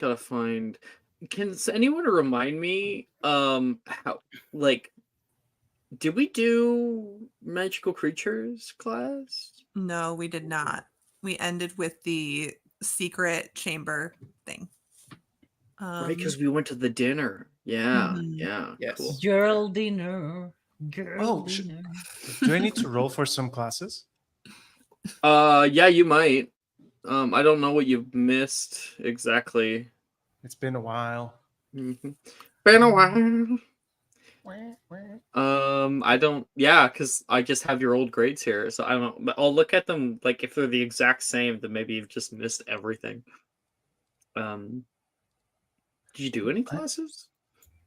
Gotta find. Can anyone remind me? How like did we do magical creatures class? No, we did not. We ended with the secret chamber thing. Right, because we went to the dinner. Yeah, yeah, Yes. cool. Girl dinner. Girl Oh, dinner. Do I need to roll for some classes? Yeah, you might. I don't know what you've missed exactly. It's been a while. Mhm. Been a while. I don't. Yeah, because I just have your old grades here, so I don't know. But I'll look at them. Like, if they're the exact same, then maybe you've just missed everything. Did you do any classes?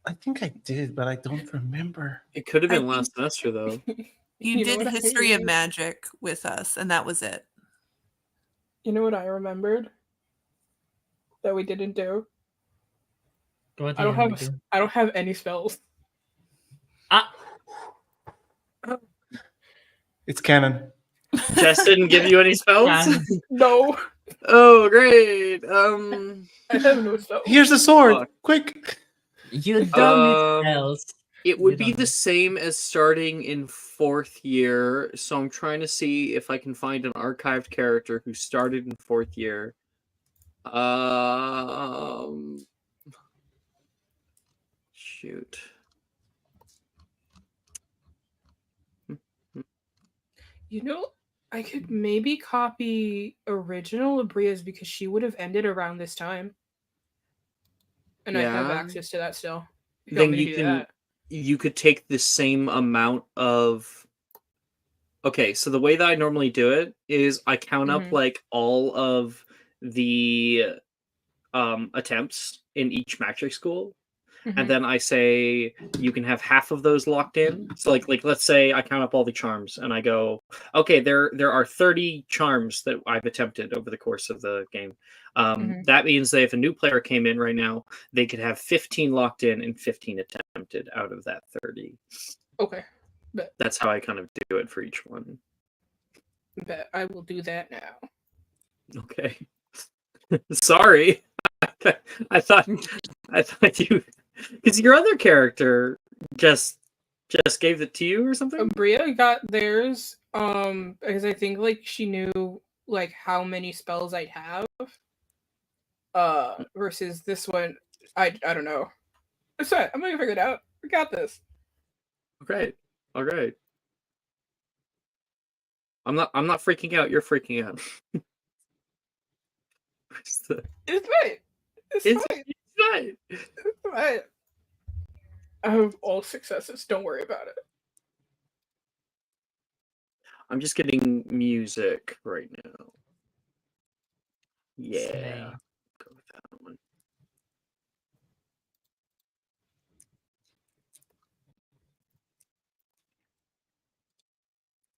I think I did, but I don't remember. It could have I been last semester, though. You know did what I History of remember? Magic with us, and that was it. You know what I remembered that we didn't do? What I don't did we have do? I don't have any spells. Ah, It's canon. Jess didn't give you any spells? Can. No, Oh, great. I have no spells. Here's the sword. Fuck. Quick. You don't need Um, spells. It would You be don't the need- same as starting in 4th year, so I'm trying to see if I can find an archived character who started in 4th year. Shoot. You know, I could maybe copy original Abria's because she would have ended around this time. And I have Yeah. access to that still. If Then want me to you do can that. you could take the same amount of. Okay, so the way that I normally do it is I count up like all of the attempts in each magic school, and then I say you can have half of those locked in. So like let's say I count up all the charms and I go, okay, there are 30 charms that I've attempted over the course of the game. That means that if a new player came in right now, they could have 15 locked in and 15 attempted out of that 30. Okay. That's how I kind of do it for each one. Bet I will do that now. Okay. Sorry. I thought you, because your other character just gave it to you or something. Bria got theirs because I think like she knew like how many spells I'd have versus this one I don't know. It's fine. I'm gonna figure it out. We got this. Okay. All right. I'm not freaking out. You're freaking out. It's fine. It's fine. It's fine. It's fine. I have all successes. Don't worry about it. I'm just getting music right now. Yeah. Slay. Go with that one.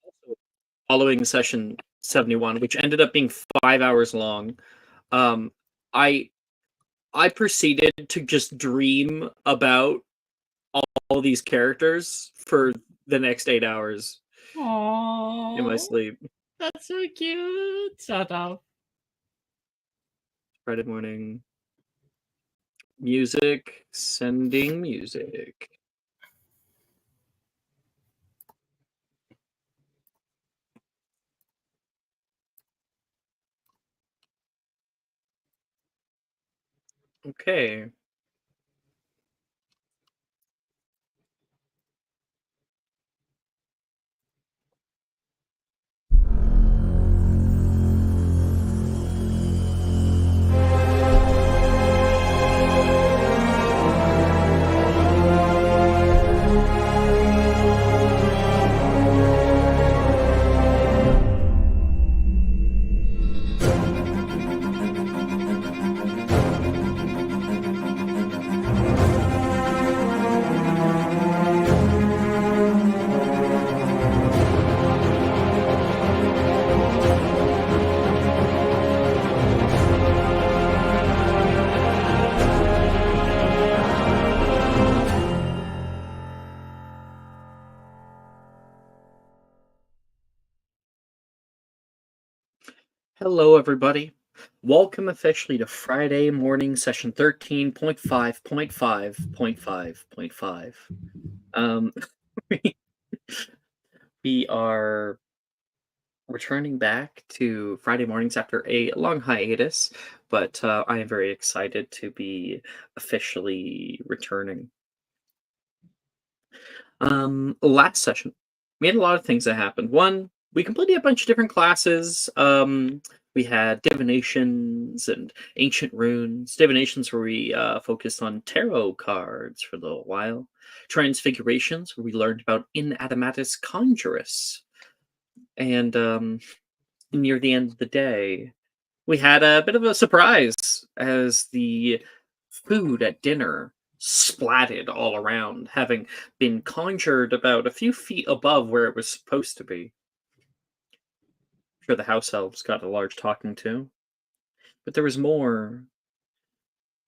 Also, following session 71, which ended up being 5 hours long, I proceeded to just dream about all these characters for the next 8 hours Aww, in my sleep. that's so cute. Shut up. Friday morning. Music. Sending music. Okay. Hello, everybody. Welcome officially to Friday morning session 13.5.5.5.5. We are returning back to Friday mornings after a long hiatus, but I am very excited to be officially returning. Last session, we had a lot of things that happened. One, we completed a bunch of different classes. We had divinations and ancient runes. Divinations where we focused on tarot cards for a little while. Transfigurations where we learned about inanimatus conjurus. And near the end of the day, we had a bit of a surprise as the food at dinner splatted all around, having been conjured about a few feet above where it was supposed to be. I'm sure the house elves got a large talking to. But there was more.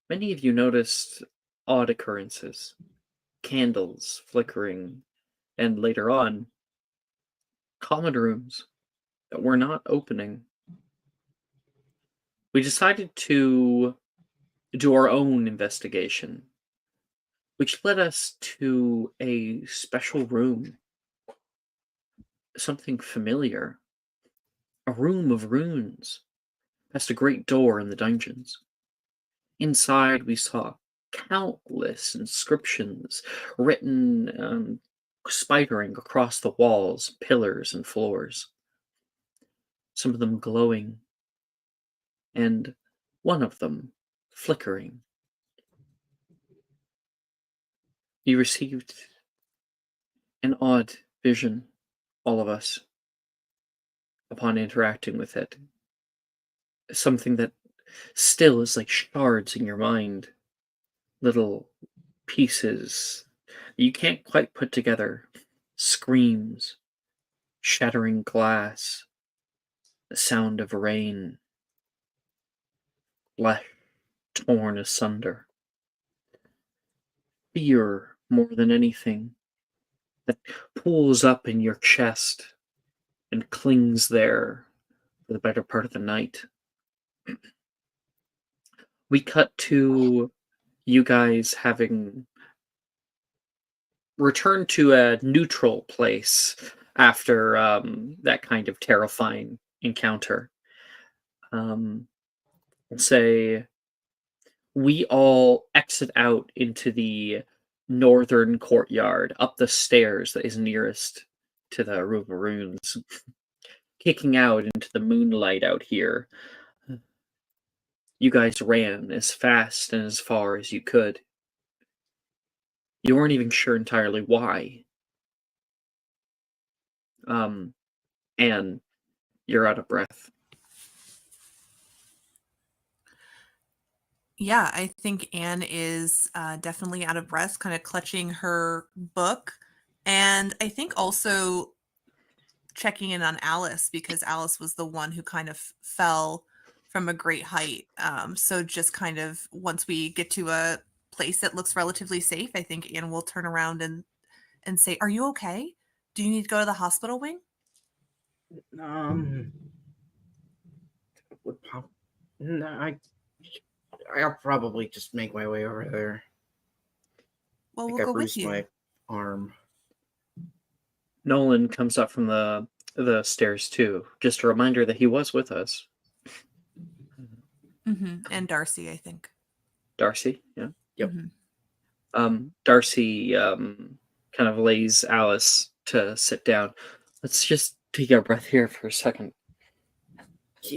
Many of you noticed odd occurrences, candles flickering, and later on, common rooms that were not opening. We decided to do our own investigation, which led us to a special room. Something familiar. A room of runes, past a great door in the dungeons. Inside, we saw countless inscriptions written, spidering across the walls, pillars, and floors. Some of them glowing, and one of them flickering. You received an odd vision, all of us, upon interacting with it. Something that still is like shards in your mind, little pieces you can't quite put together. Screams, shattering glass, the sound of rain, flesh torn asunder. Fear more than anything that pulls up in your chest and clings there for the better part of the night. We cut to you guys having returned to a neutral place after that kind of terrifying encounter. Say we all exit out into the northern courtyard, up the stairs that is nearest to the Room of Runes, kicking out into the moonlight out here. You guys ran as fast and as far as you could. You weren't even sure entirely why. And you're out of breath. Yeah, I think Anne is definitely out of breath, kind of clutching her book. And I think also checking in on Alice, because Alice was the one who kind of fell from a great height. So just kind of once we get to a place that looks relatively safe, I think Anne will turn around and say, "Are you okay? Do you need to go to the hospital wing?" Would no, I'll probably just make my way over there. Well, I we'll think I go with bruised you. my arm. Nolan comes up from the stairs too. Just a reminder that he was with us. And Darcy, I think. Darcy, yeah. Yep. Darcy kind of lays Alice to sit down. Let's just take a breath here for a second.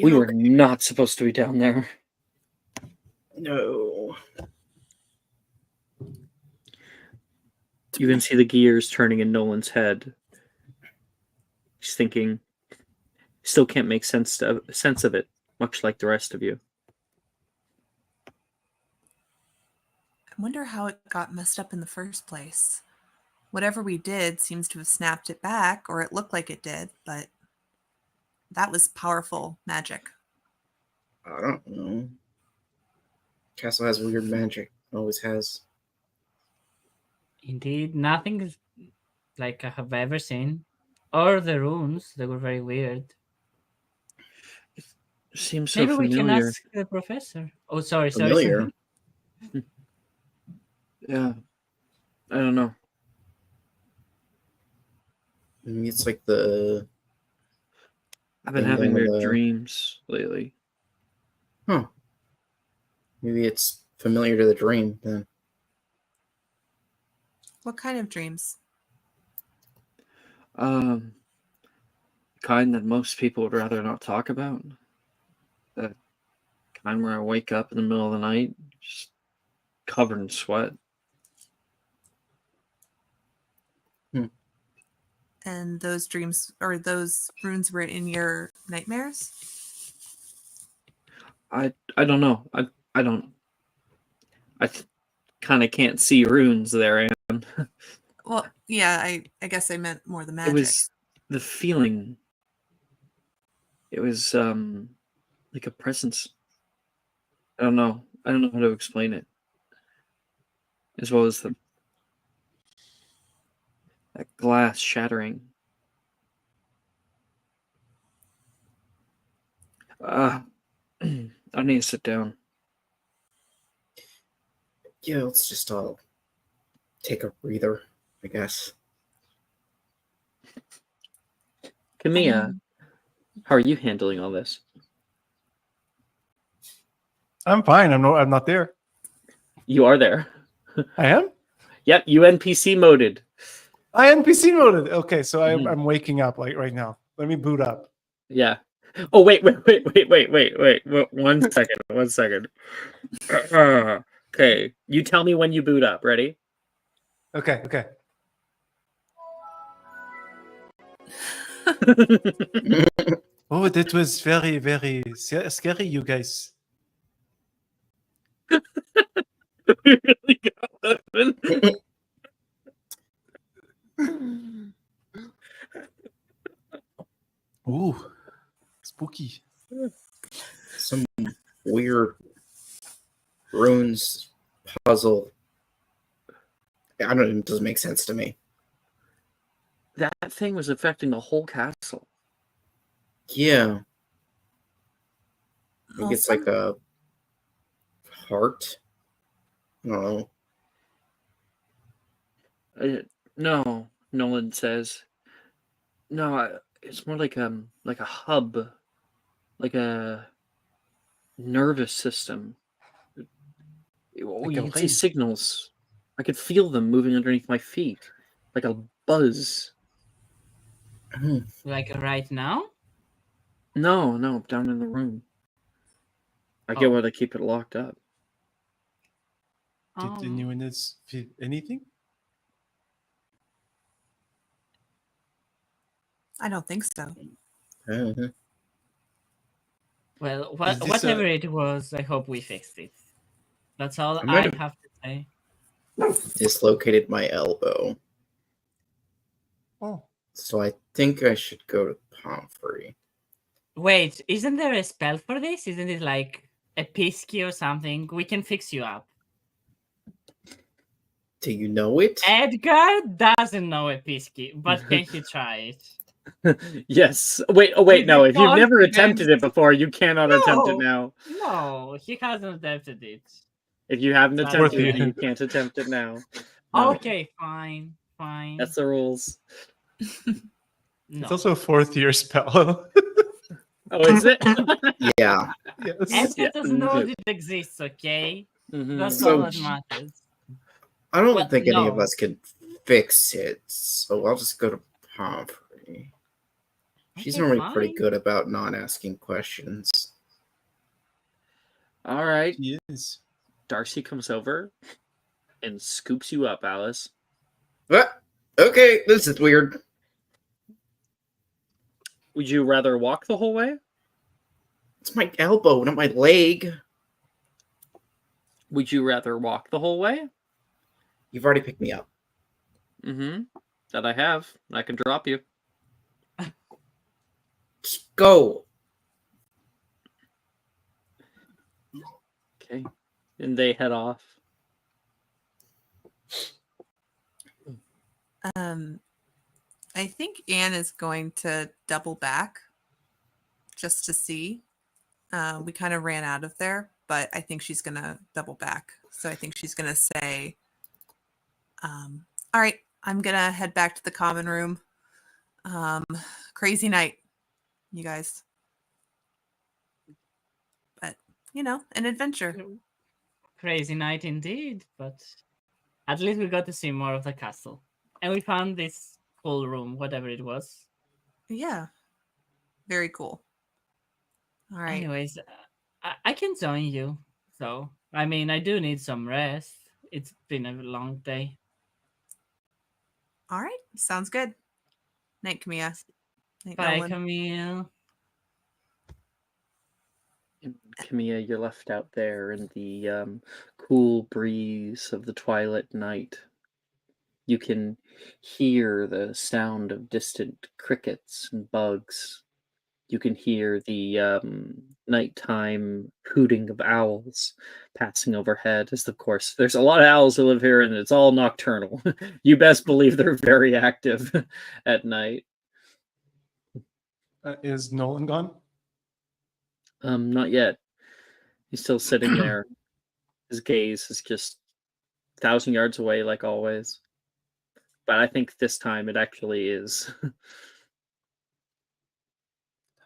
We were not supposed to be down there. No. You can see the gears turning in Nolan's head. He's thinking, still can't make sense of it, much like the rest of you. I wonder how it got messed up in the first place. Whatever we did seems to have snapped it back, or it looked like it did, but that was powerful magic. I don't know. Castle has weird magic. Always has. Indeed, nothing is like I have ever seen. Or the runes, they were very weird. Seems so Maybe we can familiar. ask the professor. Oh, sorry. Familiar. Yeah. I don't know. Maybe it's like the I've been Thing having with weird the- dreams lately. huh. Maybe it's familiar to the dream then. What kind of dreams? Um, kind that most people would rather not talk about. That kind where I wake up in the middle of the night, just covered in sweat. And those dreams or those runes were in your nightmares? I don't know. I don't. I kind of can't see runes there. And Well, yeah, I guess I meant more the it magic. was the feeling. It was like a presence. I don't know. I don't know how to explain it. As well as that glass shattering. I need to sit down. Yeah, let's just all take a breather, I guess. Camilla, how are you handling all this? I'm fine. I'm not there. You are there. I am. Yep, you NPC moded. I NPC moded. Okay, so Mhm. I'm waking up like right now. Let me boot up. Yeah. Oh wait. 1 second. 1 second. Okay. You tell me when you boot up. Ready? Okay. Oh, that was very, very scary, you guys. We really got that one. Ooh, spooky. Some weird runes puzzle. I don't know, it doesn't make sense to me. That thing was affecting the whole castle. Yeah. Maybe Well, it's like a heart. I don't know. No, Nolan says. No, it's more like a hub, like a nervous system. Oh, Like you a can see light. signals. I could feel them moving underneath my feet, like a buzz. Like right now? No, down in the room. I get Oh. why they keep it locked up. Did anyone else feel anything? I don't think so. Mhm. Well, Is this whatever it was, I hope we fixed it. That's all I might I have- have to say. Dislocated my elbow. Oh, So I think I should go to Pomfrey. Wait, isn't there a spell for this? Isn't it like a pisky or something? We can fix you up. Do you know it? Edgar doesn't know a pisky, but can he try it? Yes. Wait. Oh, wait. Is No. it If you've never confident? attempted it before, you cannot attempt it No. now. No, he hasn't attempted it. If you haven't That's attempted worth it, it. you can't attempt it now. No, Okay, fine. that's the rules. No. it's also a 4th year spell. Oh, is it? Yeah. Yes. Edgar Yeah, doesn't know no. that it exists, okay? Mhm. That's So- all that matters. I don't Well, think any of no. us can fix it, so I'll just go to Pomfrey. She's Okay, normally pretty fine. good about not asking questions. All right. He is. Darcy comes over and scoops you up, Alice. What? Okay, this is weird. Would you rather walk the whole way? It's my elbow, not my leg. Would you rather walk the whole way? You've already picked me up. Mm-hmm. That I have. I can drop you. Just go. Okay. And they head off. I think Anne is going to double back just to see We kind of ran out of there, but I think she's going to double back. So I think she's going to say, all right, I'm going to head back to the common room. Crazy night, you guys. But, an adventure. Crazy night indeed, but at least we got to see more of the castle. And we found this cool room, whatever it was. Yeah. Very cool. All right. Anyways, I can join you. So, I mean, I do need some rest. It's been a long day. All right. Sounds good. Night, Camilla. Night, Bye, Nolan. Camille. And Camilla, you're left out there in the cool breeze of the twilight night. You can hear the sound of distant crickets and bugs. You can hear the nighttime hooting of owls passing overhead. As of course, there's a lot of owls who live here, and it's all nocturnal. You best believe they're very active at night. Is Nolan gone? Not yet. He's still sitting there. His gaze is just 1,000 yards away, like always. But I think this time it actually is.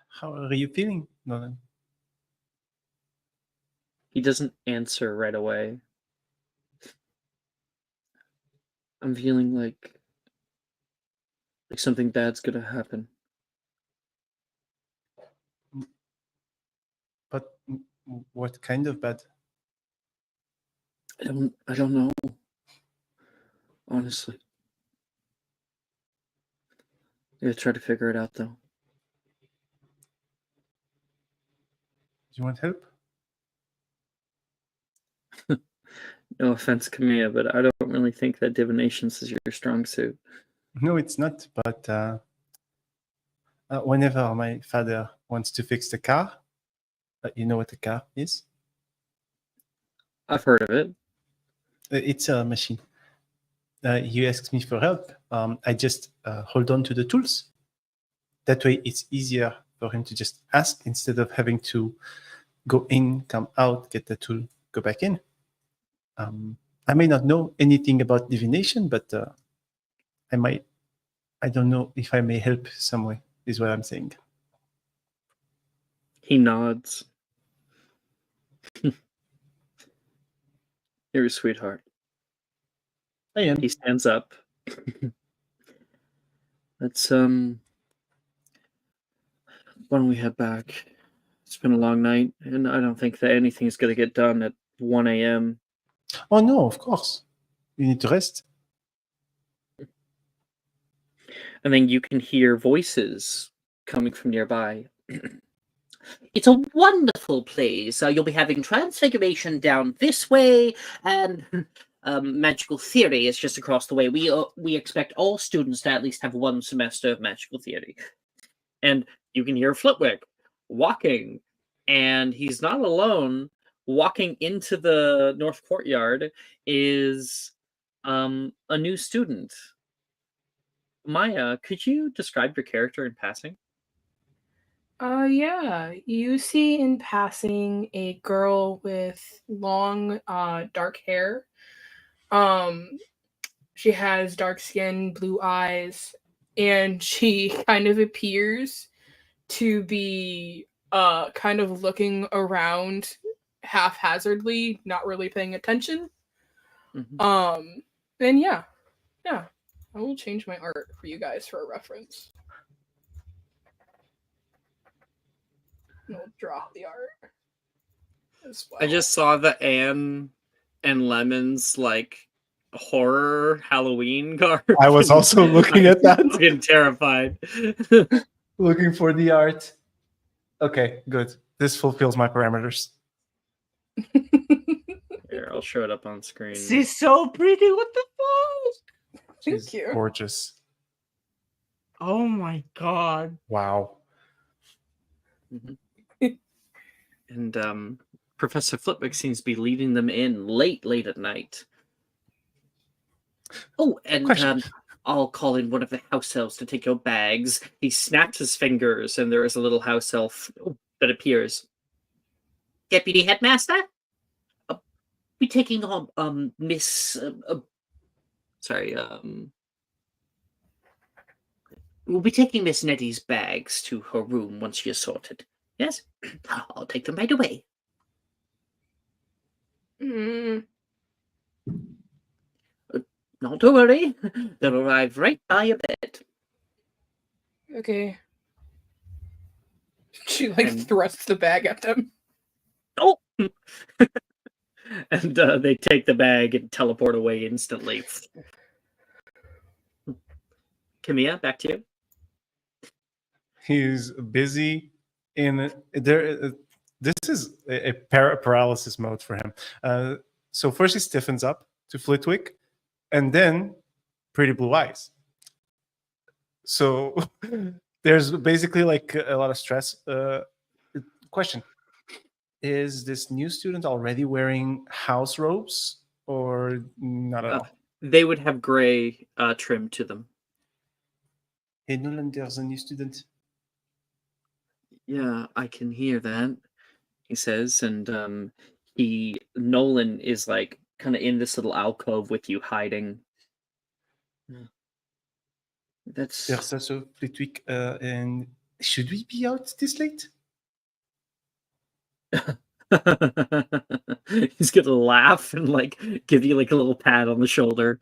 How are you feeling, Nolan? He doesn't answer right away. I'm feeling like something bad's gonna happen. But what kind of bad? I don't know. Honestly. I'm gonna try to figure it out though. Do you want help? No offense, Camilla, but I don't really think that divinations is your strong suit. No, it's not. But whenever my father wants to fix the car, you know what a car is? I've heard of it. It's a machine. He asks me for help. I just hold on to the tools. That way, it's easier for him to just ask instead of having to go in, come out, get the tool, go back in. I may not know anything about divination, but I might. I don't know if I may help some way, is what I'm saying. He nods. You're a sweetheart. I am. He stands up. Let's why don't we head back? It's been a long night, and I don't think that anything's gonna get done at 1 a.m. Oh no, of course. You need to rest. And then you can hear voices coming from nearby. It's a wonderful place. You'll be having transfiguration down this way, and magical theory is just across the way. We expect all students to at least have one semester of magical theory. And you can hear Flitwick walking, and he's not alone. Walking into the North Courtyard is a new student. Maya, could you describe your character in passing? Yeah. You see in passing a girl with long, dark hair. She has dark skin, blue eyes, and she kind of appears to be kind of looking around haphazardly, not really paying attention. Mhm. And yeah. I will change my art for you guys for a reference. And we'll draw the art as well. I just saw the Anne and Lemon's like horror Halloween card. I was also looking at that. Fucking terrified. Looking for the art. Okay, good. This fulfills my parameters. Here, I'll show it up on screen. She's so pretty. What the fuck? Thank She's you. gorgeous. Oh my god. Wow. And Professor Flitwick seems to be leading them in late at night. Oh, and Question. I'll call in one of the house elves to take your bags. He snaps his fingers, and there is a little house elf that appears. Deputy Headmaster? Be taking on Miss. Sorry. We'll be taking Miss Nettie's bags to her room once she is sorted. Yes, I'll take them right away. Mm, Not to worry, they'll arrive right by your bed. okay. She And- thrusts the bag at them. Oh! And they take the bag and teleport away instantly. Camilla, back to you. He's busy in there. This is a paralysis mode for him. So first he stiffens up to Flitwick, and then Pretty Blue Eyes. So there's basically like a lot of stress. Question: is this new student already wearing house robes, or not at all? They would have gray trim to them. Hey, Nolan, there's a new student. Yeah, I can hear that, he says, and Nolan is like kind of in this little alcove with you, hiding. That's There's also Flitwick, and should we be out this late? he's gonna laugh and like give you like a little pat on the shoulder.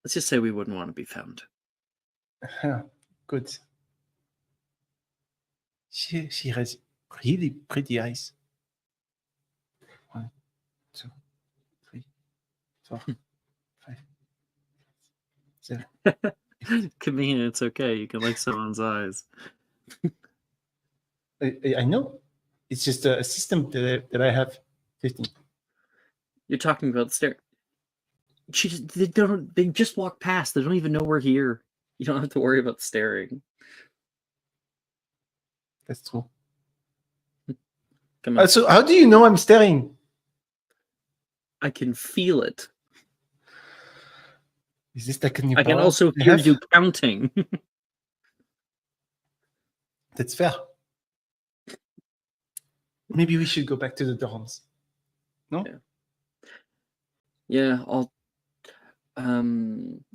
Let's just say we wouldn't want to be found. Good. She has really pretty eyes. 1, 2, 3, 4, 5, 7. Camilla, it's okay. You can like someone's eyes. I know. It's just a system that I have. 15. You're talking about the stair. They just walk past. They don't even know we're here. You don't have to worry about staring. That's true. Come on. So how do you know I'm staring? I can feel it. Is this like a new I can power also I hear have? you counting. That's fair. Maybe we should go back to the dorms. No? Yeah, I'll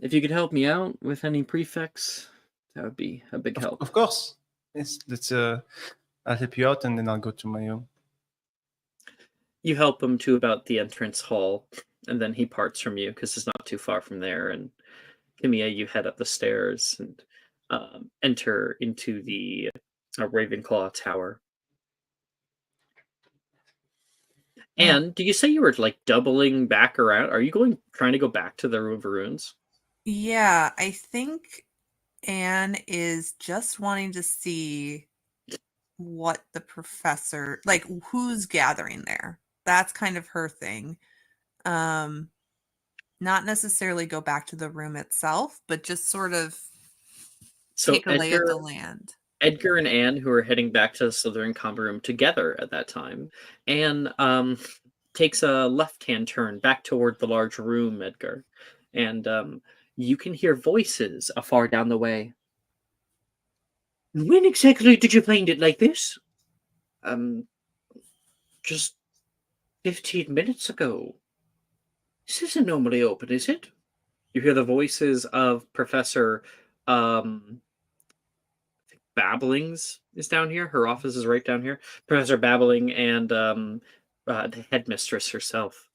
if you could help me out with any prefects, that would be a big help. Of course. Yes. Let's I'll help you out and then I'll go to my own. You help him to about the entrance hall, and then he parts from you because it's not too far from there. And Camilla, you head up the stairs and enter into the Ravenclaw Tower. And did you say you were like doubling back around? Are you trying to go back to the Room of Runes? Yeah, I think Anne is just wanting to see what the professor, like who's gathering there. That's kind of her thing. Not necessarily go back to the room itself, but just sort of take a lay of the land. Edgar and Anne, who are heading back to the Slytherin common room together at that time, Anne takes a left-hand turn back toward the large room, Edgar, and you can hear voices afar down the way. When exactly did you find it like this? Just 15 minutes ago. This isn't normally open, is it? You hear the voices of Professor Babblings is down here. Her office is right down here. Professor Babbling and the headmistress herself.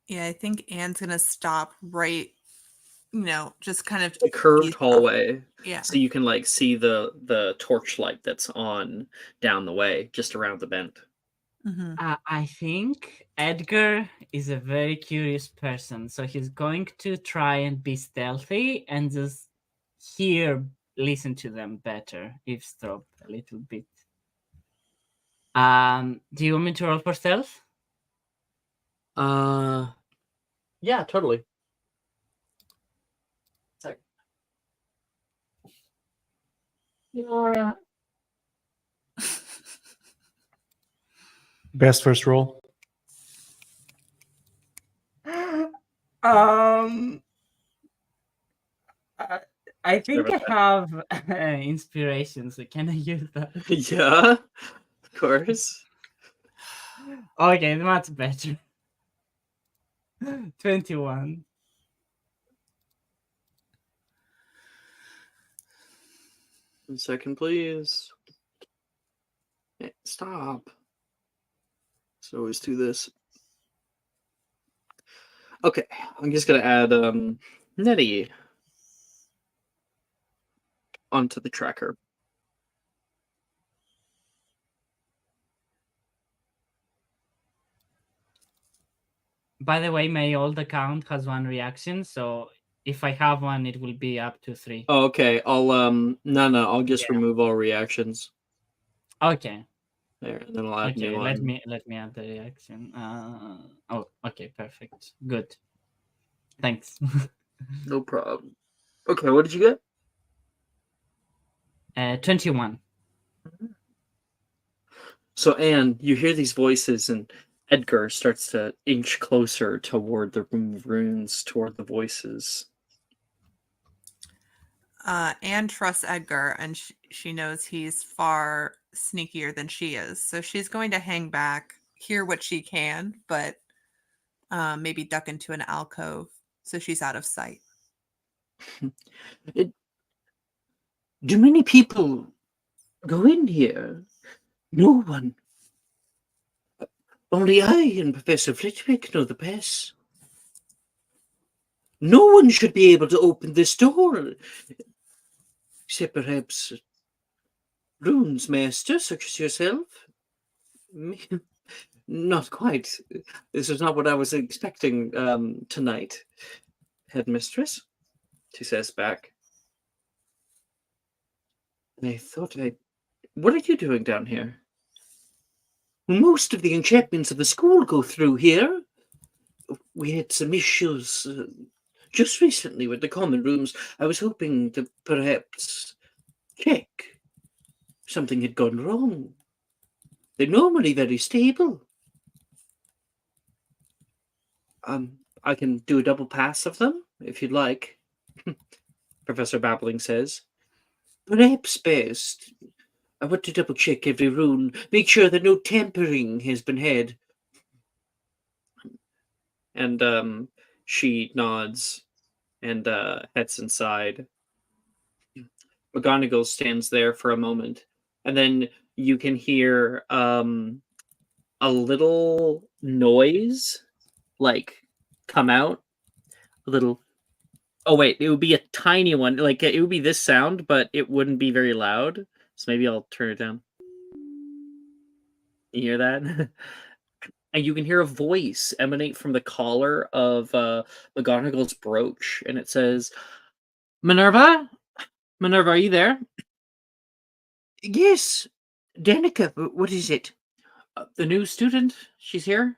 Yeah, I think Anne's gonna stop right, just kind of A curved hallway. Yeah. So you can like see the torchlight that's on down the way, just around the bend. Mm-hmm. I think Edgar is a very curious person, so he's going to try and be stealthy and just listen to them better, eavesdrop a little bit. Do you want me to roll for stealth? Yeah, totally. Sorry. Best first roll. I I think about I have inspiration, so can I use that? Yeah, of course. Okay, much better. 21. One second, please. Hey, stop. So always do this. Okay, I'm just gonna add Nettie onto the tracker. By the way, my old account has 1 reaction, so if I have one, it will be up to 3. Oh, okay, I'll no, I'll just Yeah. remove all reactions. Okay. There, and then I'll add Okay, new let one. me add the reaction. Oh, okay, perfect. Good. Thanks. No problem. Okay, what did you get? 21. So, Anne, you hear these voices, and Edgar starts to inch closer toward the room of runes, toward the voices. Anne trusts Edgar, and she knows he's far sneakier than she is. So she's going to hang back, hear what she can, but maybe duck into an alcove so she's out of sight. Do many people go in here? No one. Only I and Professor Flitwick know the best. No one should be able to open this door, except perhaps runes master such as yourself. Not quite. This is not what I was expecting tonight, headmistress, she says back. I thought What are you doing down here? Most of the enchantments of the school go through here. We had some issues just recently with the common rooms. I was hoping to perhaps check. Something had gone wrong. They're normally very stable. I can do a double pass of them, if you'd like, Professor Babbling says. Perhaps best. I want to double check every rune, make sure that no tampering has been had. And she nods and heads inside. McGonagall stands there for a moment, and then you can hear a little noise like come out. A little. Oh wait, it would be a tiny one. Like it would be this sound, but it wouldn't be very loud. So maybe I'll turn it down. You hear that? And you can hear a voice emanate from the collar of McGonagall's brooch, and it says, "Minerva, Minerva, are you there?" Yes, Danica. What is it? The new student. She's here.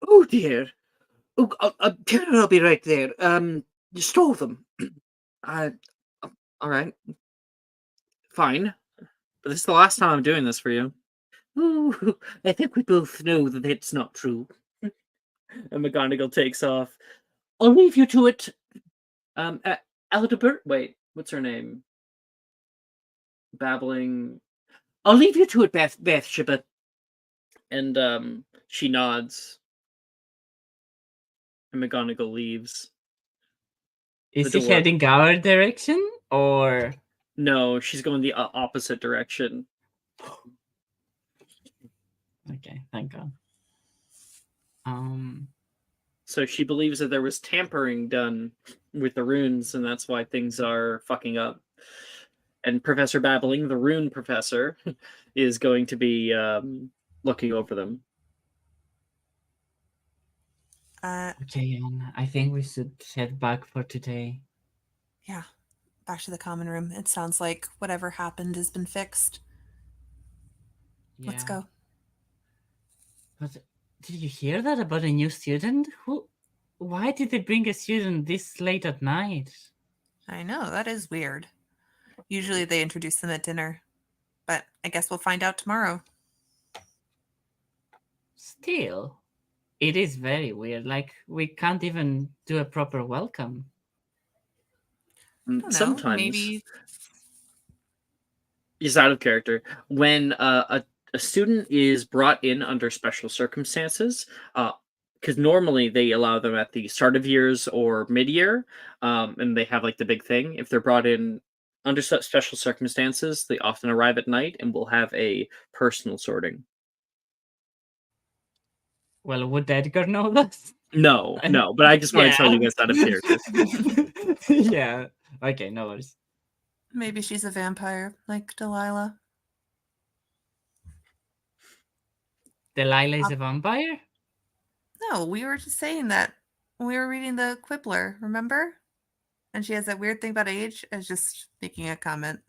Oh dear. Oh, tell her I'll be right there. You stole them. Uh, all right, fine. But this is the last time I'm doing this for you. Ooh, I think we both know that it's not true. And McGonagall takes off. I'll leave you to it. Aldebert. Wait, what's her name? Babbling. I'll leave you to it, Bathsheba. And she nods. And McGonagall leaves. Is he heading our direction or? No, she's going the opposite direction. Okay, thank God. So she believes that there was tampering done with the runes, and that's why things are fucking up. And Professor Babbling, the rune professor, is going to be looking over them. Okay, I think we should head back for today. Yeah, back to the common room. It sounds like whatever happened has been fixed. Yeah. Let's go. But did you hear that about a new student? Why did they bring a student this late at night? I know, that is weird. Usually they introduce them at dinner, but I guess we'll find out tomorrow. Still, it is very weird. Like, we can't even do a proper welcome. don't know, Sometimes maybe is out of character when a student is brought in under special circumstances. Because normally they allow them at the start of years or mid-year, and they have like the big thing. If they're brought in under special circumstances, they often arrive at night, and we'll have a personal sorting. Well, would Edgar know this? No, but I just want to tell you guys out of character. Yeah. Okay, no worries. maybe she's a vampire, like Delilah. Delilah is a vampire? No, we were just saying that when we were reading the Quibbler, remember? And she has that weird thing about age. I was just making a comment.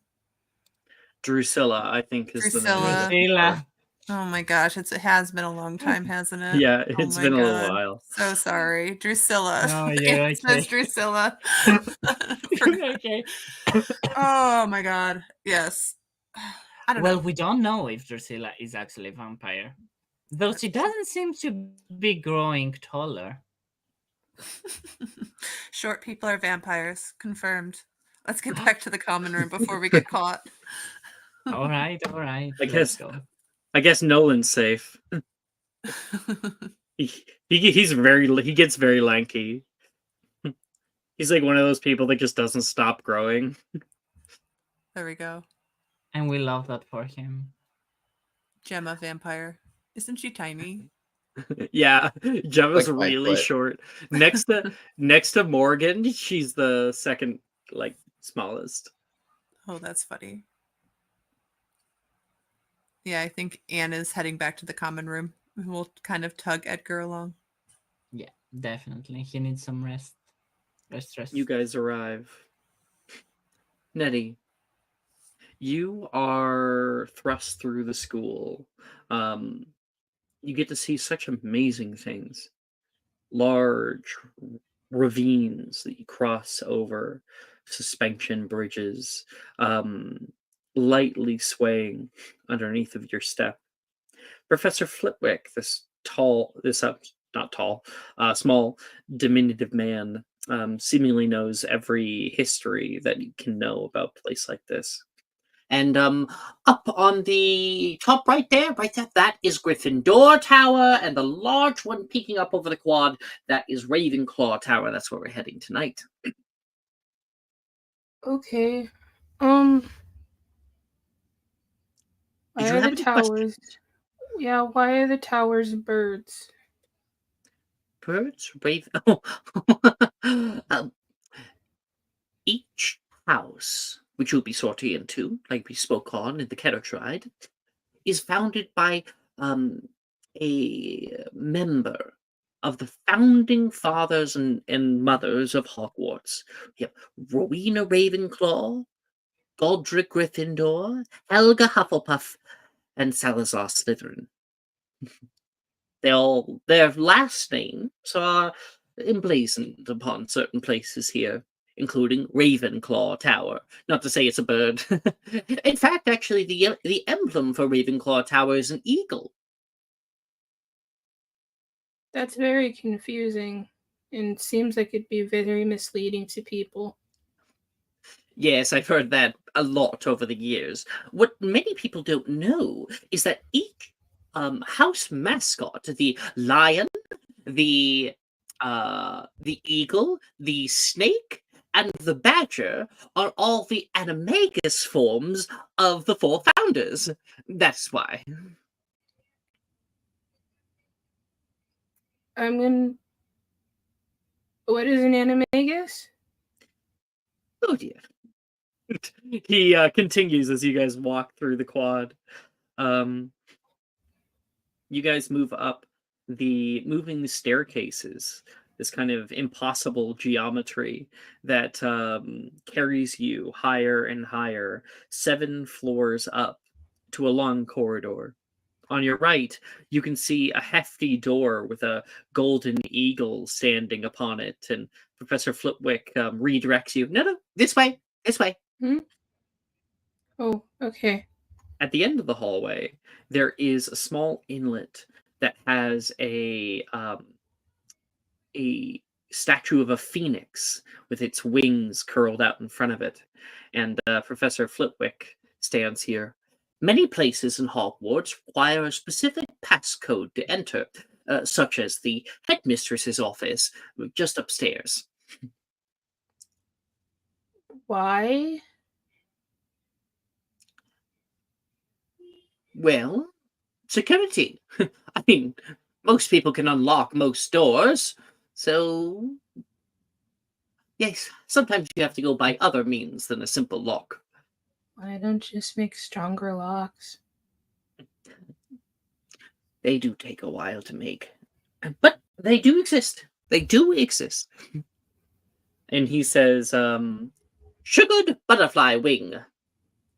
Drusilla, I think, is the name. Drusilla. Drusilla. Oh my gosh, it has been a long time, hasn't it? Yeah, Oh it's my been a little God. while. So sorry. Drusilla. No, The you're infamous okay. Drusilla. Okay. Oh my God. Yes. I don't Well, know. we don't know if Drusilla is actually a vampire. Though she doesn't seem to be growing taller. Short people are vampires. Confirmed. Let's get back to the common room before we get caught. All right. I Let's guess go. I guess Nolan's safe. He's he gets very lanky. He's like one of those people that just doesn't stop growing. There we go. And we love that for him. Gemma vampire. Isn't she tiny? Yeah, Gemma's Like really 5 foot. short. Next to Morgan, she's the second like smallest. Oh, that's funny. Yeah, I think Anne is heading back to the common room. We'll kind of tug Edgar along. Yeah, definitely. He needs some rest. Rest. You guys arrive. Nettie, you are thrust through the school. You get to see such amazing things. Large ravines that you cross over, suspension bridges, lightly swaying underneath of your step. Professor Flitwick, small, diminutive man, seemingly knows every history that you can know about a place like this. And up on the top right there, that is Gryffindor Tower, and the large one peeking up over the quad, that is Ravenclaw Tower. That's where we're heading tonight. Okay. Did Why you are have the any towers? questions? Yeah, why are the towers birds? Birds, each house, which you'll be sorting into, like we spoke on in the carriage ride, is founded by a member of the founding fathers and mothers of Hogwarts. We have Rowena Ravenclaw, Godric Gryffindor, Helga Hufflepuff, and Salazar Slytherin. Their last names are emblazoned upon certain places here, including Ravenclaw Tower. Not to say it's a bird. In fact, actually, the emblem for Ravenclaw Tower is an eagle. That's very confusing and seems like it'd be very misleading to people. Yes, I've heard that a lot over the years. What many people don't know is that each house mascot, the lion, the eagle, the snake, and the badger, are all the animagus forms of the four founders. That's why. What is an animagus? Oh dear. He continues as you guys walk through the quad. You guys move up moving the staircases, this kind of impossible geometry that carries you higher and higher, 7 floors up to a long corridor. On your right, you can see a hefty door with a golden eagle standing upon it, and Professor Flitwick redirects you. No, this way, this way. Oh, okay. At the end of the hallway, there is a small inlet that has a statue of a phoenix with its wings curled out in front of it. And Professor Flitwick stands here. Many places in Hogwarts require a specific passcode to enter, such as the headmistress's office just upstairs. Why? Well, security. I mean, most people can unlock most doors, so yes, sometimes you have to go by other means than a simple lock. Why don't you just make stronger locks? They do take a while to make, but they do exist. They do exist. And he says, sugared butterfly wing.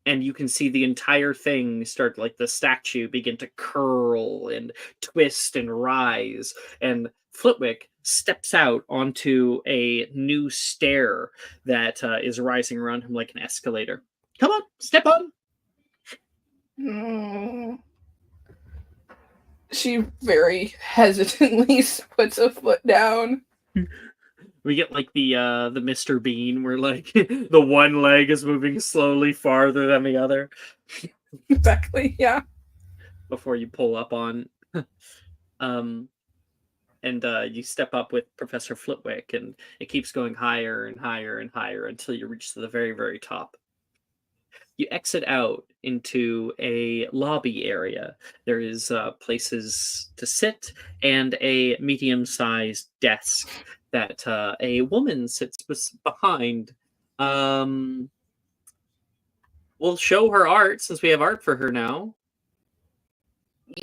And you can see the entire thing start, like the statue begin to curl and twist and rise. And Flitwick steps out onto a new stair that is rising around him like an escalator. Come on, step on. Mm. She very hesitantly puts a foot down. We get like the Mr. Bean where like the one leg is moving slowly farther than the other. Exactly, yeah. Before you pull up on. And you step up with Professor Flitwick, and it keeps going higher and higher and higher until you reach to the very, very top. You exit out into a lobby area. There is places to sit and a medium-sized desk that a woman sits behind. We'll show her art since we have art for her now.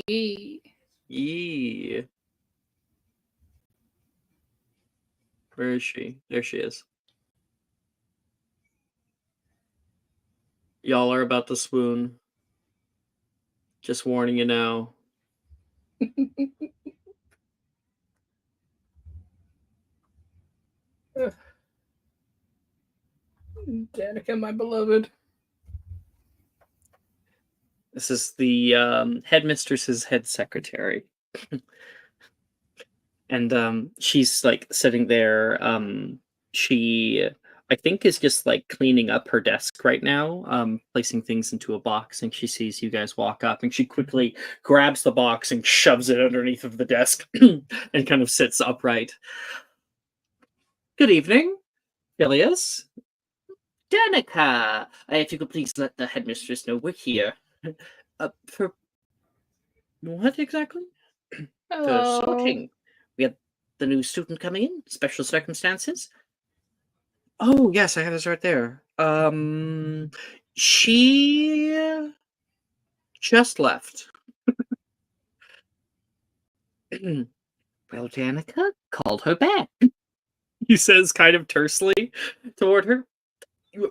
Yee. Yee. Where is she? There she is. Y'all are about to swoon. Just warning you now. Danica, my beloved. This is the headmistress's head secretary. And she's like sitting there. She, I think, is just like cleaning up her desk right now, placing things into a box, and she sees you guys walk up, and she quickly grabs the box and shoves it underneath of the desk and kind of sits upright. Good evening, Phileas. Danica, if you could please let the headmistress know we're here. For what exactly? For Hello. sorting. We have the new student coming in. Special circumstances. Oh yes, I have this right there. She just left. Well, Danica called her back. He says, kind of tersely toward her.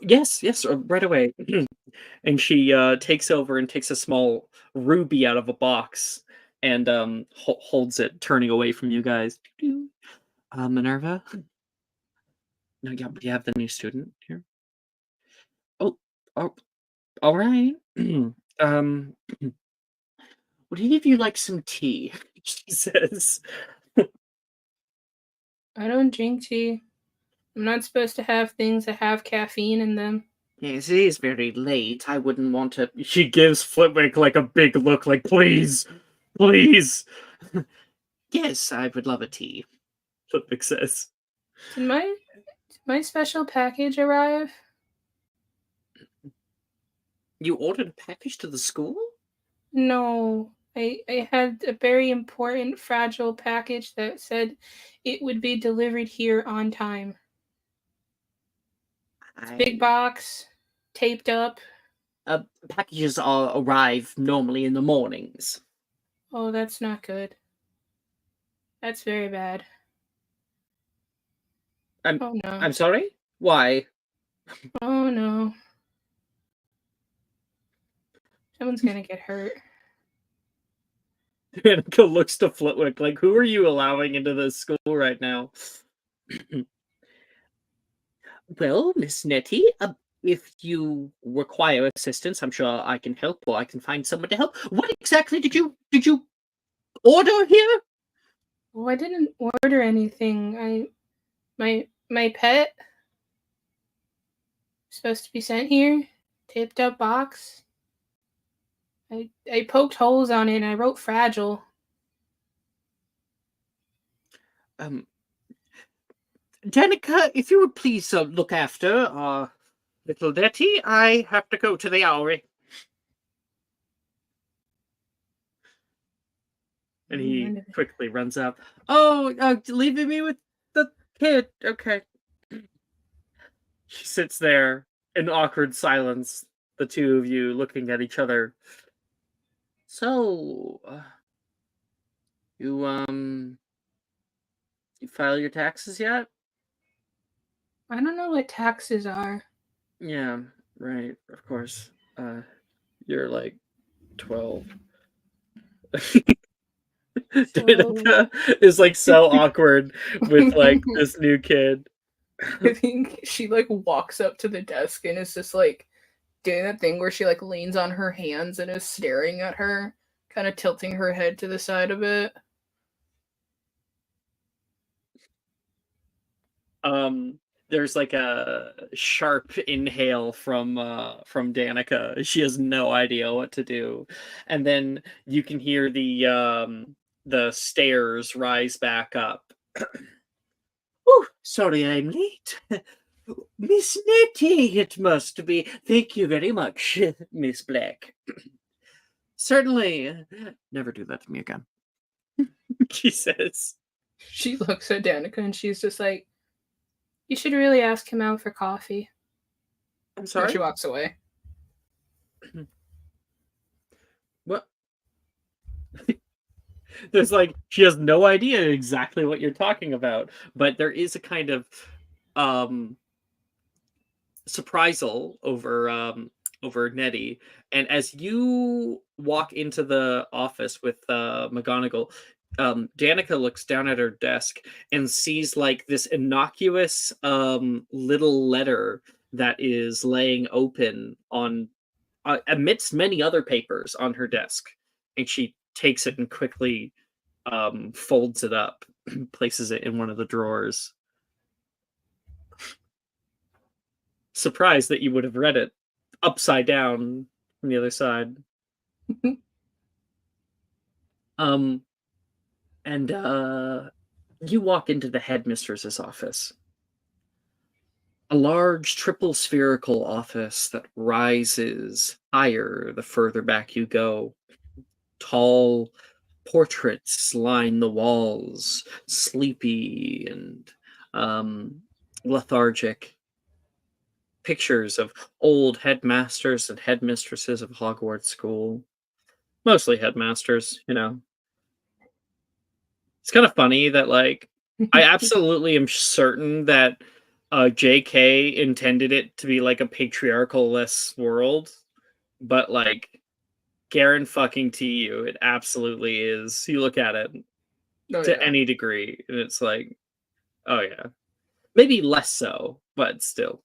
Yes, right away. And she takes over and takes a small ruby out of a box and holds it, turning away from you guys. Minerva? No, yeah, you have the new student here. Oh, all right. Would any of you like some tea? She says. I don't drink tea. I'm not supposed to have things that have caffeine in them. Yes, it is very late. I wouldn't want to. She gives Flitwick like a big look, like, please, please. Yes, I would love a tea, Flitwick says. Did my special package arrive? You ordered a package to the school? No. I had a very important, fragile package that said it would be delivered here on time. Big box, taped up. Packages arrive normally in the mornings. Oh, that's not good. That's very bad. Oh no. I'm sorry? Why? Oh no. Someone's gonna get hurt. Danica looks to Flitwick like, who are you allowing into this school right now? Well, Miss Nettie, if you require assistance, I'm sure I can help, or I can find someone to help. What exactly did you order here? Well, I didn't order anything. My pet supposed to be sent here, taped up box. I poked holes on it and I wrote fragile. Danica, if you would please look after our little Letty, I have to go to the Owry. And he quickly runs up. Oh, leaving me with the kid. Okay. She sits there in awkward silence, the two of you looking at each other. So, you file your taxes yet? I don't know what taxes are. Yeah, right, of course. You're like 12. Danica is like so awkward with like this new kid. I think she like walks up to the desk and is just like doing that thing where she like leans on her hands and is staring at her, kind of tilting her head to the side a bit. There's like a sharp inhale from Danica. She has no idea what to do. And then you can hear the stairs rise back up. Oh, sorry I'm late. Miss Nettie, it must be. Thank you very much, Miss Black. Certainly. Never do that to me again. She says. She looks at Danica and she's just like, you should really ask him out for coffee. I'm sorry? And she walks away. What? There's like, she has no idea exactly what you're talking about, but there is a kind of surprisal over Nettie. And as you walk into the office with McGonagall, Danica looks down at her desk and sees like this innocuous little letter that is laying open on amidst many other papers on her desk, and she takes it and quickly folds it up, places it in one of the drawers. Surprised that you would have read it upside down from the other side. And you walk into the headmistress's office. A large triple spherical office that rises higher the further back you go. Tall portraits line the walls, sleepy and lethargic. Pictures of old headmasters and headmistresses of Hogwarts School. Mostly headmasters, you know. It's kind of funny that, like, I absolutely am certain that JK intended it to be like a patriarchal-less world, but like, Garen fucking TU, it absolutely is. You look at it to any degree, and it's like, oh yeah. Maybe less so, but still.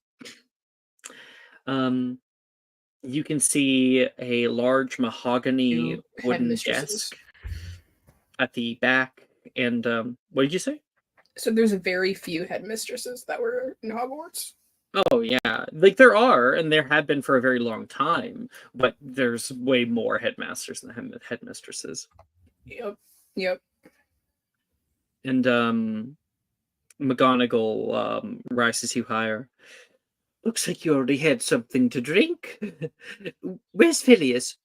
You can see a large mahogany wooden desk at the back. And what did you say? So there's very few headmistresses that were in Hogwarts. Oh yeah, like there are, and there have been for a very long time, but there's way more headmasters than headmistresses. Yep. And McGonagall rises you higher. Looks like you already had something to drink. Where's Phileas?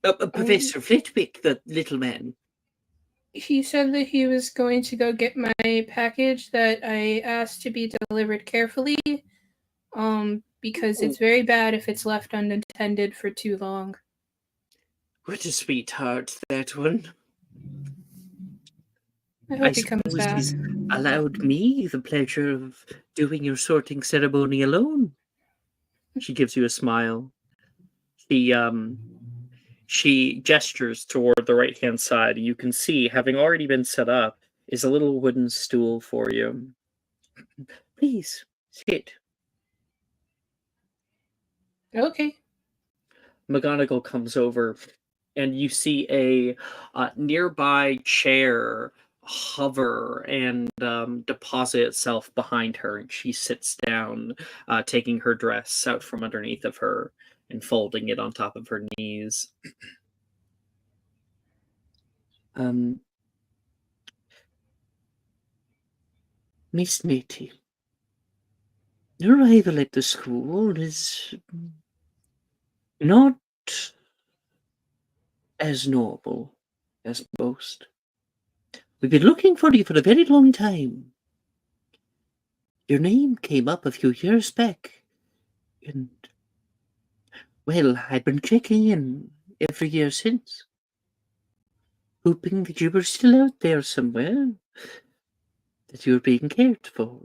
Professor Flitwick, the little man. He said that he was going to go get my package that I asked to be delivered carefully, because it's very bad if it's left unattended for too long. What a sweetheart, that one. I hope he comes back. He's allowed me the pleasure of doing your sorting ceremony alone. She gives you a smile. She gestures toward the right-hand side. You can see, having already been set up, is a little wooden stool for you. Please, sit. Okay. McGonagall comes over, and you see a nearby chair hover and deposit itself behind her, and she sits down, taking her dress out from underneath of her and folding it on top of her knees. Miss Nettie, your arrival at the school is not as normal as most. We've been looking for you for a very long time. Your name came up a few years back, and, well, I've been checking in every year since, hoping that you were still out there somewhere, that you were being cared for.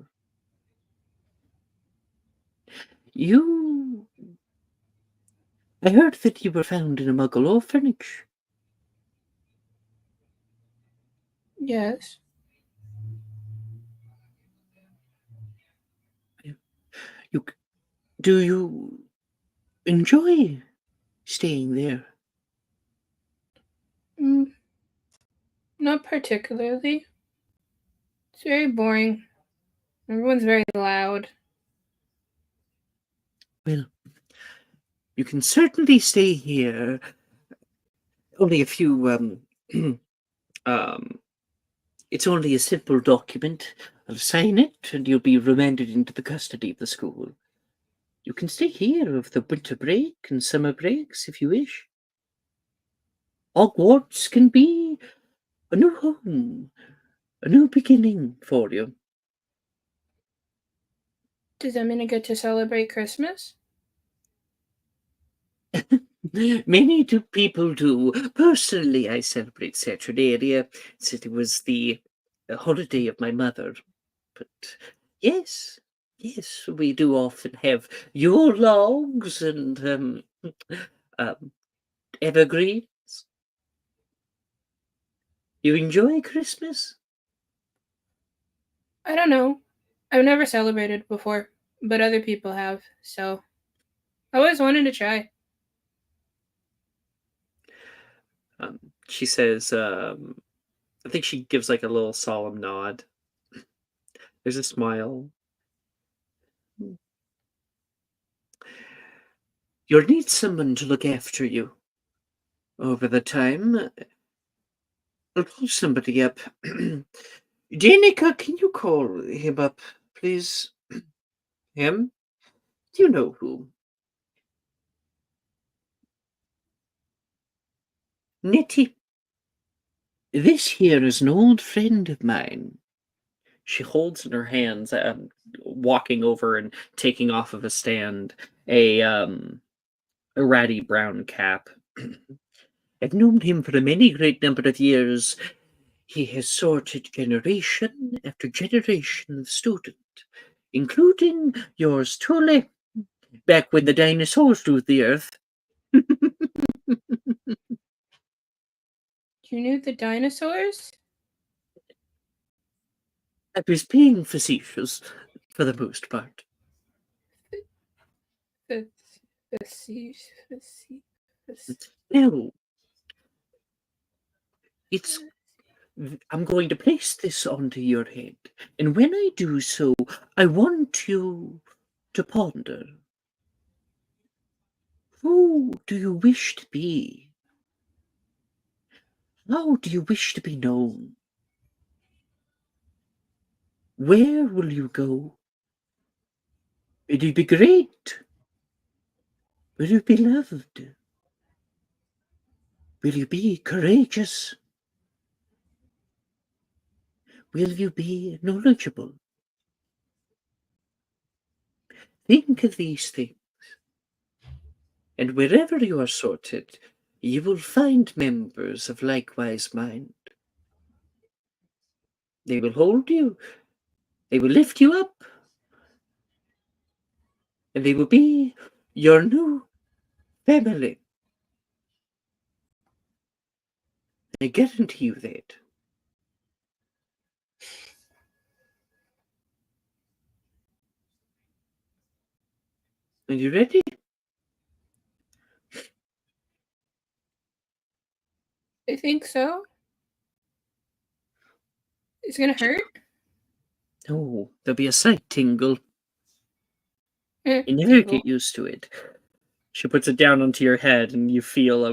I heard that you were found in a Muggle orphanage. Yes. Do you enjoy staying there? Not particularly. It's very boring. Everyone's very loud. Well, you can certainly stay here. Only a few, it's only a simple document. I'll sign it, and you'll be remanded into the custody of the school. You can stay here over the winter break and summer breaks if you wish. Hogwarts can be a new home, a new beginning for you. Does that mean I get to celebrate Christmas? Many people do. Personally, I celebrate Saturnalia, since it was the holiday of my mother. But yes, we do often have Yule logs and evergreens. You enjoy Christmas? I don't know. I've never celebrated before, but other people have, so I always wanted to try. She says, I think she gives like a little solemn nod. There's a smile. You'll need someone to look after you over the time. I'll call somebody up. Danica, can you call him up, please? Him? You know who. Nettie. This here is an old friend of mine. She holds in her hands, walking over and taking off of a stand, a ratty brown cap. I've known him for a many great number of years. He has sorted generation after generation of student, including yours truly, back when the dinosaurs ruled the earth. You knew the dinosaurs? I was being facetious for the most part. No, it's. I'm going to place this onto your head, and when I do so, I want you to ponder. Who do you wish to be? How do you wish to be known? Where will you go? Will you be great? Will you be loved? Will you be courageous? Will you be knowledgeable? Think of these things, and wherever you are sorted, you will find members of likewise mind. They will hold you, they will lift you up, and they will be your new family. I guarantee you that. Are you ready? I think so. It's gonna hurt. Oh, there'll be a slight tingle. Eh, You never tingle. get used to it. She puts it down onto your head, and you feel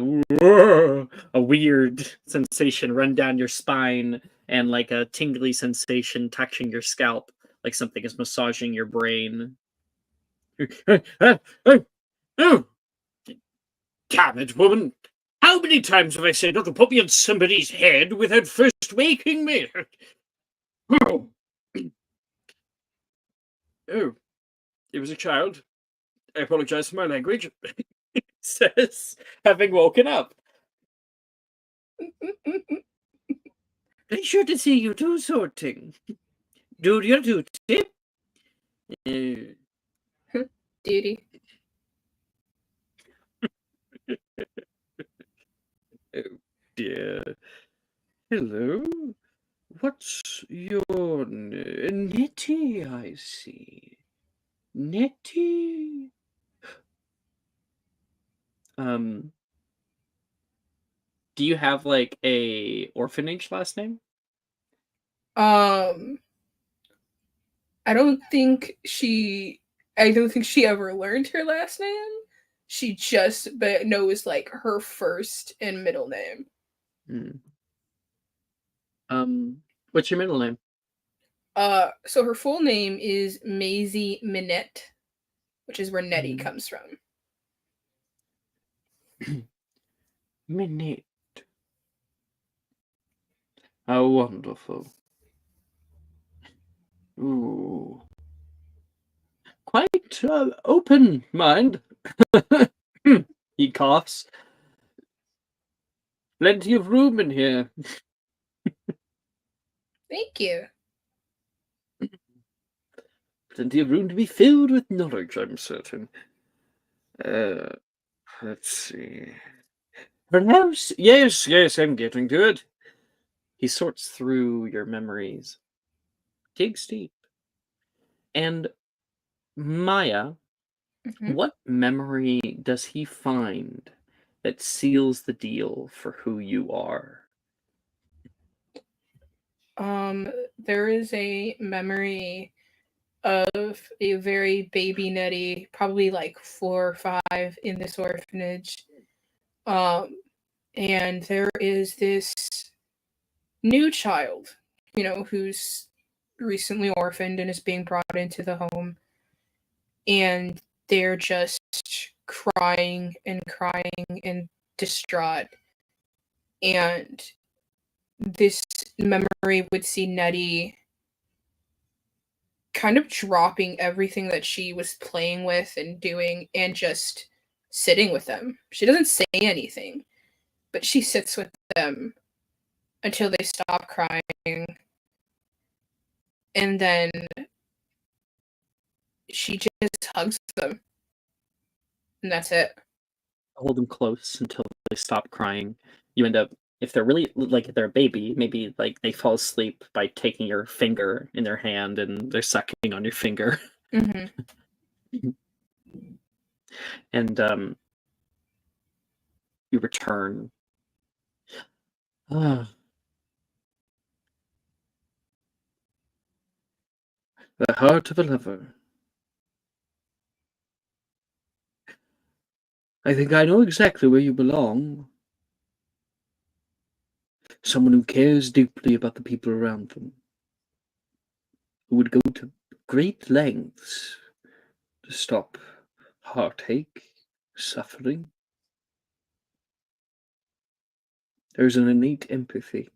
a weird sensation run down your spine, and like a tingly sensation touching your scalp, like something is massaging your brain. Oh, damn it, woman! How many times have I said not to put me on somebody's head without first waking me? Oh, oh, it was a child. I apologize for my language. Says, having woken up. Be sure to see you do sorting. Do your duty. Duty. Oh dear. Hello. What's your name? Nettie, I see. Nettie. Do you have like a orphanage last name? I don't think she ever learned her last name. She just but knows like her first and middle name. What's your middle name? So her full name is Maisie Minette, which is where Nettie comes from. Minette. How wonderful. Ooh. Quite open mind. He coughs. Plenty of room in here. Thank you. Plenty of room to be filled with knowledge, I'm certain. Let's see. Perhaps. Yes, I'm getting to it. He sorts through your memories. Digs deep. And Maya, what memory does he find that seals the deal for who you are? There is a memory of a very baby Nettie, probably like 4 or 5 in this orphanage. And there is this new child, who's recently orphaned and is being brought into the home. And they're just crying and distraught. And this memory would see Nettie kind of dropping everything that she was playing with and doing and just sitting with them. She doesn't say anything, but she sits with them until they stop crying. And then she just hugs them. And that's it. Hold them close until they stop crying. You end up, if they're really, like, if they're a baby, maybe, like, they fall asleep by taking your finger in their hand and they're sucking on your finger. And, you return. The heart of a lover. I think I know exactly where you belong. Someone who cares deeply about the people around them. Who would go to great lengths to stop heartache, suffering. There's an innate empathy.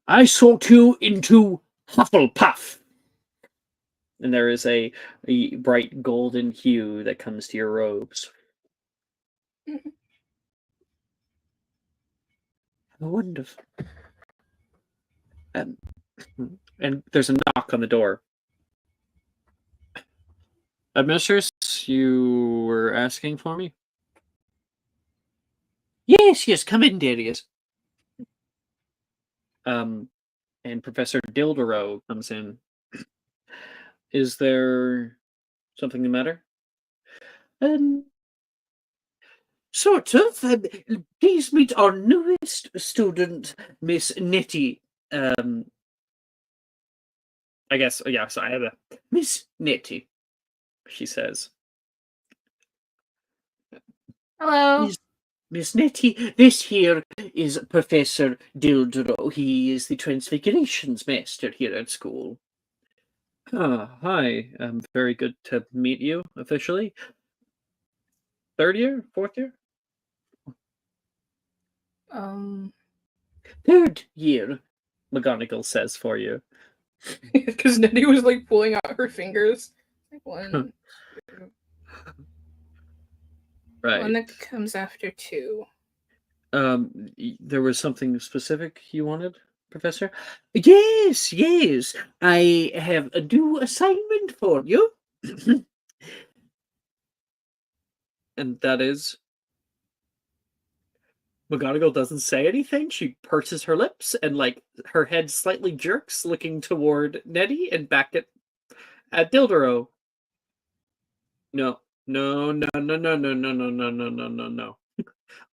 I sort you into Hufflepuff. And there is a bright golden hue that comes to your robes. How wonderful. And there's a knock on the door. Mistress, you were asking for me? Yes, come in, Darius. And Professor Dildero comes in. Is there something the matter? Sort of. Please meet our newest student, Miss Nettie. I guess, yeah, so I have a Miss Nettie, she says. Hello. Miss Nettie, this here is Professor Dildro. He is the Transfigurations Master here at school. Hi. Very good to meet you officially. Third year? Fourth year? Third year, McGonagall says for you. Because Nettie was like pulling out her fingers. Like one, two. Right. One that comes after 2. There was something specific you wanted, Professor? Yes, yes. I have a new assignment for you. And that is McGonagall doesn't say anything. She purses her lips and like her head slightly jerks, looking toward Nettie and back at Dildero. No, no, no, no, no, no, no, no, no, no, no, no, no.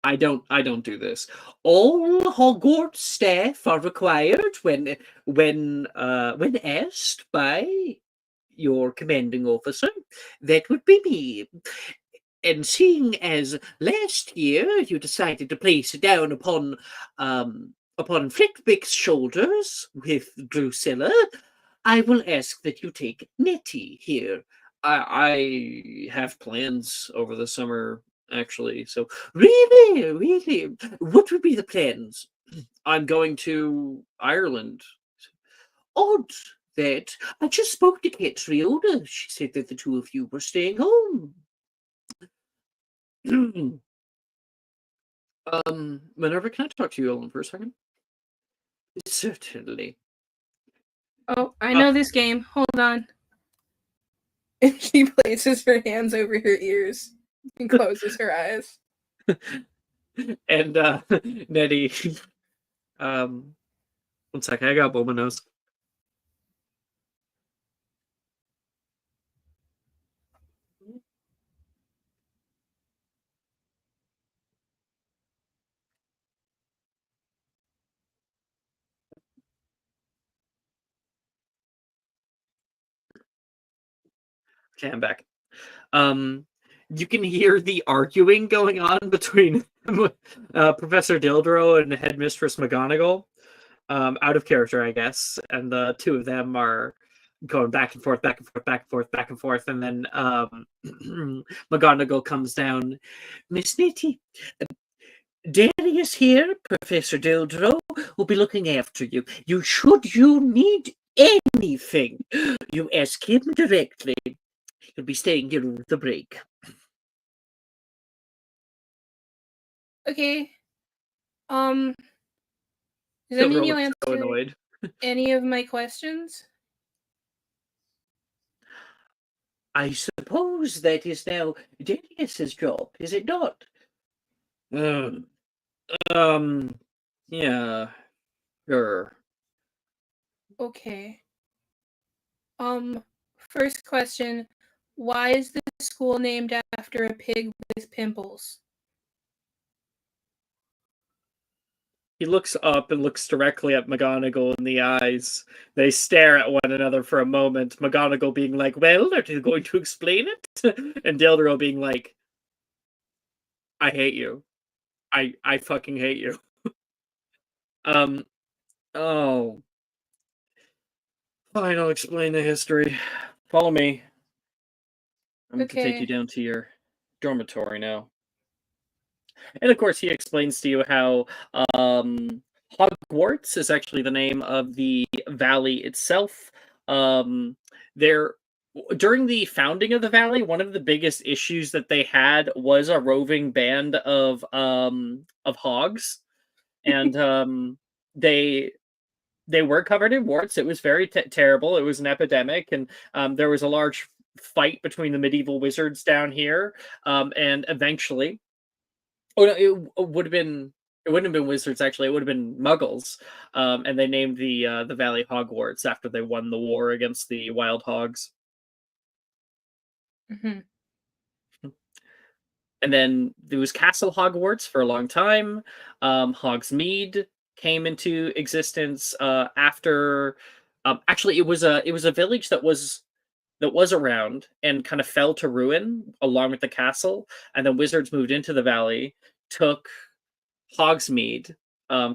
I don't do this. All Hogwarts staff are required when asked by your commanding officer. That would be me. And seeing as last year you decided to place it down upon Flickwick's shoulders with Drusilla, I will ask that you take Nettie here. I have plans over the summer, actually. So really, what would be the plans? I'm going to Ireland. Odd that I just spoke to Catriona. She said that the two of you were staying home. Minerva, can I talk to you alone for a second? Certainly. Oh, I know this game. Hold on. And she places her hands over her ears and closes her eyes. And Nettie, 1 second, I got Bulma nose. Okay, I'm back. You can hear the arguing going on between Professor Dildro and Headmistress McGonagall. Out of character, I guess. And the two of them are going back and forth, back and forth, back and forth, back and forth. And then McGonagall comes down. Miss Nettie, Darius here, Professor Dildro, will be looking after you. Should you need anything, you ask him directly. He'll be staying here over the break. Okay. Does that mean you'll answer so annoyed. any of my questions? I suppose that is now Darius's job, is it not? Yeah, sure. Okay. First question. Why is the school named after a pig with pimples? He looks up and looks directly at McGonagall in the eyes. They stare at one another for a moment. McGonagall being like, well, are you going to explain it? And Dildro being like, I hate you. I fucking hate you. Oh. Fine, I'll explain the history. Follow me. I'm going to take you down to your dormitory now. And of course, he explains to you how Hogwarts is actually the name of the valley itself. There, during the founding of the valley, one of the biggest issues that they had was a roving band of hogs, and they were covered in warts. It was very terrible. It was an epidemic, and there was a large fight between the medieval wizards down here, and eventually. Oh no, it would have been. It wouldn't have been wizards actually. It would have been Muggles, and they named the valley Hogwarts after they won the war against the wild hogs. Mm-hmm. And then there was Castle Hogwarts for a long time. Hogsmeade came into existence after. Actually, it was a village that was around and kind of fell to ruin along with the castle, and then wizards moved into the valley, took Hogsmeade,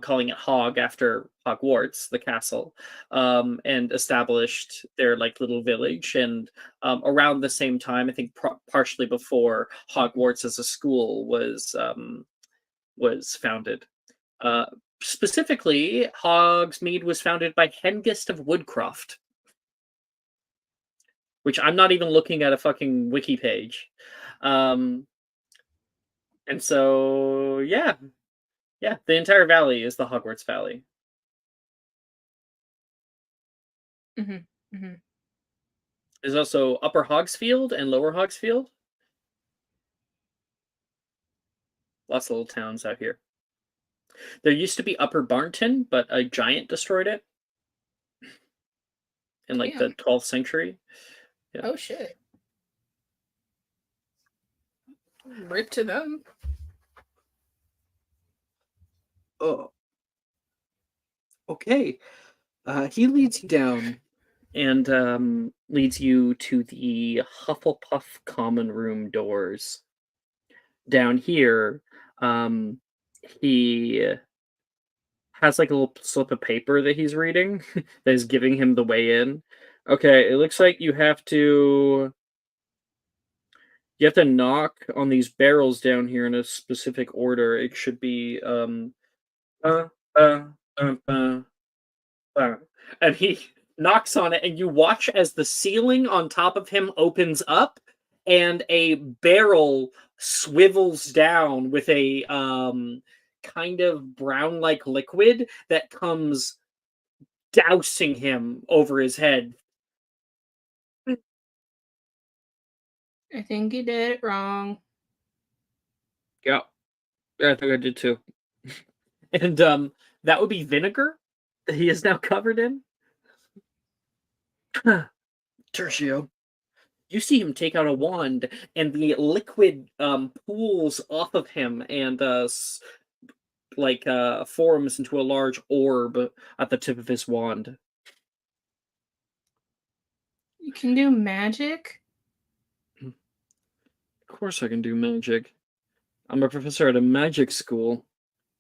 calling it Hog after Hogwarts, the castle, and established their like little village. And around the same time, I think partially before Hogwarts as a school was founded. Uh, Specifically, Hogsmeade was founded by Hengist of Woodcroft, which I'm not even looking at a fucking wiki page. And so, yeah, the entire valley is the Hogwarts Valley. There's also Upper Hogsfield and Lower Hogsfield. Lots of little towns out here. There used to be Upper Barnton, but a giant destroyed it in like the 12th century. Yeah. Oh shit. Rip to them. Oh. Okay. He leads you down and leads you to the Hufflepuff common room doors. Down here, he has like a little slip of paper that he's reading that is giving him the way in. Okay, it looks like you have to knock on these barrels down here in a specific order. It should be uh, uh, uh, and he knocks on it, and you watch as the ceiling on top of him opens up, and a barrel swivels down with a kind of brown-like liquid that comes dousing him over his head. I think you did it wrong. Yeah, I think I did too. And that would be vinegar that he is now covered in. Tertio. You see him take out a wand, and the liquid pools off of him and forms into a large orb at the tip of his wand. You can do magic? Of course I can do magic. I'm a professor at a magic school.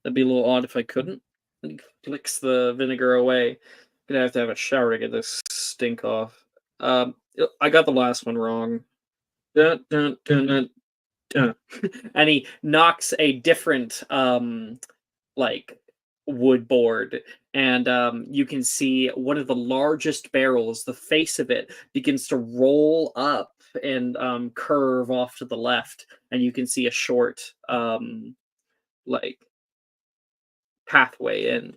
That'd be a little odd if I couldn't. And he flicks the vinegar away. Gonna have to have a shower to get this stink off. I got the last one wrong. Dun, dun, dun, dun, dun. And he knocks a different like wood board, and you can see one of the largest barrels, the face of it begins to roll up and curve off to the left, and you can see a short like pathway in.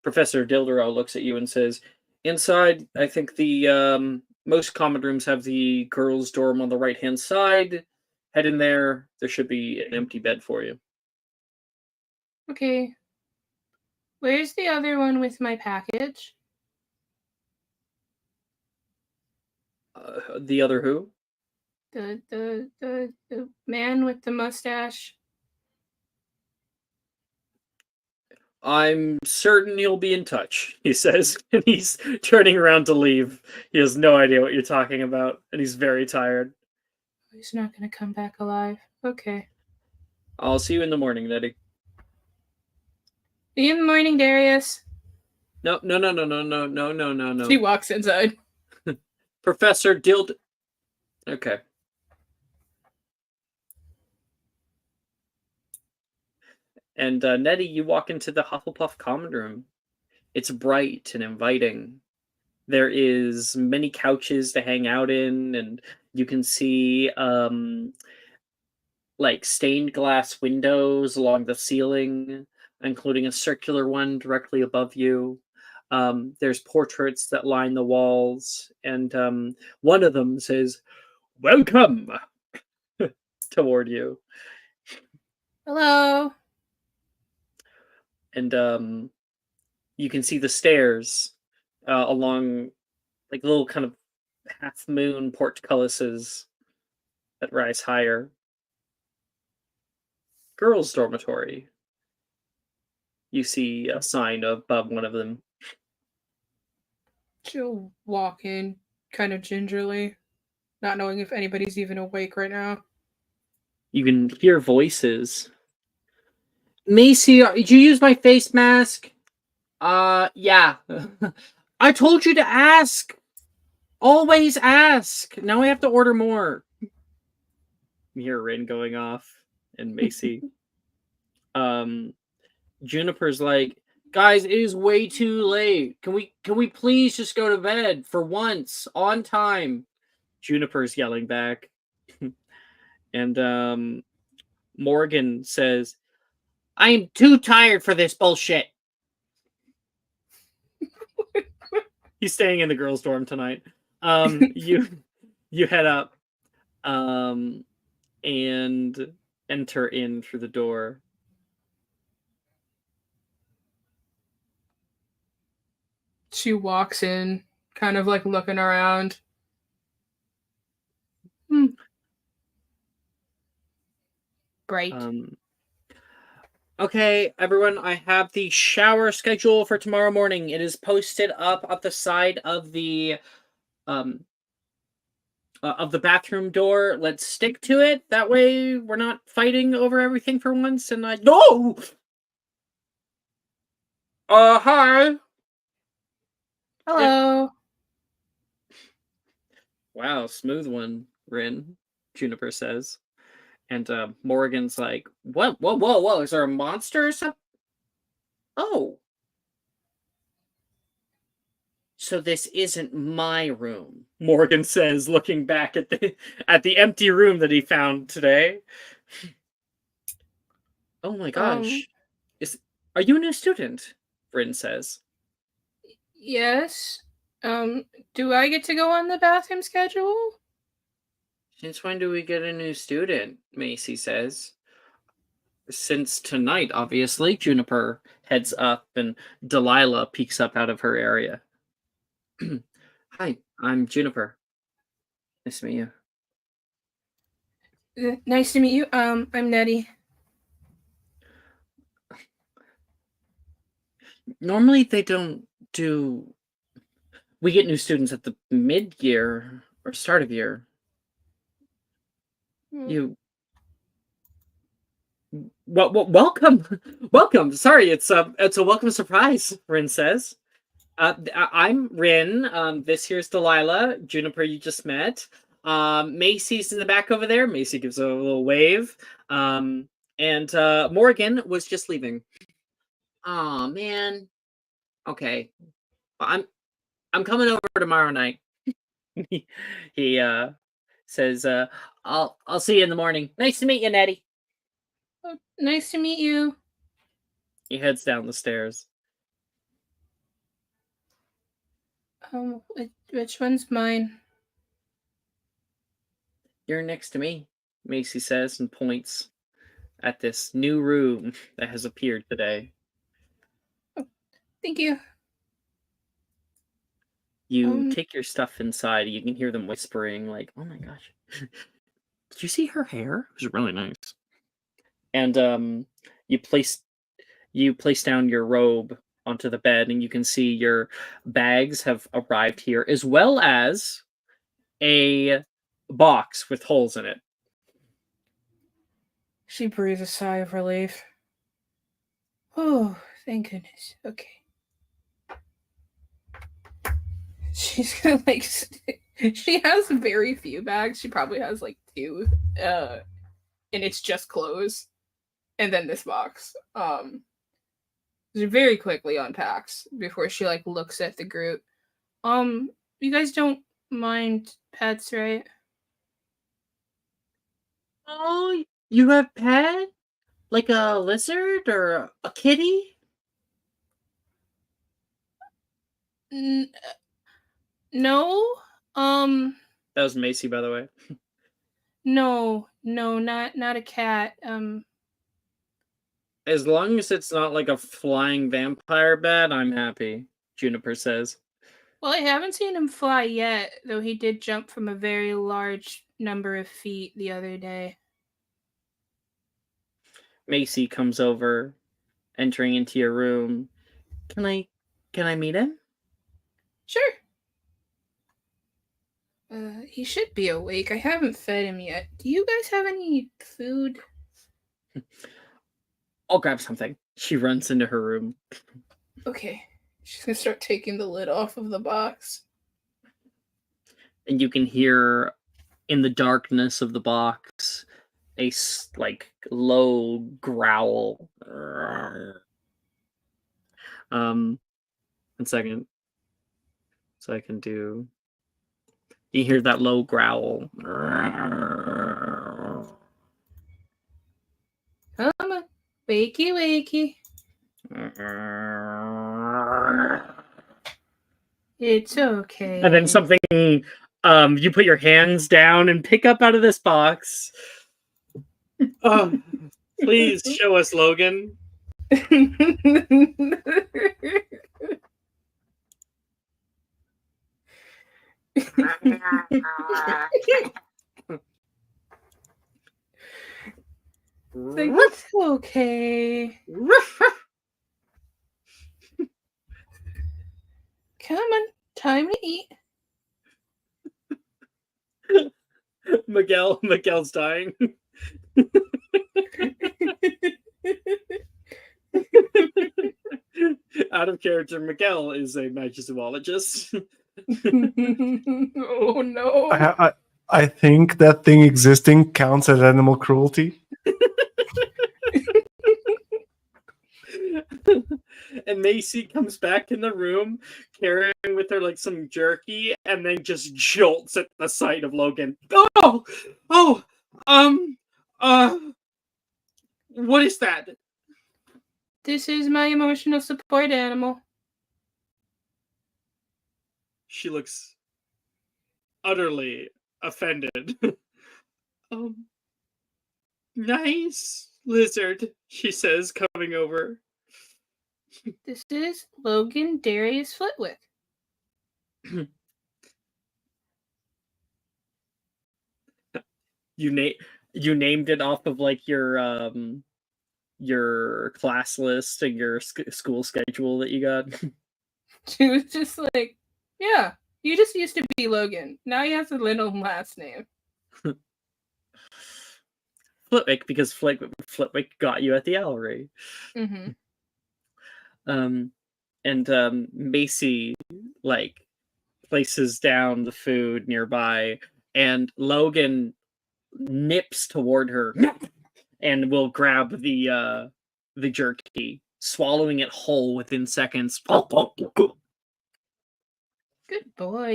Professor Dildero looks at you and says, inside, I think the most common rooms have the girls' dorm on the right-hand side. Head in there. There should be an empty bed for you. Okay. Where's the other one with my package? The other who? The man with the mustache. I'm certain he'll be in touch, he says, and he's turning around to leave. He has no idea what you're talking about, and he's very tired. He's not going to come back alive. Okay. I'll see you in the morning, Nettie. See you in the morning, Darius. No. She walks inside. Professor Dild... Okay. And Nettie, you walk into the Hufflepuff common room. It's bright and inviting. There is many couches to hang out in, and you can see like stained glass windows along the ceiling, including a circular one directly above you. There's portraits that line the walls, and one of them says, "Welcome," toward you. Hello. And you can see the stairs along like little kind of half moon portcullises that rise higher. girls' dormitory. You see a sign above one of them. She'll walk in kind of gingerly, not knowing if anybody's even awake right now. You can hear voices. Macy, did you use my face mask? Yeah. I told you to ask. Always ask. Now I have to order more. You hear Rin going off and Macy. Juniper's like, guys, it is way too late. Can we please just go to bed for once on time? Juniper's yelling back. And Morgan says, I am too tired for this bullshit. He's staying in the girls' dorm tonight. You head up and enter in through the door. She walks in, kind of like looking around. Bright. Okay, everyone, I have the shower schedule for tomorrow morning. It is posted up at the side of the bathroom door. Let's stick to it. That way we're not fighting over everything for once. And no! Hi. Hello. Wow, smooth one, Rin, Juniper says. And Morgan's like, what? Whoa. Is there a monster or something? Oh. So this isn't my room, Morgan says, looking back at the empty room that he found today. Oh my gosh. Are you a new student? Rin says. Yes. Do I get to go on the bathroom schedule? Since when do we get a new student? Macy says. Since tonight, obviously. Juniper heads up and Delilah peeks up out of her area. Hi, I'm Juniper. Nice to meet you. Nice to meet you. I'm Nettie. Normally they don't do... We get new students at the mid-year or start of year. You... welcome. Welcome. Sorry, it's a welcome surprise, Rin says. I'm Rin. This here's Delilah. Juniper, you just met. Macy's in the back over there. Macy gives a little wave. And Morgan was just leaving. Oh man. Okay. I'm coming over tomorrow night. he says, I'll see you in the morning. Nice to meet you, Nettie. Oh, nice to meet you. He heads down the stairs. Which one's mine? You're next to me, Macy says and points at this new room that has appeared today. Oh, thank you. You take your stuff inside. You can hear them whispering, like, "Oh my gosh, did you see her hair? It was really nice." And you place down your robe onto the bed, and you can see your bags have arrived here, as well as a box with holes in it. She breathes a sigh of relief. Oh, thank goodness. Okay. She's gonna she has very few bags. She probably has like 2. And it's just clothes. And then this box. She very quickly unpacks before she like looks at the group. You guys don't mind pets, right? Oh, you have pet? Like a lizard or a kitty? No. That was Macy, by the way. No, not a cat. As long as it's not like a flying vampire bat, I'm happy, Juniper says. Well, I haven't seen him fly yet, though he did jump from a very large number of feet the other day. Macy comes over, entering into your room. Can I meet him? Sure. He should be awake. I haven't fed him yet. Do you guys have any food? I'll grab something. She runs into her room. Okay. She's gonna start taking the lid off of the box. And you can hear in the darkness of the box a low growl. 1 second. So I can do. You hear that low growl. Come on. Wakey, wakey. It's okay. And then something, you put your hands down and pick up out of this box. Please show us Logan. It's okay. Come on, time to eat. Miguel's dying. Out of character, Miguel is a magizoologist. Oh no. I think that thing existing counts as animal cruelty. And Macy comes back in the room carrying with her some jerky, and then just jolts at the sight of Logan. What is that? This is my emotional support animal. She looks utterly offended. Nice lizard, she says, coming over. This is Logan Darius Flitwick. You named it off of your class list and your school schedule that you got. She was just like, yeah, you just used to be Logan. Now you have the little last name. Flitwick, because Flitwick got you at the Owlery. Mm-hmm. And Macy places down the food nearby, and Logan nips toward her and will grab the jerky, swallowing it whole within seconds. Good boy.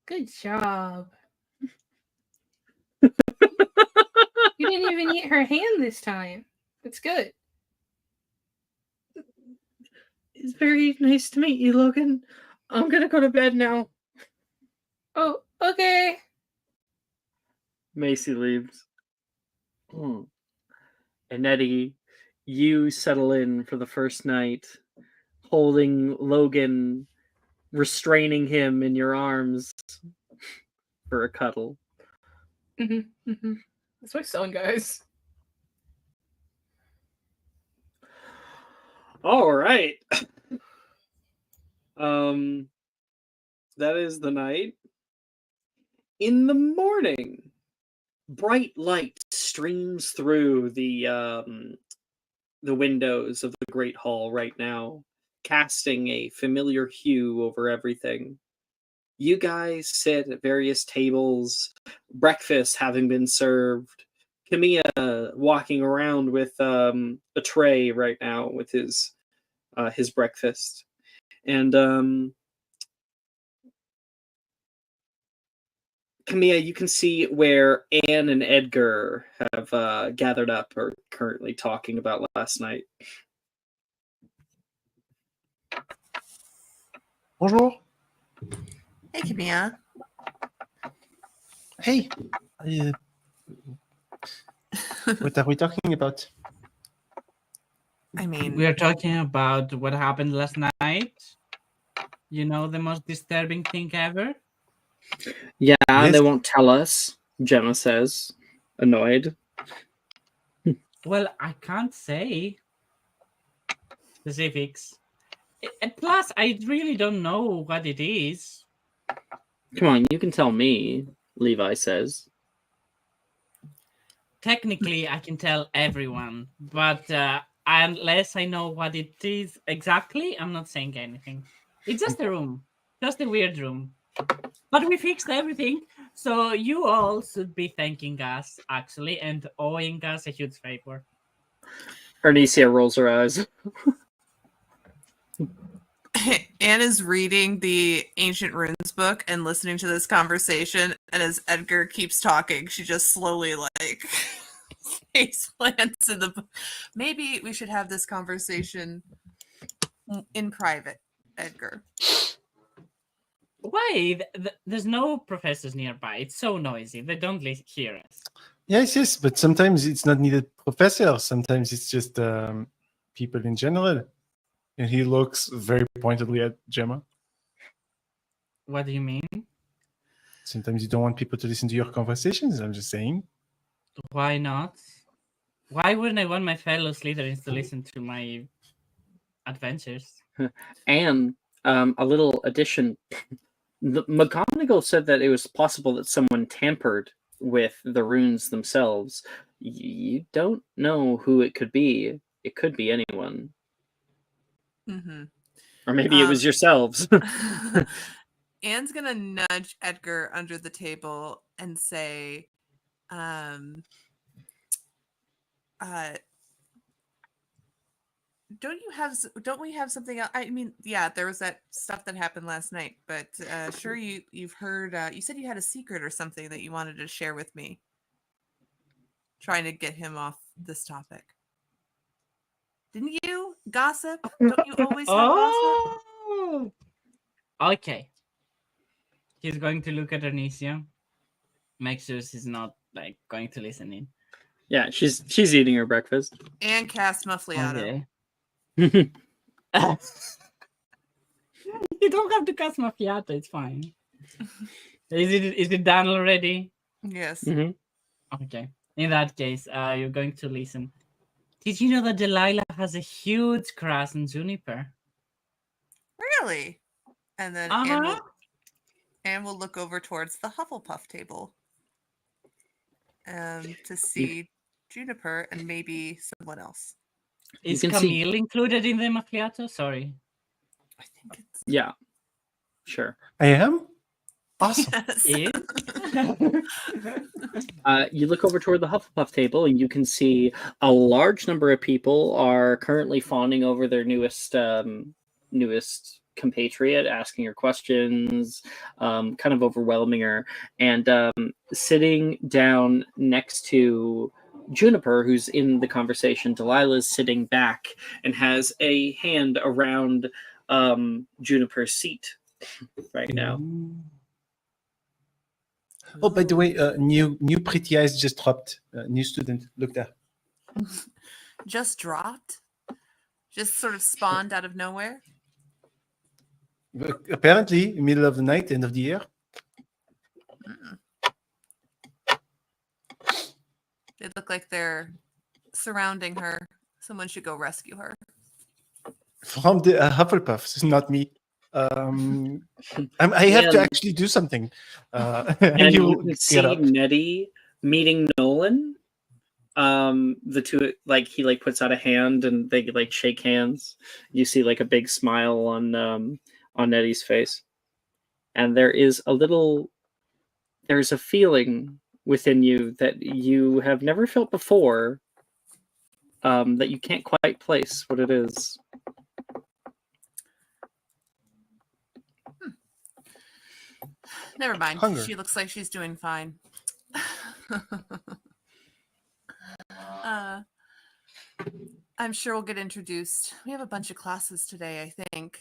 Good job. You didn't even eat her hand this time. That's good. It's very nice to meet you, Logan. I'm gonna go to bed now. Oh, okay. Macy leaves. And Eddie, you settle in for the first night, holding Logan, restraining him in your arms for a cuddle. Mm-hmm. Mm-hmm. That's my son, guys. All right. That is the night. In the morning, bright light streams through the windows of the Great Hall right now, casting a familiar hue over everything. You guys sit at various tables, breakfast having been served. Camilla walking around with a tray right now with his breakfast. And Camilla, you can see where Anne and Edgar have gathered up or currently talking about last night. Bonjour. Hey, Camilla. Hey. What are we talking about? I mean, We are talking about what happened last night. You know, the most disturbing thing ever. Yeah, Yes. they won't tell us, Gemma says, annoyed. Well, I can't say specifics. And plus, I really don't know what it is. Come on, you can tell me, Levi says. Technically, I can tell everyone, but unless I know what it is exactly, I'm not saying anything. It's just a room, just a weird room. But we fixed everything, so you all should be thanking us, actually, and owing us a huge favor. Arnesia rolls her eyes. Anne is reading the Ancient Runes book and listening to this conversation, and as Edgar keeps talking, she just slowly like face plants in the book. Maybe we should have this conversation in private, Edgar. Why? There's no professors nearby. It's so noisy. They don't hear us. Yes, but sometimes it's not needed professor. Sometimes it's just people in general. And he looks very pointedly at Gemma. What do you mean? Sometimes you don't want people to listen to your conversations. I'm just saying. Why not? Why wouldn't I want my fellow Slytherins to listen to my adventures? And a little addition. McGonagall said that it was possible that someone tampered with the runes themselves. You don't know who it could be. It could be anyone. Mm-hmm. Or maybe it was yourselves. Anne's gonna nudge Edgar under the table and say, don't we have something else? I mean, yeah, there was that stuff that happened last night, but sure you've heard, you said you had a secret or something that you wanted to share with me. Trying to get him off this topic. Didn't you? Gossip? Don't you always have gossip? Oh! Okay. He's going to look at Arnesia. Make sure she's not like going to listen in. Yeah, she's eating her breakfast. And cast Muffliato. Okay. You don't have to cast Macchiato, it's fine. Is it done already? Yes. Mm-hmm. Okay. In that case, you're going to listen. Did you know that Delilah has a huge crush on Juniper? Really? And then Anne will look over towards the Hufflepuff table to see Juniper and maybe someone else. Is Camille included in the macchiato? Sorry. I think it's... Yeah. Sure. I am? Awesome. Yes. You look over toward the Hufflepuff table and you can see a large number of people are currently fawning over their newest compatriot, asking her questions, kind of overwhelming her. And sitting down next to Juniper, who's in the conversation, Delilah's sitting back and has a hand around Juniper's seat right now. Oh, by the way, new pretty eyes just dropped. New student, look there. Just dropped? Just sort of spawned out of nowhere? Apparently, middle of the night, end of the year. They look like they're surrounding her. Someone should go rescue her. From the Hufflepuffs, not me. I have to actually do something. And you can see Nettie meeting Nolan. The two, like, he like puts out a hand and they like shake hands. You see like a big smile on Nettie's face, and there's a feeling within you that you have never felt before, that you can't quite place what it is. Never mind. Hunger. She looks like she's doing fine. I'm sure we'll get introduced. We have a bunch of classes today, I think.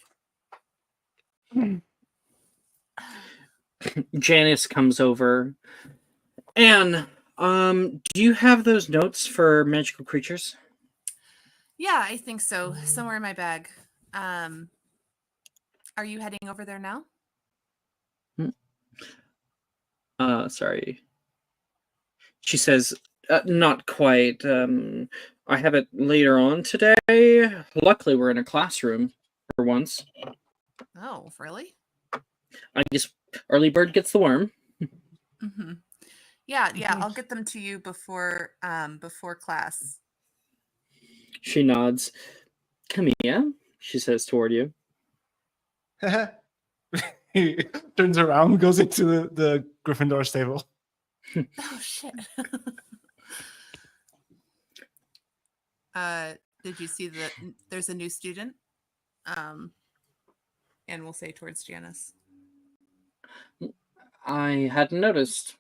Janice comes over. Anne, do you have those notes for magical creatures? Yeah, I think so. Somewhere in my bag. Are you heading over there now? Sorry. She says, not quite. I have it later on today. Luckily, we're in a classroom for once. Oh, really? I guess early bird gets the worm. Mm-hmm. Yeah, I'll get them to you before class. She nods. Camilla, she says toward you. He turns around, goes into the Gryffindor stable. Oh shit. Did you see that there's a new student? And we'll say towards Janice. I hadn't noticed.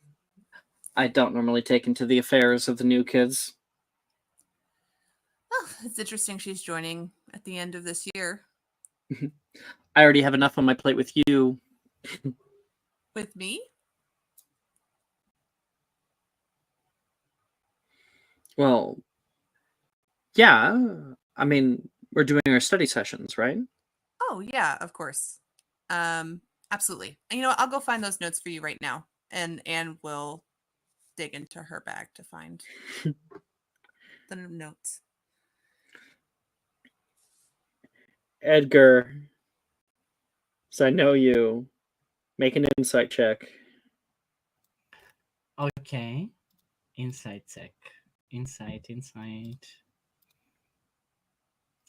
I don't normally take into the affairs of the new kids. Oh, it's interesting she's joining at the end of this year. I already have enough on my plate with you. With me? Well, yeah. I mean, we're doing our study sessions, right? Oh, yeah, of course. Absolutely. And you know what? I'll go find those notes for you right now. And Anne will dig into her bag to find the notes. Edgar, so I know you. Make an insight check. Okay. Insight check. Insight.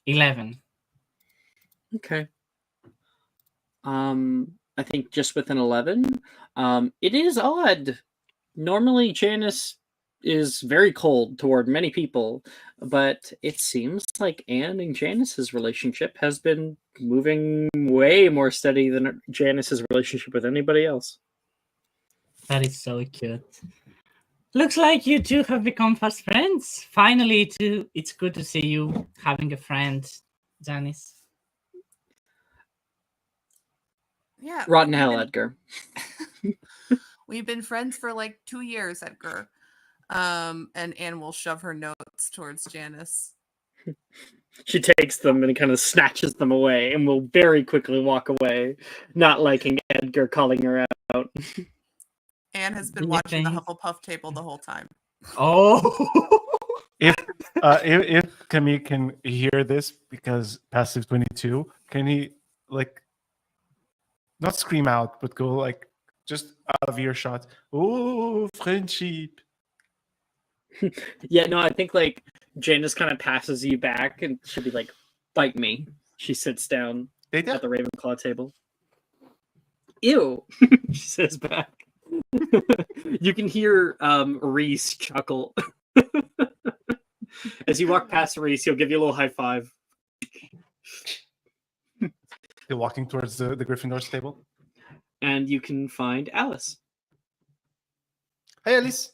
11. Okay. I think just with an 11. It is odd. Normally, Janice is very cold toward many people, but it seems like Anne and Janice's relationship has been moving way more steady than Janice's relationship with anybody else. That is so cute. Looks like you two have become fast friends. Finally, too. It's good to see you having a friend, Janice. Yeah. Rotten hell, Edgar. We've been friends for like 2 years, Edgar. And Anne will shove her notes towards Janice. She takes them and kind of snatches them away and will very quickly walk away, not liking Edgar calling her out. Anne has been watching the Hufflepuff table the whole time. Oh! If Camille can hear this, because passive 22, can he like not scream out, but go like just out of earshot? Oh, friendship. Yeah, no, I think like Janice kind of passes you back and she'll be like, bite me. She sits down at the Ravenclaw table. Ew, she says back. You can hear Reese chuckle. As you walk past Reese, he'll give you a little high five. They're walking towards the Gryffindor stable. And you can find Alice. Hey, Alice.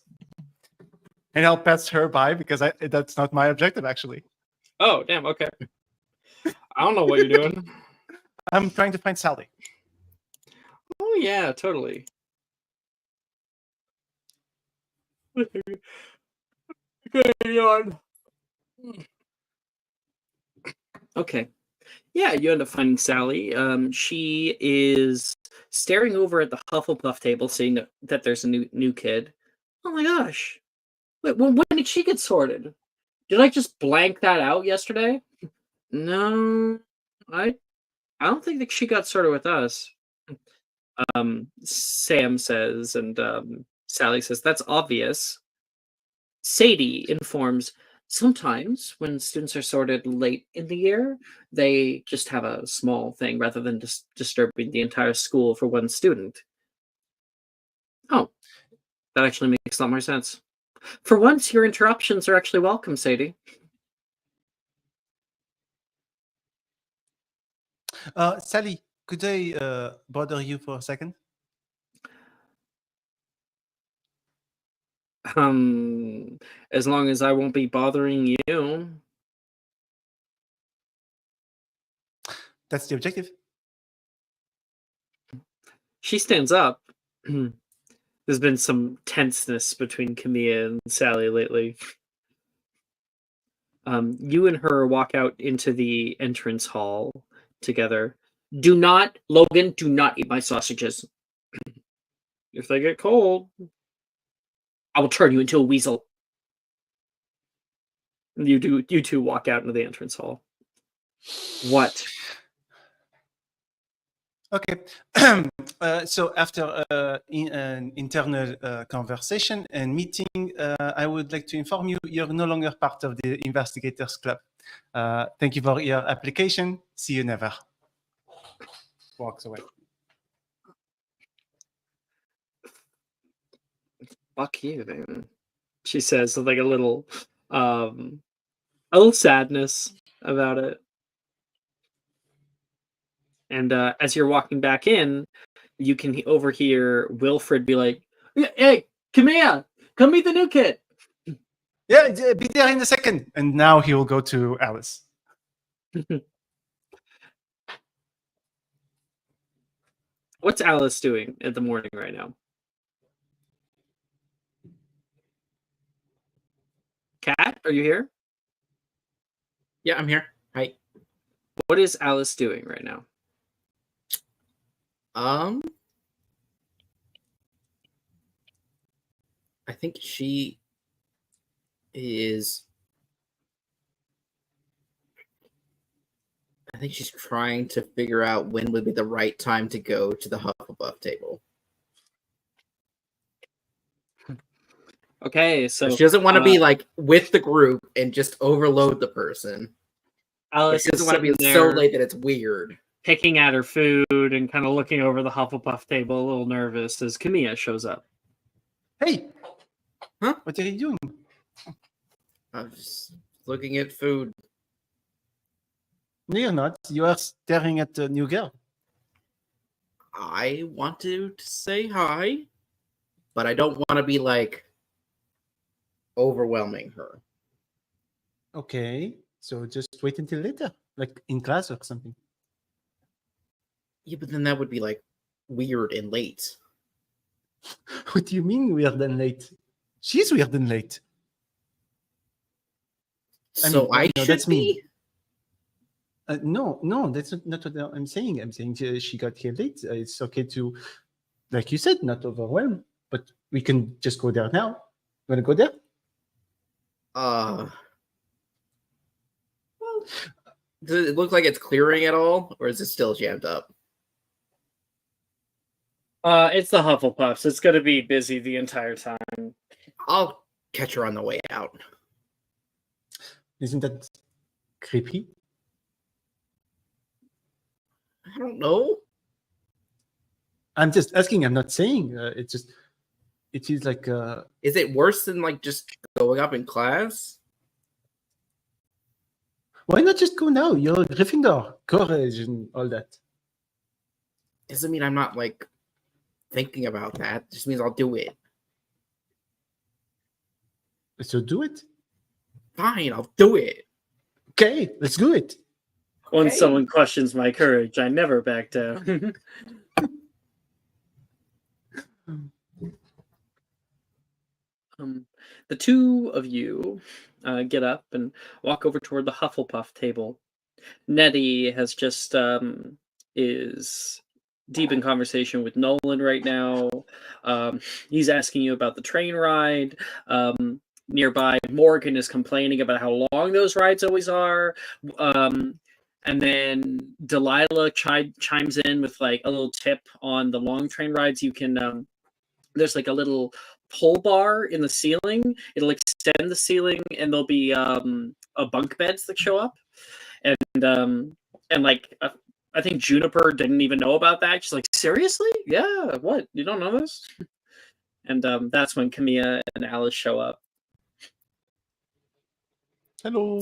And I'll pass her by because that's not my objective, actually. Oh, damn, okay. I don't know what you're doing. I'm trying to find Sally. Oh, yeah, totally. Okay. Yeah, you end up finding Sally. She is staring over at the Hufflepuff table, seeing that there's a new kid. Oh my gosh! Wait, when did she get sorted? Did I just blank that out yesterday? No, I don't think that she got sorted with us. Sam says, and Sally says, that's obvious. Sadie informs, sometimes when students are sorted late in the year, they just have a small thing rather than just disturbing the entire school for one student. Oh, that actually makes a lot more sense. For once, your interruptions are actually welcome, Sadie. Sally, could I bother you for a second? As long as I won't be bothering you. That's the objective. She stands up. There's been some tenseness between Camilla and Sally lately. You and her walk out into the entrance hall together. Logan, do not eat my sausages. If they get cold, I will turn you into a weasel. You two walk out into the entrance hall. What? Okay. So after an internal conversation and meeting, I would like to inform you you're no longer part of the Investigators Club. Thank you for your application. See you never. Walks away. Fuck you, then. She says with like a little sadness about it. And as you're walking back in, you can overhear Wilfred be like, "Hey, come here! Come meet the new kid!" Yeah, be there in a second. And now he will go to Alice. What's Alice doing in the morning right now? Kat, are you here? Yeah, I'm here. Hi. What is Alice doing right now? I think she is. I think she's trying to figure out when would be the right time to go to the Hufflepuff table. Okay, so she doesn't want to be like with the group and just overload the person. Alice she doesn't want to be there, so late that it's weird. Picking at her food and kind of looking over the Hufflepuff table, a little nervous as Camilla shows up. Hey, huh? What are you doing? I'm just looking at food. No, you're not. You are staring at the new girl. I want to say hi, but I don't want to be like overwhelming her. Okay, so just wait until later, like in class or something. Yeah, but then that would be like weird and late. What do you mean weird and late? She's weird and late. So I should that's be? Me. No, that's not what I'm saying. I'm saying she got here late. It's okay to, like you said, not overwhelm, but we can just go there now. You want to go there? Well, does it look like it's clearing at all, or is it still jammed up? It's the Hufflepuffs. It's going to be busy the entire time. I'll catch her on the way out. Isn't that creepy? I don't know. I'm just asking. I'm not saying. It feels like. Is it worse than like just going up in class? Why not just go now? You're a Gryffindor, courage and all that. Doesn't mean I'm not like thinking about that. It just means I'll do it. So do it. Fine, I'll do it. Okay, let's do it. When Okay. someone questions my courage, I never back down. The two of you get up and walk over toward the Hufflepuff table. Nettie has just is deep in conversation with Nolan right now. He's asking you about the train ride. Nearby, Morgan is complaining about how long those rides always are. And then Delilah chimes in with like a little tip on the long train rides. You can there's like a little pull bar in the ceiling. It'll extend the ceiling, and there'll be bunk beds that show up. And like I think Juniper didn't even know about that. She's like, seriously? Yeah. What? You don't know this? And that's when Camilla and Alice show up. Hello.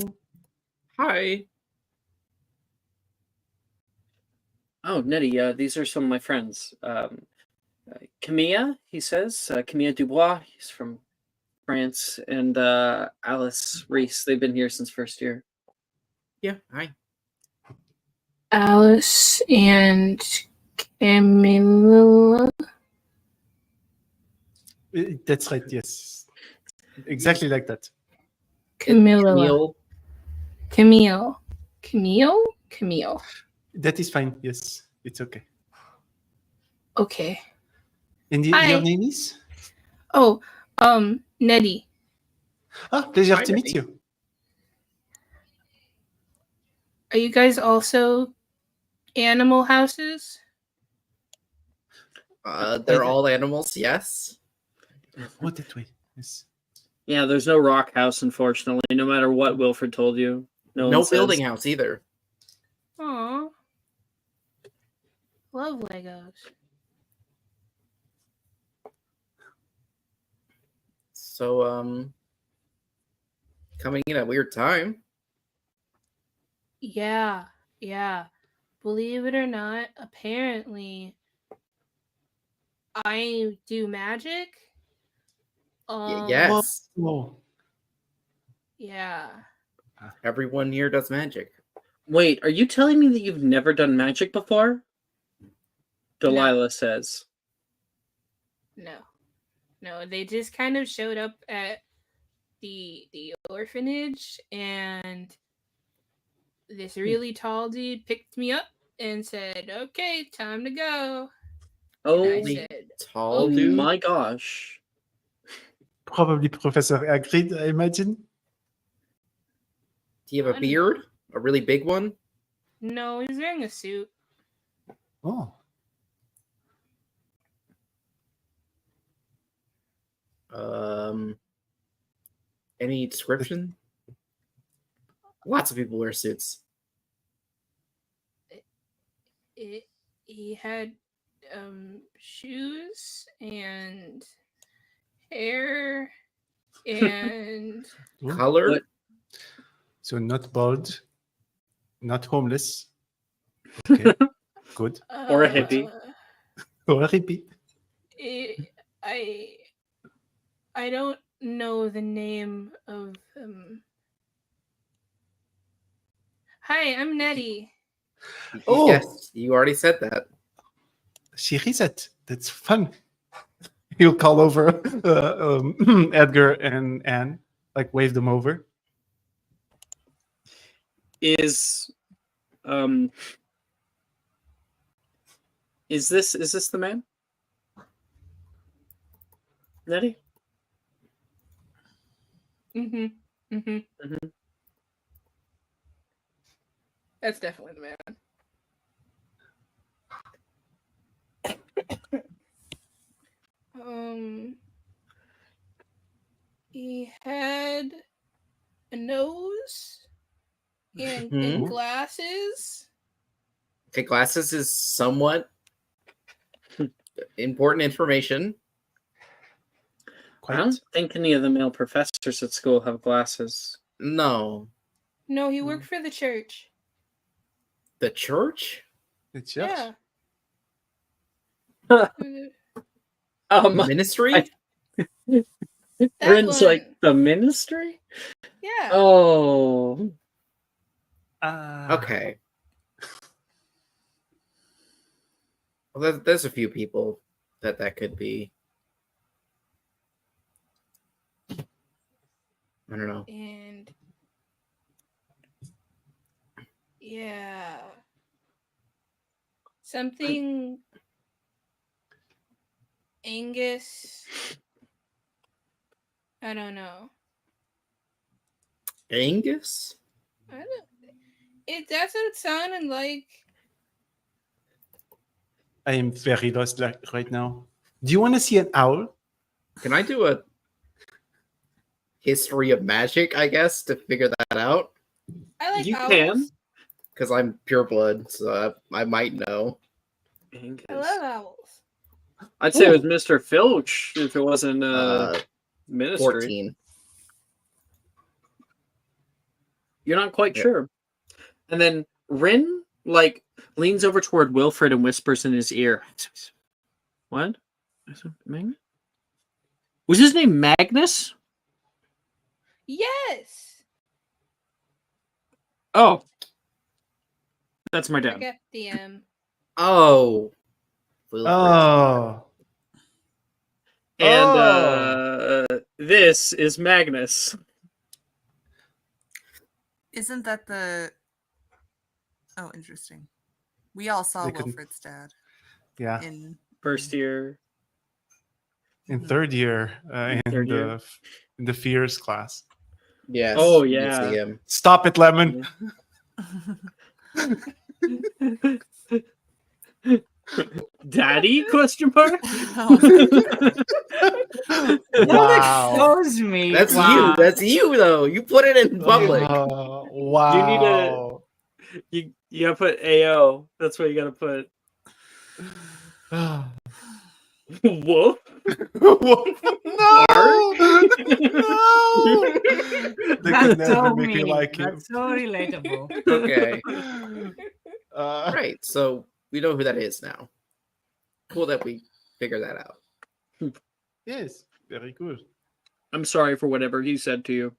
Hi. Oh, Nettie, these are some of my friends. Camilla, he says. Camilla Dubois, he's from France. And Alice Reese, they've been here since first year. Yeah, hi. Alice and Camilla. That's right, yes. Exactly like that. Camille. Camille. That is fine, yes. It's okay. Okay. And Hi. your name is? Oh, Nettie. Ah, pleasure Hi, to meet Nettie. you. Are you guys also animal houses? They're all animals, yes. Oh, that way. Yes. Yeah, there's no rock house, unfortunately. No matter what Wilfred told you, no No one building says. house either. Aw. Love Legos. So, coming in at a weird time. Yeah. Believe it or not, apparently I do magic. Yes. Whoa. Yeah. Everyone here does magic. Wait, are you telling me that you've never done magic before? Delilah says. No, they just kind of showed up at the orphanage, and this really tall dude picked me up and said, "Okay, time to go." Oh, And I Really said, tall "Okay." dude. my gosh. Probably Professor Hagrid, I imagine. Do you have a beard? A really big one? No, he's wearing a suit. Oh. Any description? Lots of people wear suits. He had shoes and hair and Oh. Color? What? So not bald, not homeless. Okay, good. Or a hippie. Or a hippie. I don't know the name of Hi, I'm Nettie. Oh. Yes, you already said that. Shirizet. That's fun. He'll call over Edgar and Anne, like wave them over. Is this the man? Nettie? Mm-hmm. That's definitely the man. He had a nose and Mhm. glasses. Okay, glasses is somewhat important information. I don't think any of the male professors at school have glasses. No. No, he worked for the church. The church? It's yours. Yeah. Ministry? Rin's like one. the ministry? Yeah. Oh. Okay. Well, there's a few people that could be. I don't know. And yeah. Something Angus. I don't know. Angus? I don't that's what it sounded like. I am very lost right now. Do you want to see an owl? Can I do a history of magic, I guess, to figure that out? I like You owls. can. Because I'm pureblood, so I might know. Angus. I love owls. I'd say it was Mr. Filch if it wasn't ministry. 14. You're not quite Yep. sure. And then Rin like leans over toward Wilfred and whispers in his ear. What? Magnus? Was his name Magnus? Yes. Oh. That's my dad. Forget the M. Oh. Oh. And this is Magnus. Isn't that the... Oh, interesting. We all saw They couldn't- Wilfred's dad Yeah. in... First year. In third year, Third year. in the fears class. Yes. Oh, yeah. Museum. Stop it, Lemon. Daddy? Question mark. Don't Wow. expose me. That's wow. you. That's you, though. You put it in public. Wow. You need a- You gotta put AO. That's what you gotta put. Whoa. No! No! They That's could never so make me mean. like you. That's so relatable. Okay. Uh, Right. So we know who that is now. Cool that we figured that out. yes, very good. I'm sorry for whatever he said to you.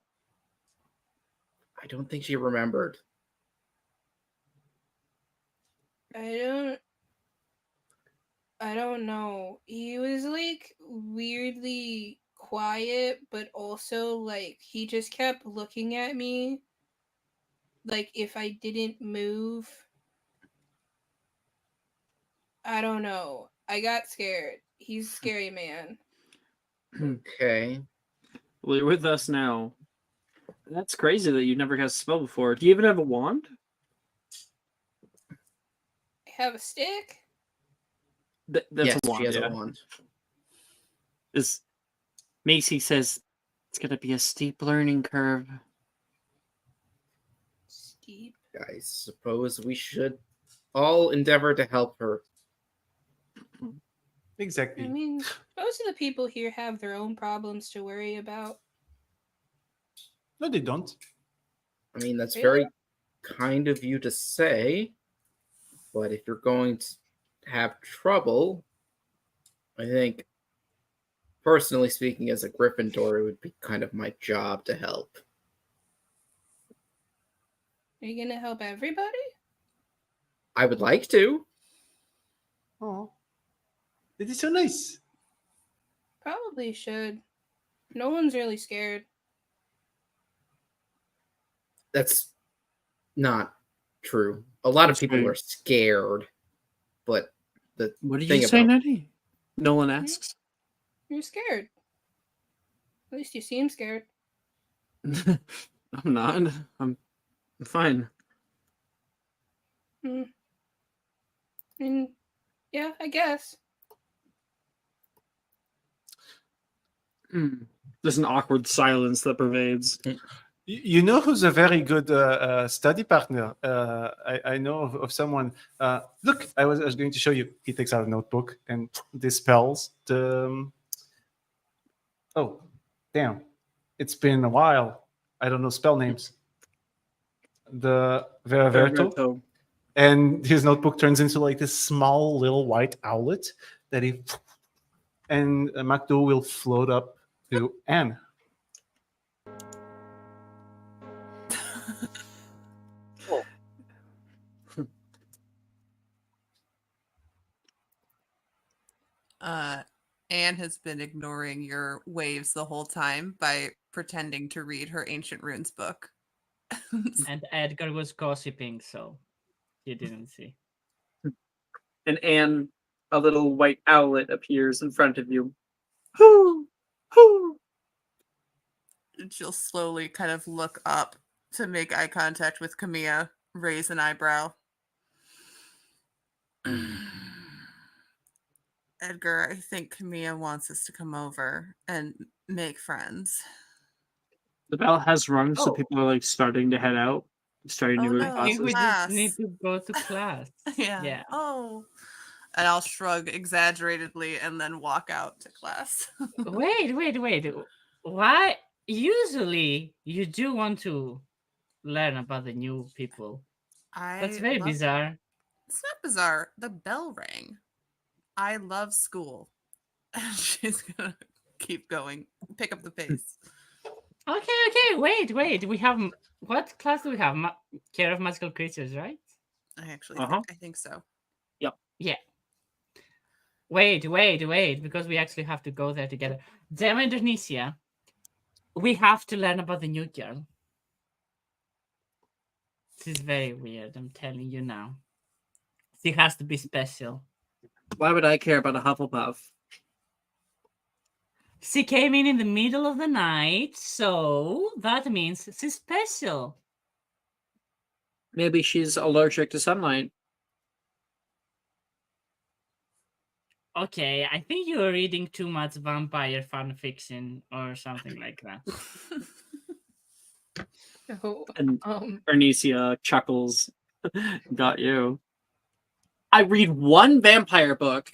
I don't think she remembered. I don't know. He was like weirdly quiet, but also like he just kept looking at me like if I didn't move. I don't know. I got scared. He's a scary man. Okay. Well, you're with us now. That's crazy that you never got a spell before. Do you even have a wand? I have a stick. That's Yes, a wand. she has Yeah. a wand. Is Macy says it's gonna be a steep learning curve. Steep. I suppose we should all endeavor to help her. Exactly. I mean, most of the people here have their own problems to worry about. No, they don't. I mean, that's Really? very kind of you to say, but if you're going to have trouble, I think, personally speaking, as a Gryffindor, it would be kind of my job to help. Are you gonna help everybody? I would like to. Oh, it is so nice. Probably should. No one's really scared. That's not true. A lot of That's people right. are scared, but the What did thing you say, about Nettie? No one asks. You're scared. At least you seem scared. I'm not. I'm fine. And yeah, I guess. There's an awkward silence that pervades. You know who's a very good study partner? I know of someone. Look, I was going to show you. He takes out a notebook and dispels the. Oh, damn! It's been a while. I don't know spell names. The Veraverto. Verto. And his notebook turns into like this small little white owlet that he. And MacDo will float up to Anne. Anne has been ignoring your waves the whole time by pretending to read her ancient runes book. And Edgar was gossiping, so you didn't see. And Anne, a little white owlet appears in front of you. Hoo! Hoo! And she'll slowly kind of look up to make eye contact with Camilla, raise an eyebrow. Edgar, I think Camilla wants us to come over and make friends. The bell has rung, so Oh. people are like starting to head out, starting to Oh, go to no. Okay, we classes. just need to go to class. Yeah. Yeah. Oh. And I'll shrug exaggeratedly and then walk out to class. Wait. Why? Usually, you do want to learn about the new people. That's very bizarre. It's not bizarre. The bell rang. I love school. And she's gonna keep going. Pick up the pace. Okay. Wait. We have what class do we have? Care of magical creatures, right? I actually I think so. Yeah. Wait, because we actually have to go there together. Damn Indonesia. We have to learn about the new girl. This is very weird, I'm telling you now. She has to be special. Why would I care about a Hufflepuff? She came in the middle of the night, so that means she's special. Maybe she's allergic to sunlight. Okay, I think you're reading too much vampire fan fiction or something like that. So, And Bernicia chuckles. Got you. I read one vampire book.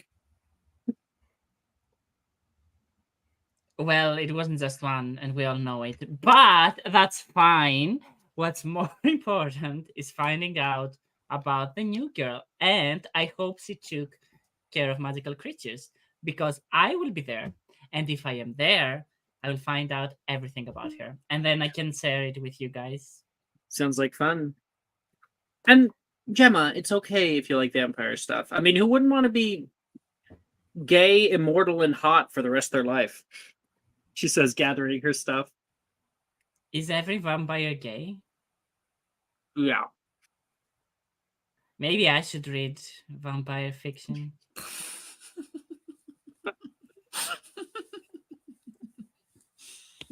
Well, it wasn't just one, and we all know it. But that's fine. What's more important is finding out about the new girl. And I hope she took care of magical creatures, because I will be there. And if I am there, I will find out everything about her. And then I can share it with you guys. Sounds like fun. And Gemma, it's okay if you like vampire stuff. I mean, who wouldn't want to be gay, immortal, and hot for the rest of their life? She says, gathering her stuff. Is every vampire gay? Yeah. Maybe I should read vampire fiction.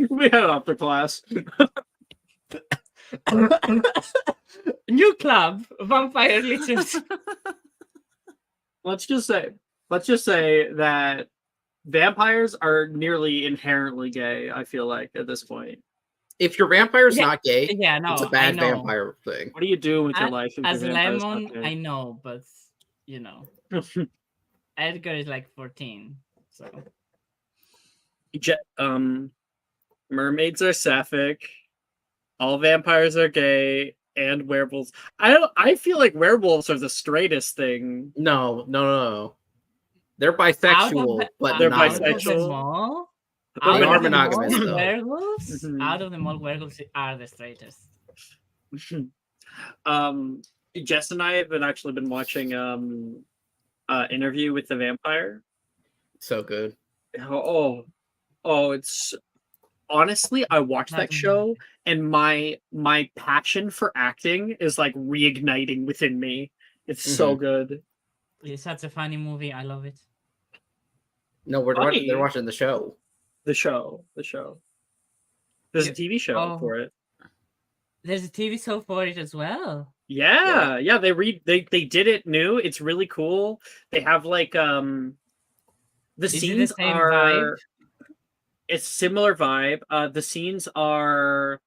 We had after class. New club, vampire literature. Let's just say that vampires are nearly inherently gay, I feel like, at this point. If your vampire's Yeah, not gay, yeah, no, it's a I bad know. vampire thing. What do you do with your life if As your vampire's Lemon, not gay? I know, but you know, Edgar is like 14, so Mermaids are sapphic. All vampires are gay, and werewolves. I feel like werewolves are the straightest thing. No. They're bisexual, but They're not bisexual. They are monogamous, though. Werewolves, Mhm. out of them all, werewolves are the straightest. Jess and I have actually been watching Interview with the Vampire. So good. Oh, it's honestly, I watched that show and my passion for acting is like reigniting within me. It's so good. It's such a funny movie. I love it. No, they're watching the show. The show. There's a TV show for it. There's a TV show for it as well. Yeah. They did it new. It's really cool. They have like the scenes the same are vibe? It's similar vibe. The scenes are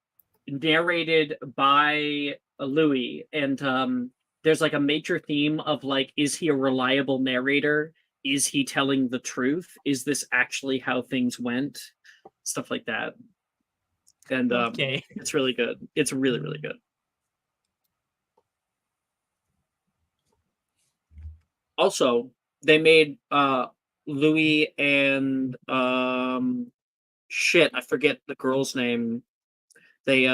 narrated by Louis, and there's like a major theme of like, is he a reliable narrator? Is he telling the truth? Is this actually how things went? Stuff like that. And Okay. it's really good. It's really, really good. Also, they made Louis and shit, I forget the girl's name. They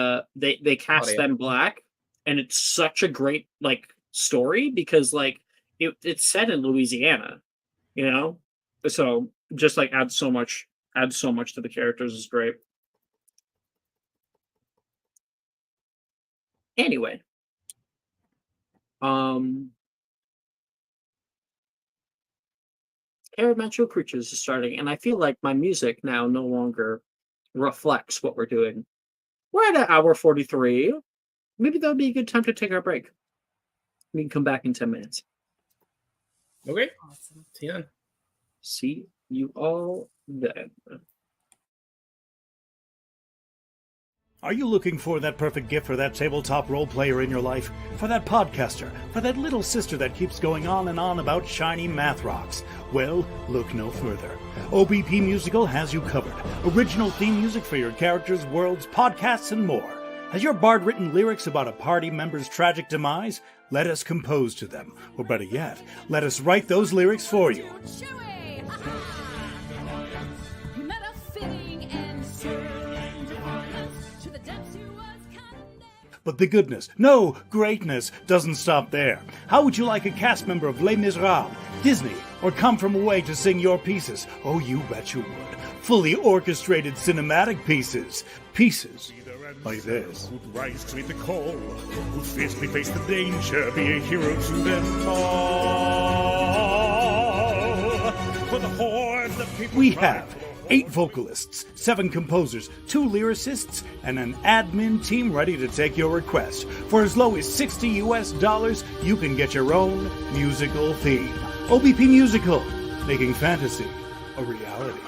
cast them black, and it's such a great like story because like it's set in Louisiana, you know? So just like adds so much to the characters is great. Anyway. Parametro Creatures is starting, and I feel like my music now no longer reflects what we're doing. We're at an hour 43. Maybe that would be a good time to take our break. We can come back in 10 minutes. Okay. Awesome. See you then. See you all then. Are you looking for that perfect gift for that tabletop role player in your life? For that podcaster? For that little sister that keeps going on and on about shiny math rocks? Well, look no further. OBP Musical has you covered. Original theme music for your characters, worlds, podcasts, and more. Has your bard written lyrics about a party member's tragic demise? Let us compose to them. Or better yet, let us write those lyrics for you. But the goodness, no, greatness, doesn't stop there. How would you like a cast member of Les Miserables, Disney, or Come From Away to sing your pieces? Oh, you bet you would. Fully orchestrated cinematic pieces. Pieces like this. Who'd rise to meet the call, who'd fiercely face the danger, be a hero to them all. For the hordes of people We have 8 vocalists, 7 composers, 2 lyricists, and an admin team ready to take your request. For as low as $60 US, you can get your own musical theme. OBP Musical, making fantasy a reality.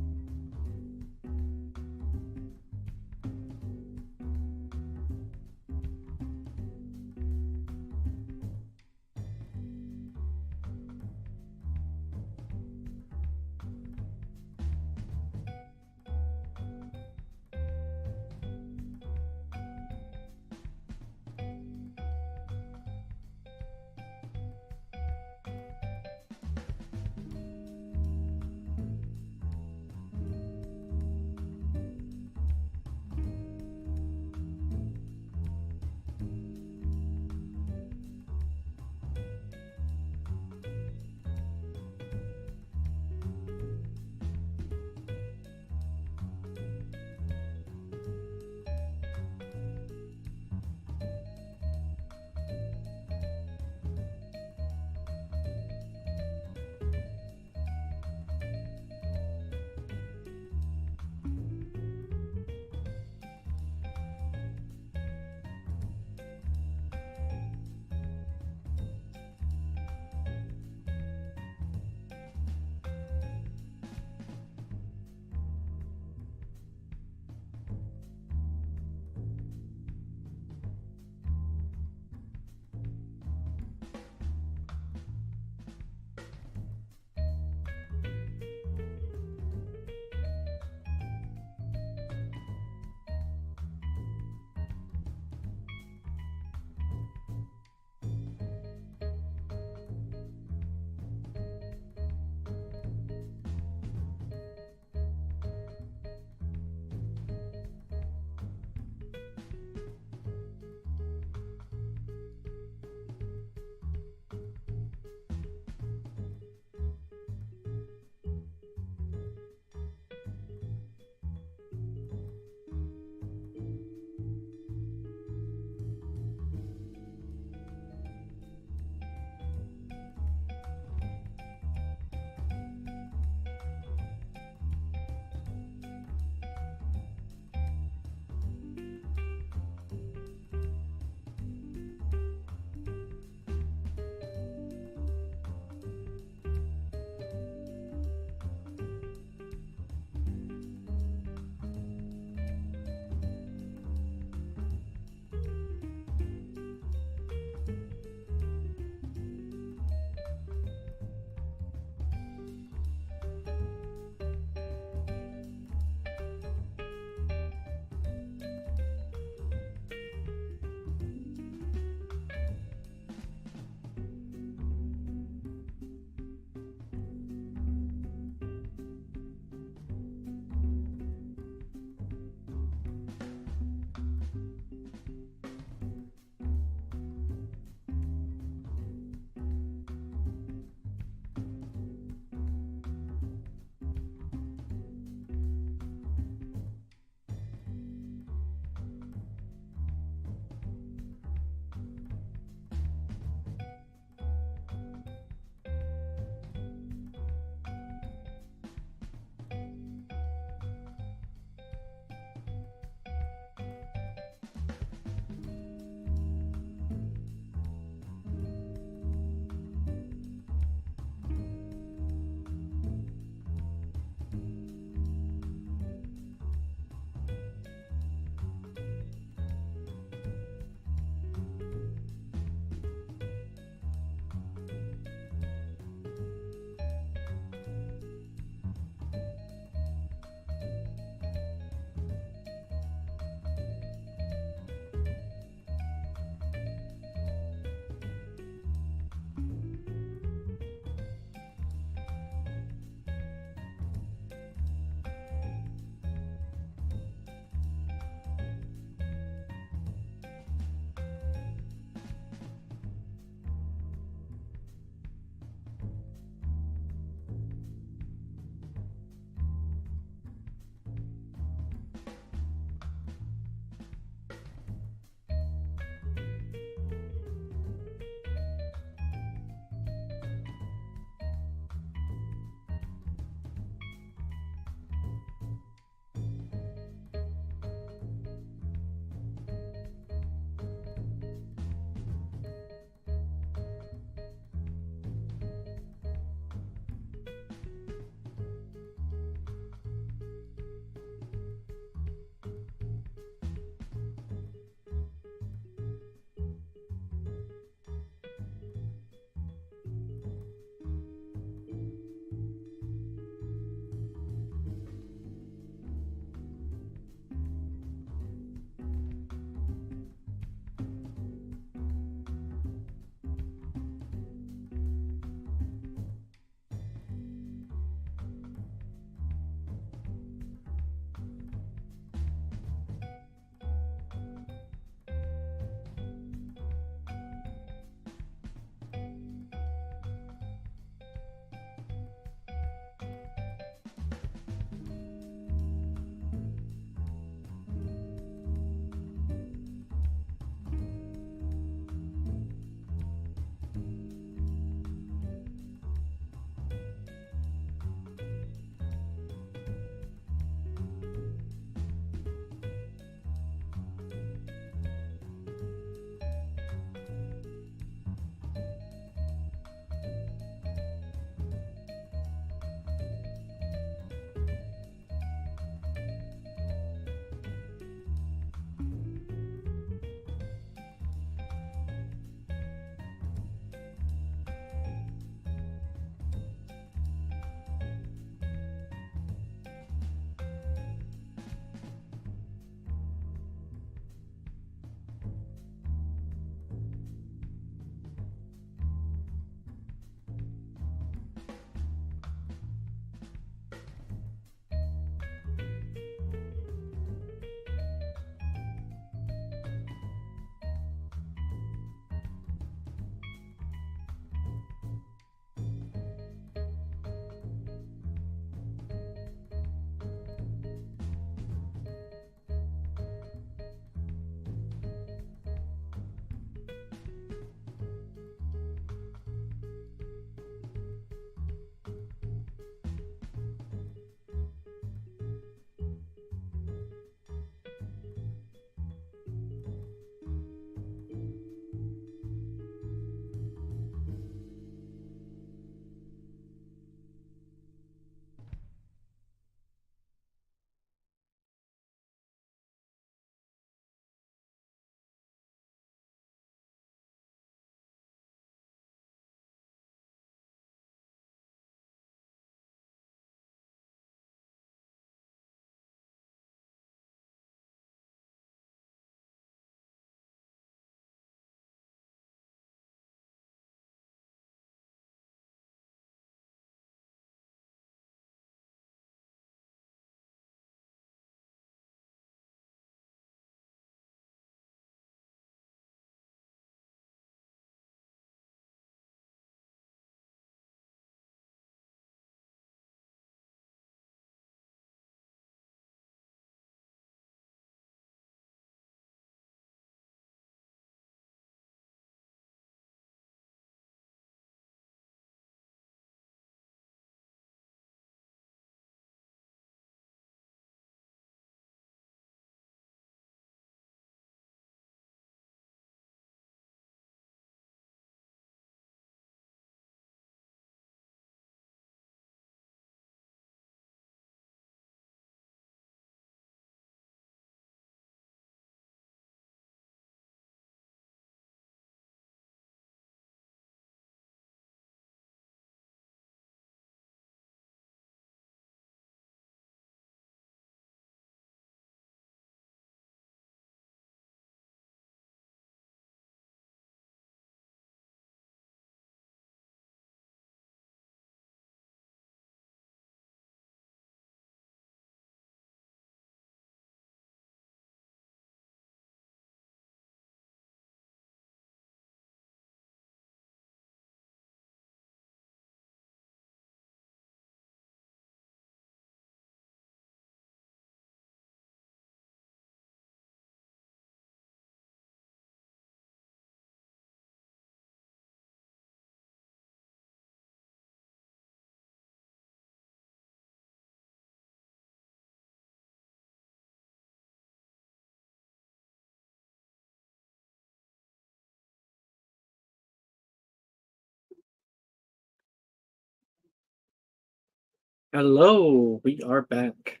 Hello, we are back.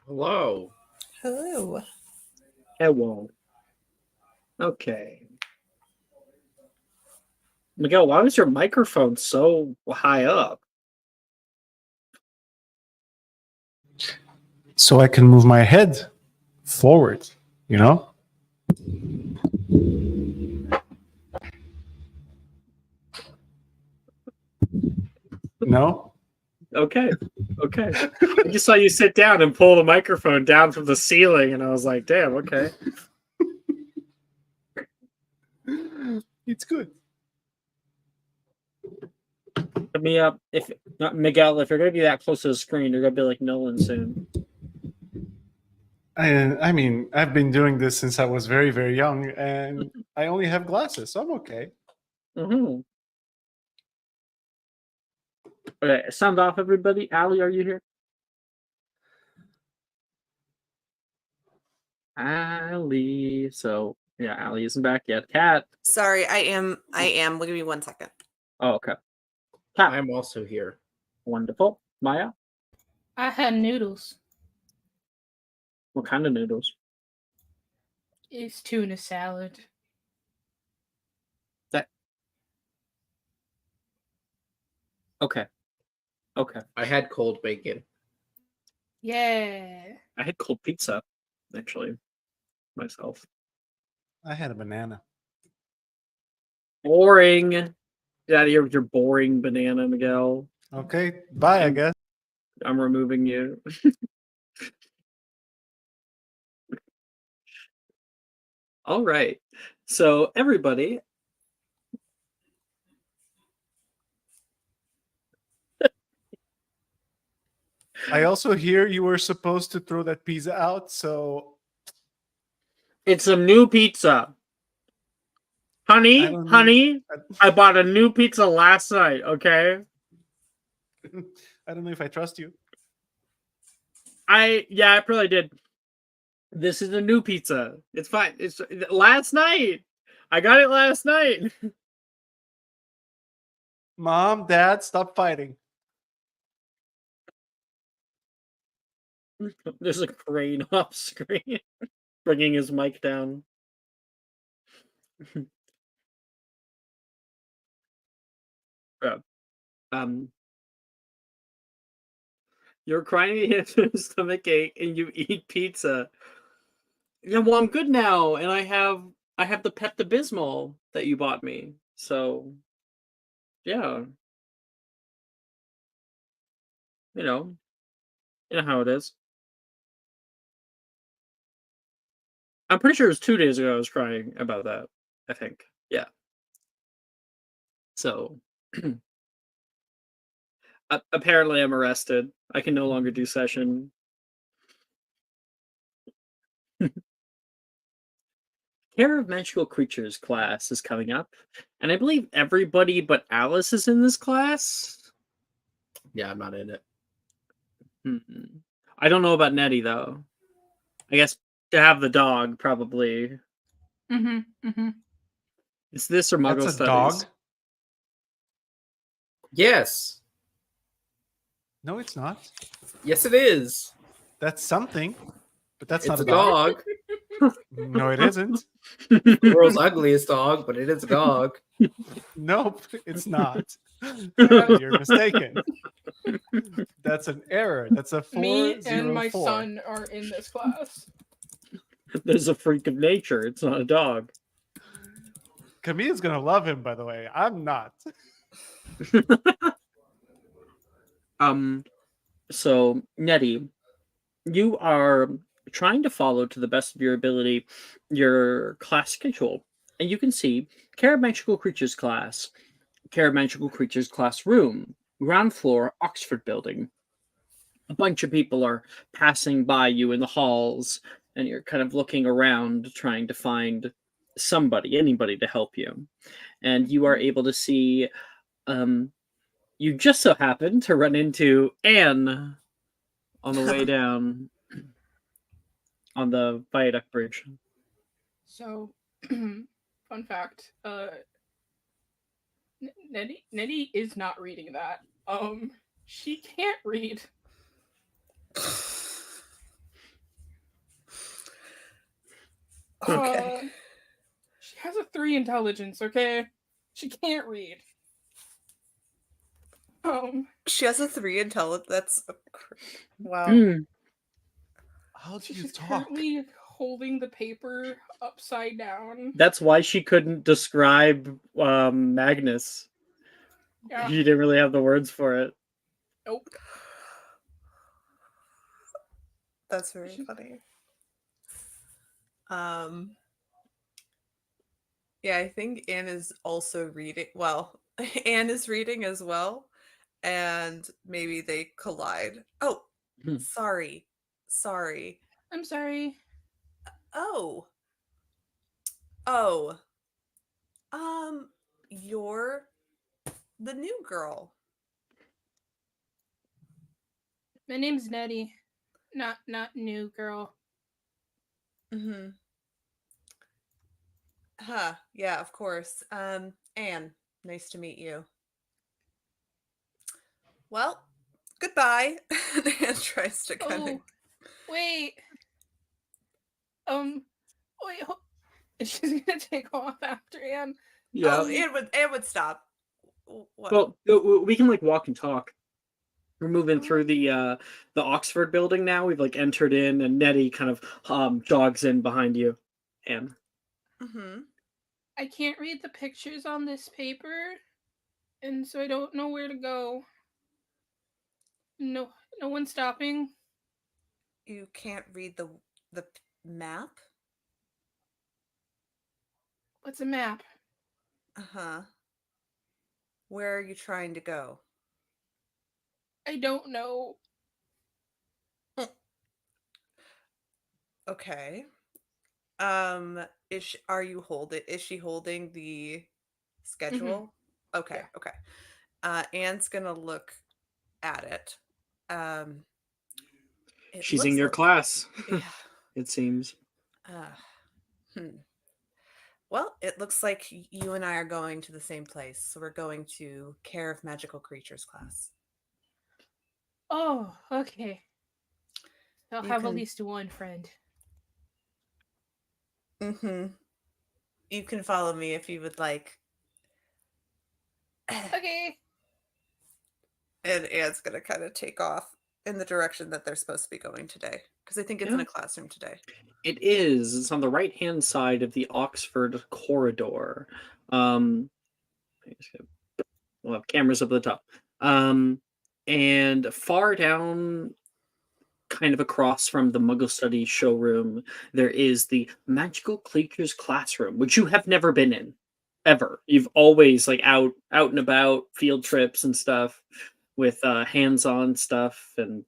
Hello. Hello. Hello. Okay. Miguel, why was your microphone so high up? So I can move my head forward, you know? No? Okay. Okay. I just saw you sit down and pull the microphone down from the ceiling, and I was like, damn, okay. It's good. Put me up. If not Miguel, if you're gonna be that close to the screen, you're gonna be like Nolan soon. I mean, I've been doing this since I was very, very young, and I only have glasses, so I'm okay. Mm-hmm. Okay, sound off, everybody. Allie, are you here? Allie. So yeah, Allie isn't back yet. Cat. Sorry, I am. Give me 1 second. Oh, okay. Cat. I'm also here. Wonderful. Maya. I had noodles. What kind of noodles? It's tuna salad. Okay. Okay. I had cold bacon. Yeah. I had cold pizza, actually, myself. I had a banana. Boring. Get out of here with your boring banana, Miguel. Okay, bye, I guess. I'm removing you. All right. So, everybody. I also hear you were supposed to throw that pizza out, so It's a new pizza. Honey, I bought a new pizza last night, okay? I don't know if I trust you. I probably did. This is a new pizza. It's fine. It's last night. I got it last night. Mom, Dad, stop fighting. There's a crane off screen bringing his mic down. You're crying into a stomach ache and you eat pizza. Yeah, well, I'm good now, and I have the Pepto Bismol that you bought me. So, yeah, you know, you know how it is. I'm pretty sure it was 2 days ago I was crying about that. I think, yeah. So, apparently, I'm arrested. I can no longer do session. Care of Magical Creatures class is coming up, and I believe everybody but Alice is in this class. Yeah, I'm not in it. I don't know about Nettie though. I guess to have the dog probably. It's this or Muggle That's a Studies. dog? Yes. No, it's not. Yes, it is. That's something, but that's It's not a a dog. dog. No, it isn't. The world's ugliest dog, but it is a dog. Nope, it's not. You're mistaken. That's an error. That's a 404. Me and my son are in this class. There's a freak of nature. It's not a dog. Camille's gonna love him, by the way. I'm not. So Nettie, you are trying to follow to the best of your ability your class schedule, and you can see Care of Magical Creatures class, Care of Magical Creatures classroom, ground floor, Oxford building. A bunch of people are passing by you in the halls, and you're kind of looking around trying to find anybody to help you. And you are able to see, you just so happen to run into Anne on the way down on the viaduct bridge. So, fun fact, Nettie is not reading that. She can't read. Okay. She has a 3 intelligence, okay? She can't read. She has a 3 intelligence. That's wow. How do you She's talk? currently holding the paper upside down. That's why she couldn't describe Magnus. Yeah. She didn't really have the words for it. Nope. That's very funny. Yeah, I think Anne is also reading. Well, Anne is reading as well, and maybe they collide. Oh, sorry. I'm sorry. Oh. You're the new girl. My name's Nettie. Not new girl. Mm-hmm. Huh. Yeah, of course. Anne, nice to meet you. Well, goodbye. Anne tries to kind of. Wait. Wait. She's gonna take off after Anne. Yeah. Oh, Anne would stop. What? Well, we can like walk and talk. We're moving through the Oxford building now. We've like entered in, and Nettie kind of jogs in behind you. And I can't read the pictures on this paper, and so I don't know where to go. No one's stopping. You can't read the map? What's a map? Uh-huh. Where are you trying to go? I don't know. Okay. Is she holding the schedule? Okay, Yeah. okay. Anne's gonna look at it. She's in your class. Yeah. It seems. Well, it looks like you and I are going to the same place. So we're going to Care of Magical Creatures class. Oh, okay. I'll You have can- at least one friend. You can follow me if you would like. Okay. And Anne's gonna kind of take off in the direction that they're supposed to be going today. Because I think it's in a classroom today. It is. It's on the right-hand side of the Oxford corridor. We'll have cameras up at the top. And far down, kind of across from the Muggle Studies showroom, there is the Magical Creatures classroom, which you have never been in, ever. You've always like out and about, field trips and stuff with hands-on stuff, and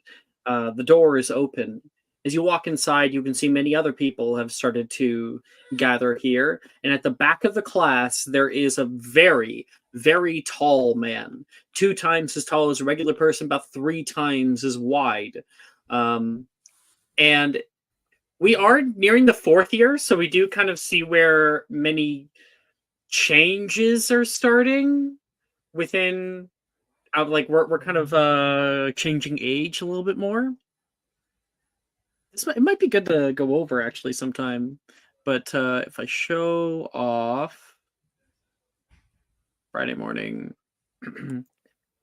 the door is open. As you walk inside, you can see many other people have started to gather here. And at the back of the class, there is a very, very tall man, 2 times as tall as a regular person, about 3 times as wide. And we are nearing the 4th year, so we do kind of see where many changes are starting within. Like we're kind of changing age a little bit more. It might be good to go over actually sometime, but if I show off Friday morning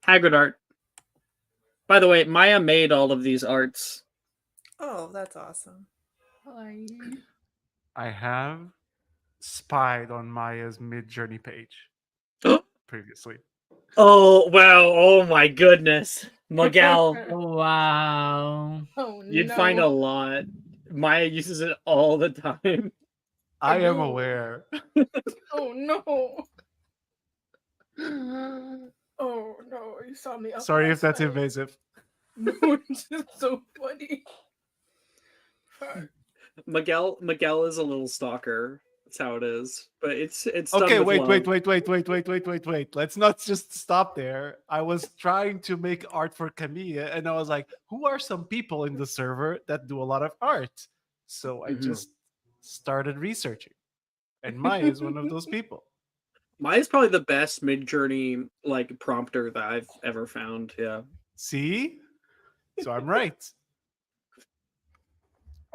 Hagrid art. By the way, Maya made all of these arts. Oh, that's awesome. I have spied on Maya's mid-journey page previously. Oh wow! Oh my goodness, Miguel! Oh, wow! Oh, You'd find a lot. Maya uses it all the time. I am aware. Oh no! Oh no! You saw me up. Sorry if last that's night. invasive. No, it's just so funny. Miguel is a little stalker. That's how it is. But it's Okay, done with love. wait. Let's not just stop there. I was trying to make art for Camille, and I was like, who are some people in the server that do a lot of art? So I just started researching. And Maya is one of those people. Maya's probably the best mid-journey like prompter that I've ever found. Yeah. See? So I'm right.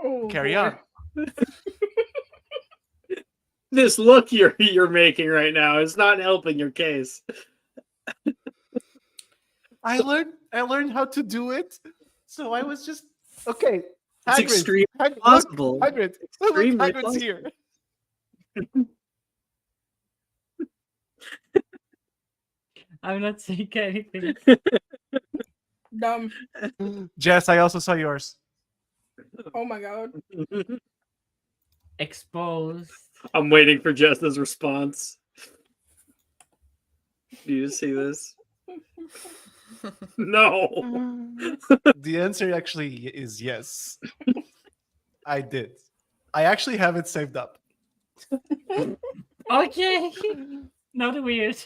Oh, Carry boy. on. This look you're making right now is not helping your case. I learned how to do it. So I was just okay. It's Hagrid, extremely Look, possible. Hagrid. Extremely Look, Hagrid's possible. here. I'm not saying anything. Dumb. Jess, I also saw yours. Oh my god. Exposed. I'm waiting for Jess's response. Do you see this? No. The answer actually is yes. I did. I actually have it saved up. Okay. Not weird.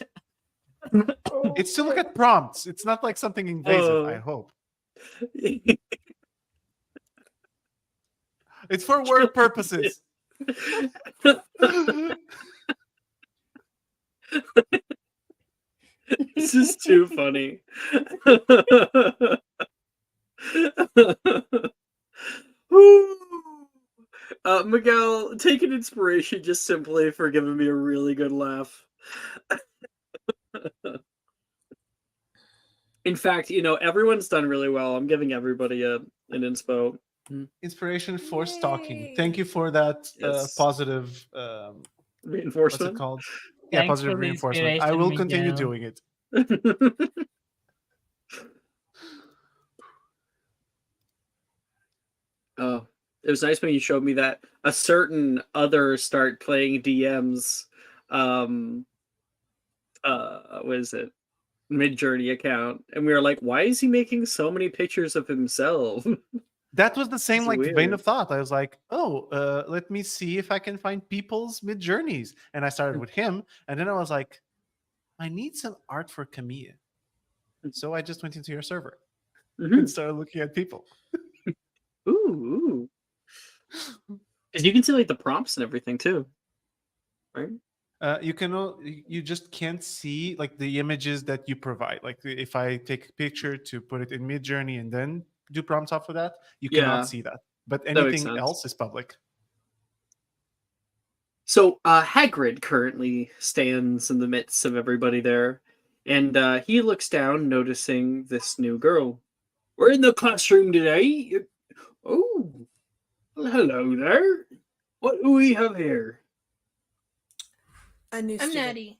It's to look at prompts. It's not like something invasive, I hope. It's for work purposes. This is too funny. Miguel, take an inspiration just simply for giving me a really good laugh. In fact, everyone's done really well. I'm giving everybody an inspo. Inspiration for stalking. Thank you for that Yes. positive Reinforcement. what's it called? Yeah, Thanks positive for the reinforcement. I will continue Miguel. doing it. Oh, it was nice when you showed me that a certain other start playing DMs. What is it? Mid-Journey account, and we were like, why is he making so many pictures of himself? That was the same It's like vein weird. of thought. I was like, oh, let me see if I can find people's mid journeys. And I started with him, and then I was like, I need some art for Camille. So I just went into your server and started looking at people. Ooh. Because you can see like the prompts and everything too, right? You just can't see like the images that you provide. Like if I take a picture to put it in mid journey and then do prompts off of that, you Yeah. cannot see that. But makes anything sense. else is public. So Hagrid currently stands in the midst of everybody there, and he looks down, noticing this new girl. We're in the classroom today. Oh, well, hello there. What do we have here? A new I'm student. Natty.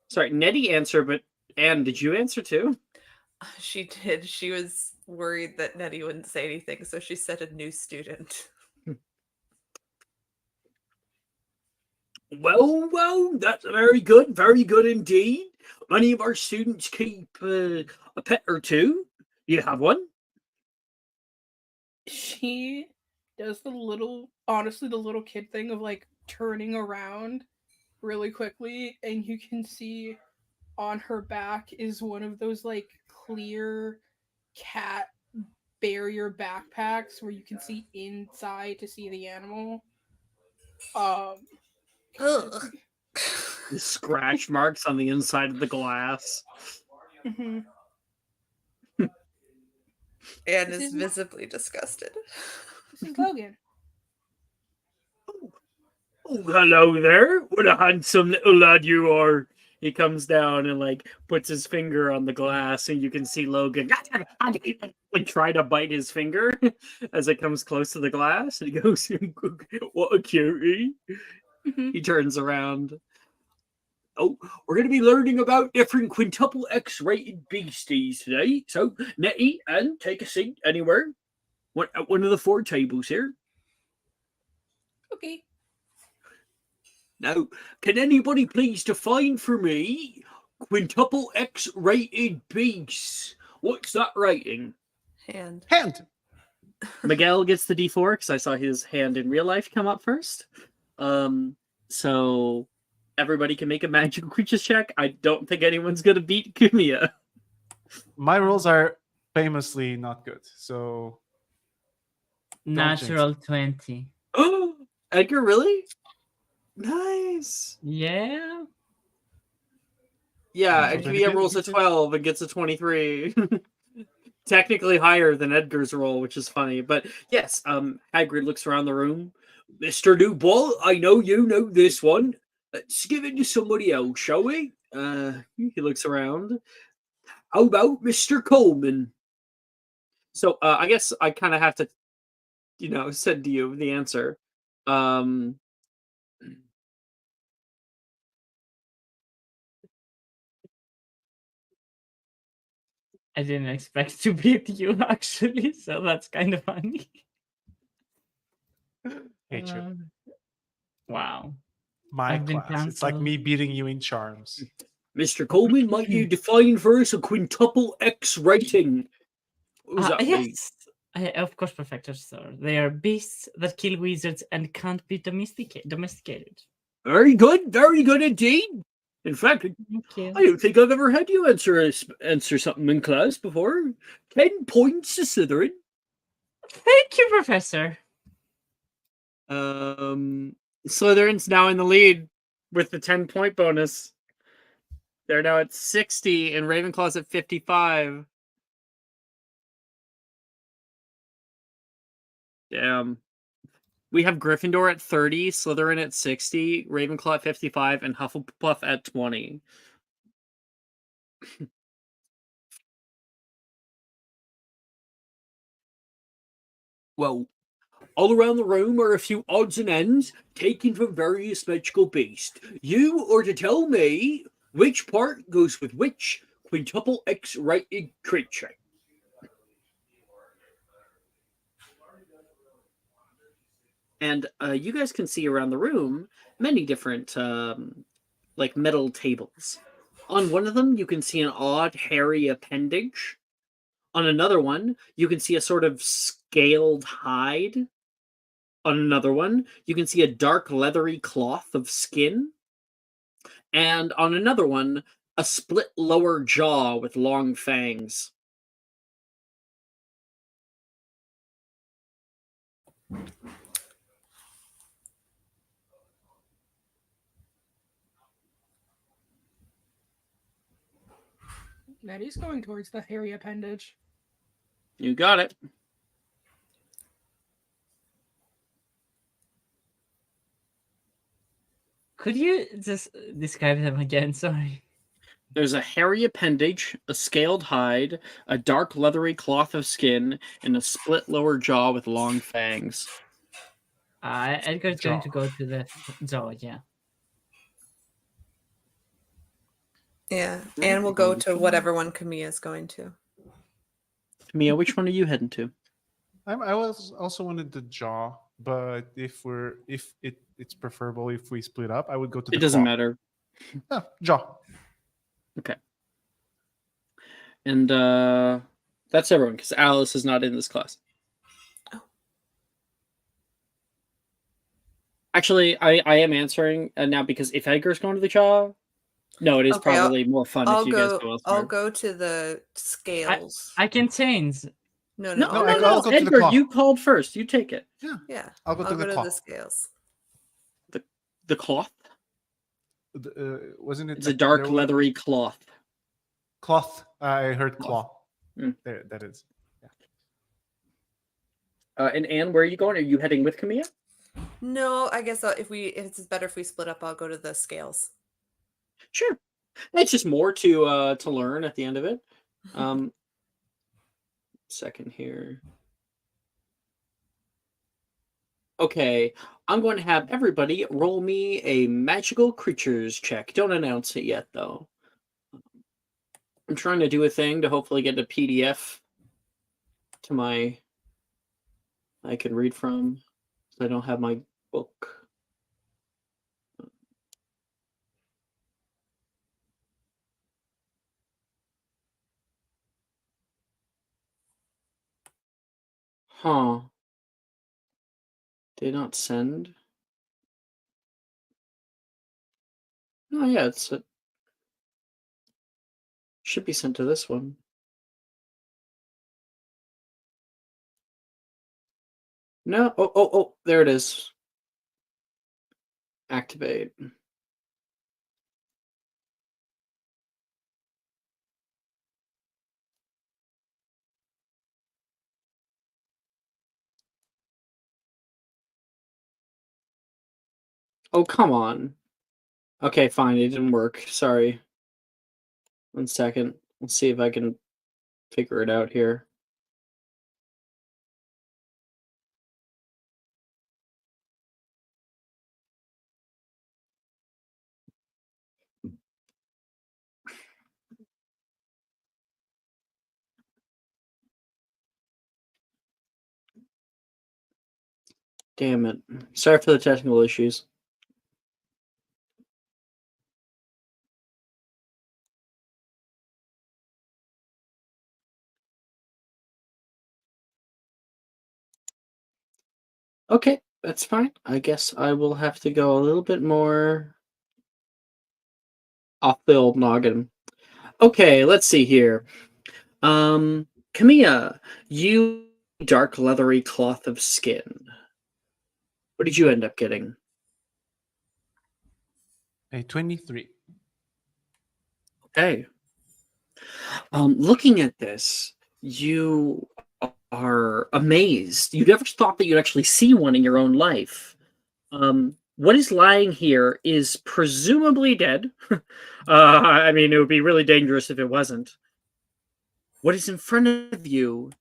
Sorry, Nettie answered, but Anne, did you answer too? She did. She was worried that Nettie wouldn't say anything, so she said a new student. Well, that's very good indeed. Many of our students keep a pet or two. You have one? She does the little kid thing of like turning around really quickly, and you can see on her back is one of those like clear cat barrier backpacks where you can see inside to see the animal. Ugh. The scratch marks on the inside of the glass. Mhm. Anne This is is my- visibly disgusted. This is Logan. Oh, hello there. What a handsome little lad you are. He comes down and like puts his finger on the glass, and you can see Logan like try to bite his finger as it comes close to the glass. And he goes, "What a cutie!" Mhm. He turns around. Oh, we're going to be learning about different quintuple X-rated beasties today. So, Nettie, and take a seat anywhere. One of the 4 tables here. Okay. Now, can anybody please define for me quintuple X-rated beasts? What's that rating? Hand. Miguel gets the D4 because I saw his hand in real life come up first. So everybody can make a magical creatures check. I don't think anyone's gonna beat Kumia. My rolls are famously not good, so Natural 20. Oh, Edgar, really? Nice. Yeah. Yeah, Natural and 20 Kumia good, rolls a good. 12 and gets a 23. technically higher than Edgar's roll, which is funny. But yes, Hagrid looks around the room. Mr. Newball, I know you know this one. Let's give it to somebody else, shall we? He looks around. How about Mr. Coleman? So I guess I kind of have to, send to you the answer. I didn't expect to beat you actually, so that's kind of funny. Hate you. Wow. My I've been class. It's like cancelled. me beating you in charms. Mr. Coleman, might you define for us a quintuple X rating? What does that mean? Yes. Of course, Perfector, sir. They are beasts that kill wizards and can't be domesticated. Very good indeed. In fact, Thank you. I don't think I've ever had you answer something in class before. 10 points to Slytherin. Thank you, Professor. Slytherin's now in the lead with the 10-point bonus. They're now at 60 and Ravenclaw's at 55. Damn. We have Gryffindor at 30, Slytherin at 60, Ravenclaw at 55, and Hufflepuff at 20. Well, all around the room are a few odds and ends taken from various magical beasts. You are to tell me which part goes with which quintuple X-rated creature. And you guys can see around the room many different metal tables. On one of them, you can see an odd hairy appendage. On another one, you can see a sort of scaled hide. On another one, you can see a dark leathery cloth of skin. And on another one, a split lower jaw with long fangs. Nettie's going towards the hairy appendage. You got it. Could you just describe them again? Sorry. There's a hairy appendage, a scaled hide, a dark leathery cloth of skin, and a split lower jaw with long fangs. Edgar's going to go to the jaw, yeah. Yeah, and we'll go to whatever one Camilla's going to. Mia, which one are you heading to? I was also wanted the jaw, but if it's preferable if we split up, I would go to the It doesn't claw. matter. Oh, jaw. Okay. And that's everyone, because Alice is not in this class. Oh. Actually, I am answering now because if Edgar's going to the jaw, no, it is Okay, probably more fun if you guys go elsewhere. I'll go to the scales. I can change. No. I'll go to the Edgar, claw. you called first. You take it. Yeah. I'll go to the claw. the scales. The cloth? Wasn't it? It's a dark leathery cloth. Cloth. I heard claw. Mm. There, that is. And Anne, where are you going? Are you heading with Camilla? No, I guess if it's better if we split up, I'll go to the scales. Sure. It's just more to learn at the end of it. Second here. Okay, I'm going to have everybody roll me a magical creatures check. Don't announce it yet, though. I'm trying to do a thing to hopefully get a PDF to I can read from. So I don't have my book. Huh. Did not send? Oh yeah, should be sent to this one. No, oh, there it is. Activate. Oh, come on. Okay, fine. It didn't work. Sorry. 1 second. Let's see if I can figure it out here. Damn it. Sorry for the technical issues. Okay, that's fine. I guess I will have to go a little bit more off the old noggin. Okay, let's see here. Kamiya, you dark leathery cloth of skin. What did you end up getting? A 23. Okay. Looking at this, you are amazed. You never thought that you'd actually see one in your own life. What is lying here is presumably dead. I mean, it would be really dangerous if it wasn't. What is in front of you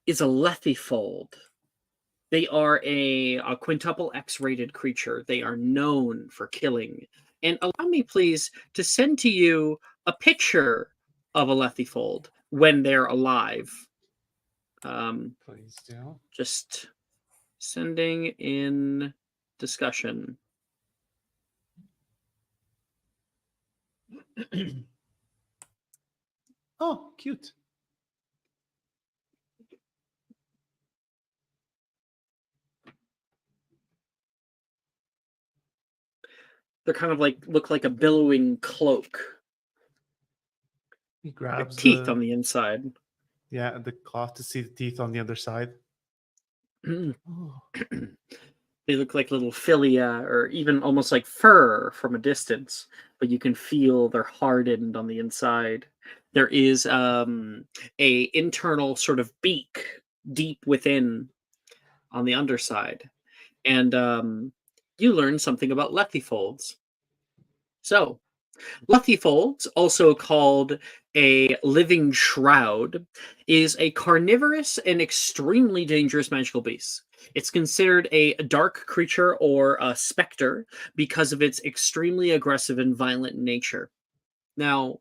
is a lethifold. They are a quintuple X-rated creature. They are known for killing. And allow me, please, to send to you a picture of a lethifold when they're alive. Please do. Just sending in discussion. Oh, cute. They're kind of like look like a billowing cloak. He grabs Teeth on the inside. Yeah, the cloth to see the teeth on the other side. Oh. They look like little philia or even almost like fur from a distance, but you can feel they're hardened on the inside. There is a internal sort of beak deep within on the underside. And you learn something about lethifolds. So, lethifolds, also called a living shroud, is a carnivorous and extremely dangerous magical beast. It's considered a dark creature or a specter because of its extremely aggressive and violent nature. Now,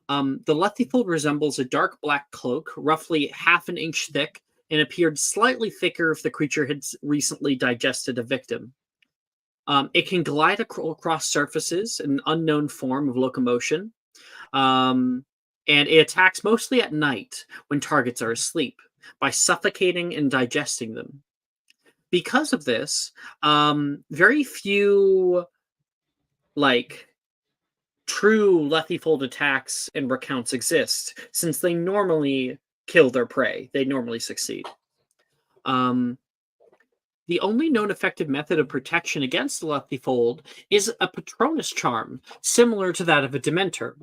the lethifold resembles a dark black cloak, roughly half an inch thick, and appeared slightly thicker if the creature had recently digested a victim. It can glide across surfaces, an unknown form of locomotion, and it attacks mostly at night when targets are asleep by suffocating and digesting them. Because of this, very few like true lethifold attacks and recounts exist, since they normally kill their prey. They normally succeed. The only known effective method of protection against the lethifold is a Patronus charm, similar to that of a Dementor.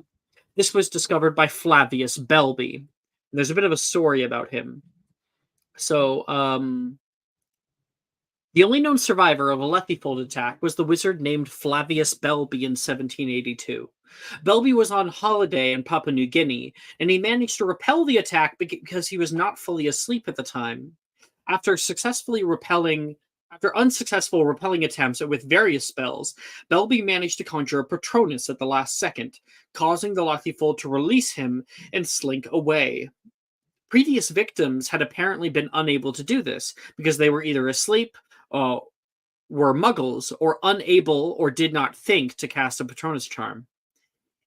This was discovered by Flavius Belby. There's a bit of a story about him. So, the only known survivor of a lethifold attack was the wizard named Flavius Belby in 1782. Belby was on holiday in Papua New Guinea, and he managed to repel the attack because he was not fully asleep at the time. After unsuccessful repelling attempts with various spells, Belby managed to conjure a Patronus at the last second, causing the lethifold to release him and slink away. Previous victims had apparently been unable to do this because they were either asleep, were muggles, or unable or did not think to cast a Patronus charm.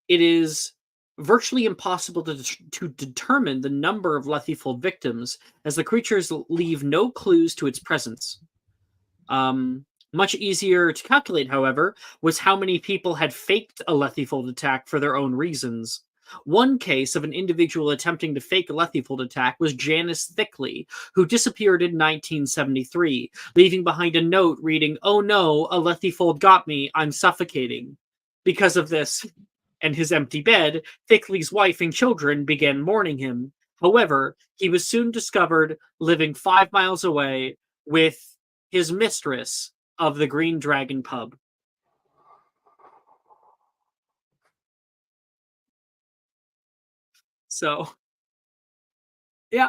It is virtually impossible to determine the number of lethifold victims, as the creatures leave no clues to its presence. Much easier to calculate, however, was how many people had faked a lethifold attack for their own reasons. One case of an individual attempting to fake a lethifold attack was Janice Thickley, who disappeared in 1973, leaving behind a note reading, "Oh no, a lethifold got me, I'm suffocating." Because of this and his empty bed, Thickley's wife and children began mourning him. However, he was soon discovered living 5 miles away with his mistress of the Green Dragon pub. So, yeah,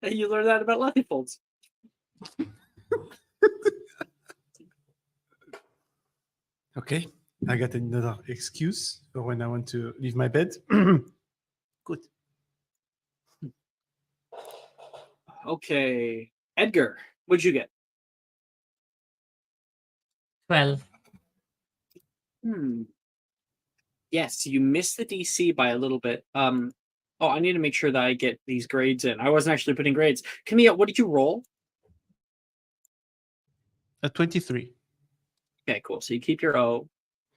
and you learn that about Lethifolds. Okay, I got another excuse for when I want to leave my bed. Good. Okay, Edgar, what'd you get? 12. Yes, you missed the DC by a little bit. Oh, I need to make sure that I get these grades in. I wasn't actually putting grades. Camille, what did you roll? A 23. Okay, cool. So you keep your O.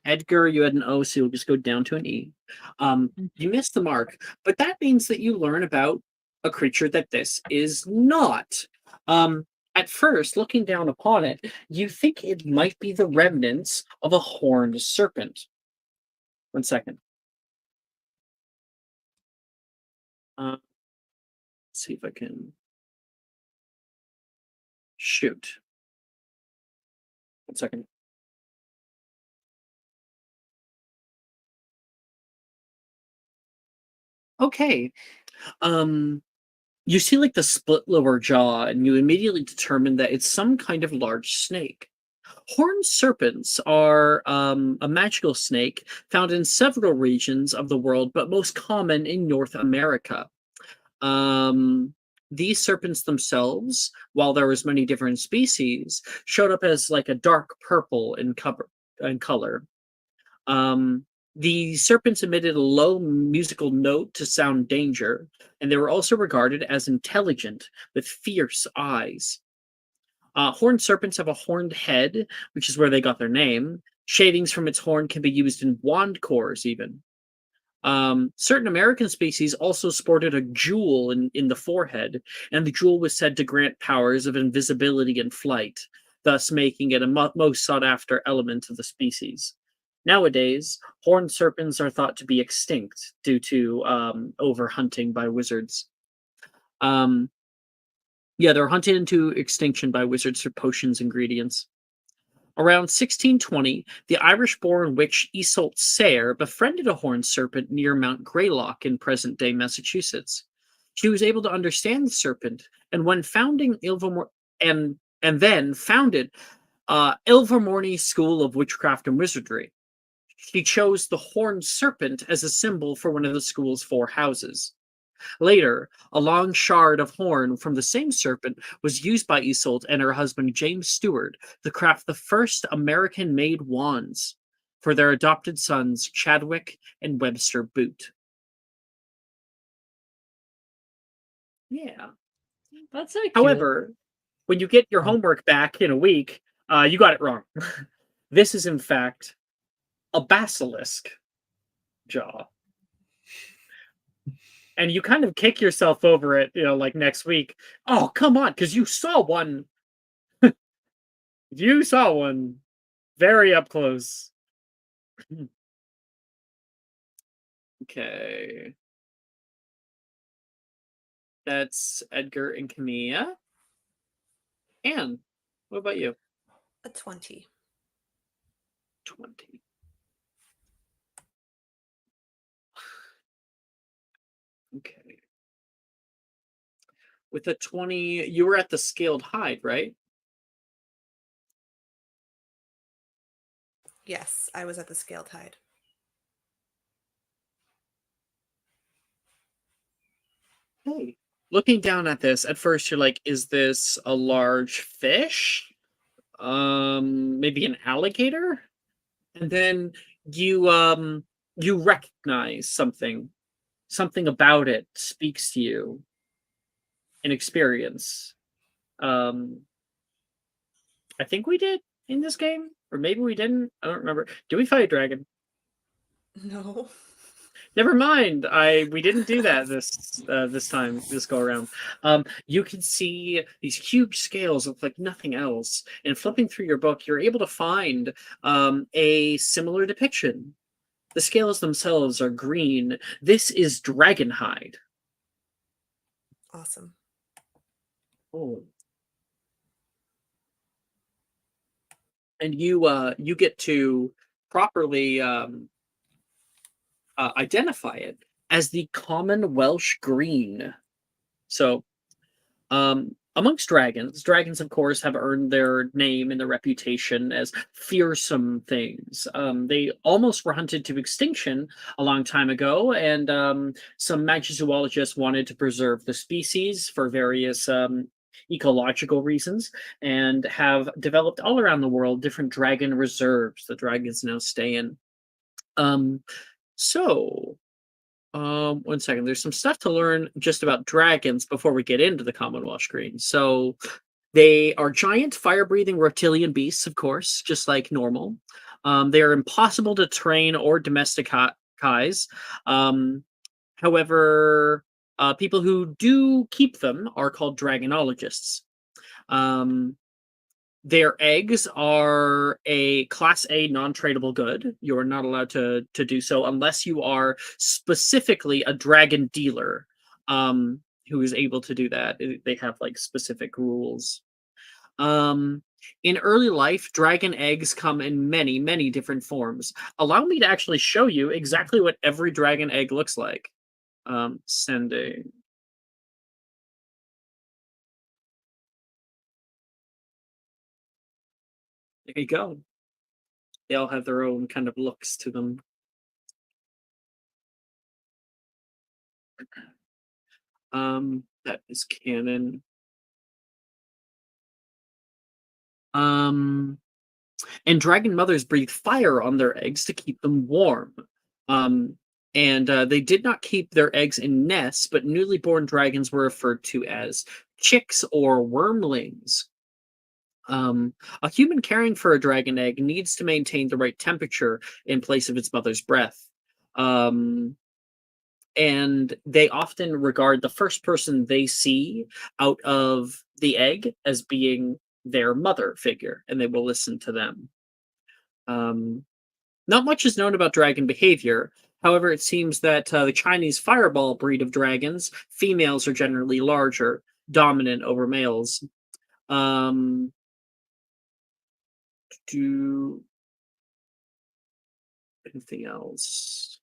Edgar, you had an O, so you'll just go down to an E. You missed the mark, but that means that you learn about a creature that this is not. At first, looking down upon it, you think it might be the remnants of a horned serpent. 1 second. Let's see if I can shoot. 1 second. Okay. You see like the split lower jaw, and you immediately determine that it's some kind of large snake. Horned serpents are a magical snake found in several regions of the world, but most common in North America. These serpents themselves, while there was many different species, showed up as like a dark purple in color. The serpents emitted a low musical note to sound danger, and they were also regarded as intelligent with fierce eyes. Horned serpents have a horned head, which is where they got their name. Shavings from its horn can be used in wand cores, even. Certain American species also sported a jewel in the forehead, and the jewel was said to grant powers of invisibility and flight, thus making it a most sought after element of the species. Nowadays, horned serpents are thought to be extinct due to overhunting by wizards. They're hunted into extinction by wizards for potions ingredients. Around 1620, the Irish-born witch Iseult Sayre befriended a horned serpent near Mount Greylock in present-day Massachusetts. She was able to understand the serpent, and when founding and then founded Ilvermorny School of Witchcraft and Wizardry. She chose the horned serpent as a symbol for one of the school's 4 houses. Later, a long shard of horn from the same serpent was used by Iseult and her husband James Stewart to craft the first American-made wands for their adopted sons Chadwick and Webster Boot. Yeah. That's so cute. However, when you get your homework back in a week, you got it wrong. This is, in fact, a basilisk jaw. And you kind of kick yourself over it, like next week. Oh, come on, because you saw one. You saw one very up close. Okay. That's Edgar and Camilla. Anne, what about you? A 20. 20. Okay. With a 20, you were at the scaled hide, right? Yes, I was at the scaled hide. Hey. Looking down at this, at first you're like, is this a large fish? Maybe an alligator? And then you recognize something. Something about it speaks to you. An experience. I think we did in this game, or maybe we didn't. I don't remember. Did we fight a dragon? No. Never mind. We didn't do that this time, this go around. You can see these huge scales look like nothing else, and flipping through your book, you're able to find a similar depiction. The scales themselves are green. This is dragonhide. Awesome. Oh. And you get to properly identify it as the common Welsh green. So, amongst dragons, of course, have earned their name and their reputation as fearsome things. They almost were hunted to extinction a long time ago, and some magzoologists wanted to preserve the species for various ecological reasons, and have developed all around the world different dragon reserves that dragons now stay in. Um, so, 1 second. There's some stuff to learn just about dragons before we get into the Commonwealth screen. So they are giant, fire-breathing reptilian beasts, of course, just like normal. They are impossible to train or domesticize. However, people who do keep them are called dragonologists. Um, their eggs are a Class A non-tradable good. You are not allowed to do so unless you are specifically a dragon dealer, who is able to do that. They have like specific rules. Um, in early life, dragon eggs come in many, many different forms. Allow me to actually show you exactly what every dragon egg looks like. Sending. There you go. They all have their own kind of looks to them. That is canon. And dragon mothers breathe fire on their eggs to keep them warm. And they did not keep their eggs in nests, but newly born dragons were referred to as chicks or wormlings. A human caring for a dragon egg needs to maintain the right temperature in place of its mother's breath. And they often regard the first person they see out of the egg as being their mother figure, and they will listen to them. Not much is known about dragon behavior. However, it seems that the Chinese fireball breed of dragons, females are generally larger, dominant over males. Do anything else?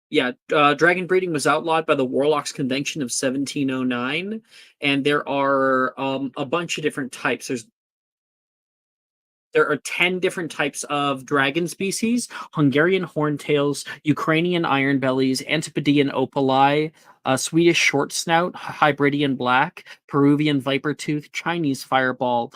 Yeah, dragon breeding was outlawed by the Warlocks Convention of 1709, and there are a bunch of different types. There are 10 different types of dragon species: Hungarian horntails, Ukrainian ironbellies, Antipodean opali, Swedish short snout, Hybridian black, Peruvian viper tooth, Chinese fireball,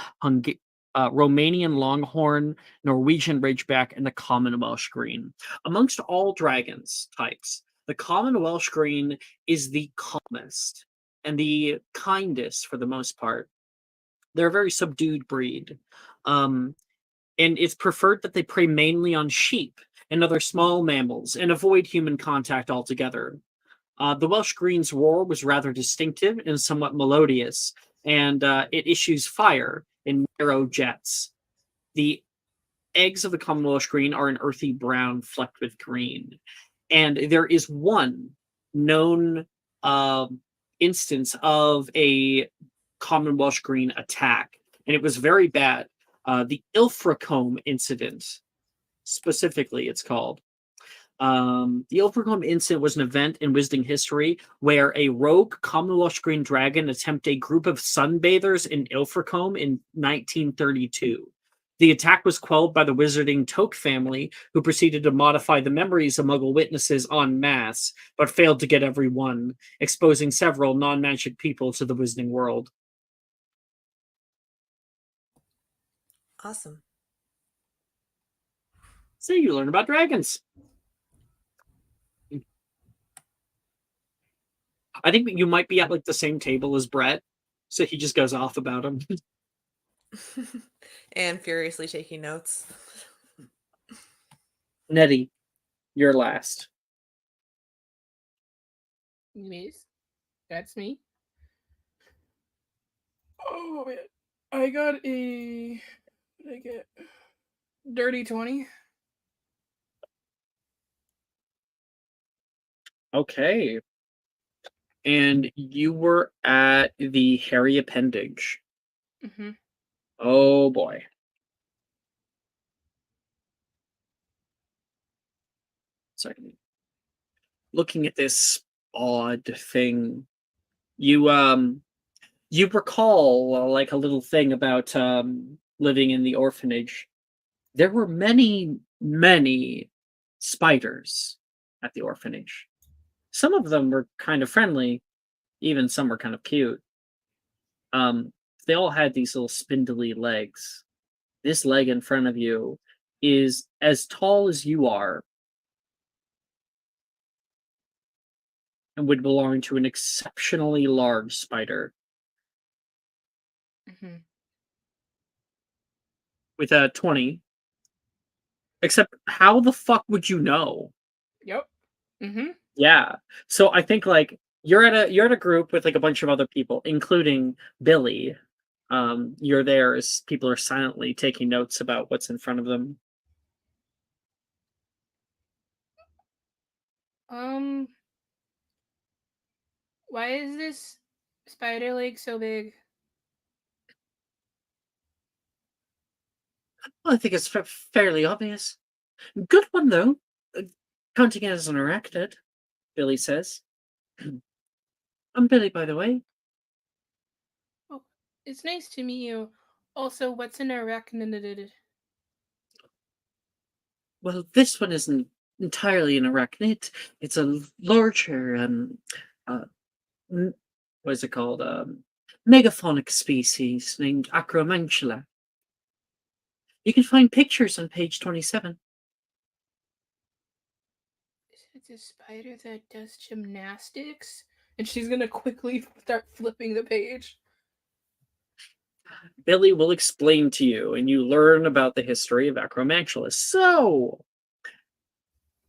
Romanian longhorn, Norwegian ridgeback, and the common Welsh green. Amongst all dragons types, the common Welsh green is the calmest and the kindest for the most part. They're a very subdued breed. And it's preferred that they prey mainly on sheep and other small mammals and avoid human contact altogether. The Welsh Green's roar was rather distinctive and somewhat melodious, and it issues fire in narrow jets. The eggs of the common Welsh Green are an earthy brown flecked with green. And there is one known instance of a common Welsh Green attack, and it was very bad. The Ilfracombe incident, specifically, it's called. The Ilfracombe incident was an event in Wizarding history where a rogue common Welsh Green dragon attacked a group of sunbathers in Ilfracombe in 1932. The attack was quelled by the Wizarding Toke family, who proceeded to modify the memories of Muggle witnesses en masse, but failed to get everyone, exposing several non-magic people to the Wizarding world. Awesome. So you learn about dragons. I think you might be at like the same table as Brett, so he just goes off about him. And furiously taking notes. Nettie, you're last. Miss, that's me. Oh man, I got a. What did I get? Dirty 20. Okay. And you were at the hairy appendage. Mm-hmm. Oh boy. Second. looking at this odd thing. You recall like a little thing about living in the orphanage. There were many, many spiders at the orphanage. Some of them were kind of friendly, even some were kind of cute. They all had these little spindly legs. This leg in front of you is as tall as you are and would belong to an exceptionally large spider Mm-hmm. with a 20. Except, how the fuck would you know? Yep. Mm-hmm. Yeah. So I think like you're at a group with like a bunch of other people, including Billy. You're there as people are silently taking notes about what's in front of them. Why is this spider leg so big? Well, I think it's fairly obvious. Good one though. Counting it as an arachnid, Billy says. I'm Billy, by the way. Oh, it's nice to meet you. Also, what's an arachnid? Well, this one isn't entirely an arachnid. It's a larger, uh, what is it called? Megaphonic species named Acromantula. You can find pictures on page 27. Is it a spider that does gymnastics? And she's gonna quickly start flipping the page. Billy will explain to you, and you learn about the history of Acromantula. So,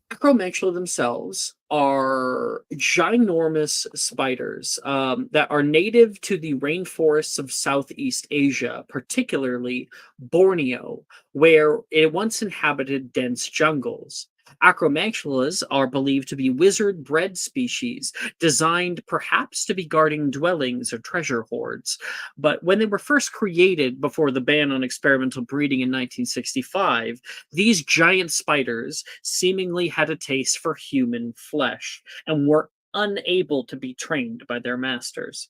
Acromantula themselves are ginormous spiders that are native to the rainforests of Southeast Asia, particularly Borneo, where it once inhabited dense jungles. Acromantulas are believed to be wizard-bred species, designed perhaps to be guarding dwellings or treasure hoards. But when they were first created before the ban on experimental breeding in 1965, these giant spiders seemingly had a taste for human flesh and were unable to be trained by their masters.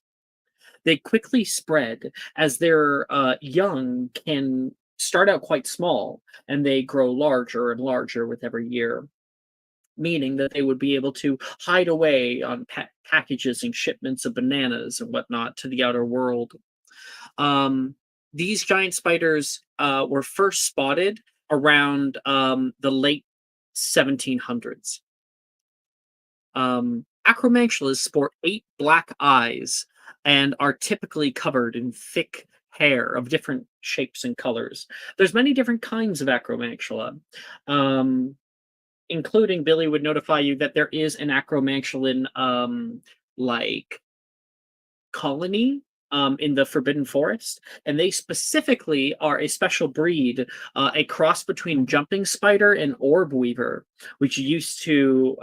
They quickly spread as their young can start out quite small and they grow larger and larger with every year, meaning that they would be able to hide away on packages and shipments of bananas and whatnot to the outer world. These giant spiders were first spotted around the late 1700s. Acromantulas sport 8 black eyes and are typically covered in thick hair of different shapes and colors. There's many different kinds of Acromantula, including Billy would notify you that there is an Acromantulan like colony in the Forbidden Forest, and they specifically are a special breed, a cross between jumping spider and orb weaver, which used to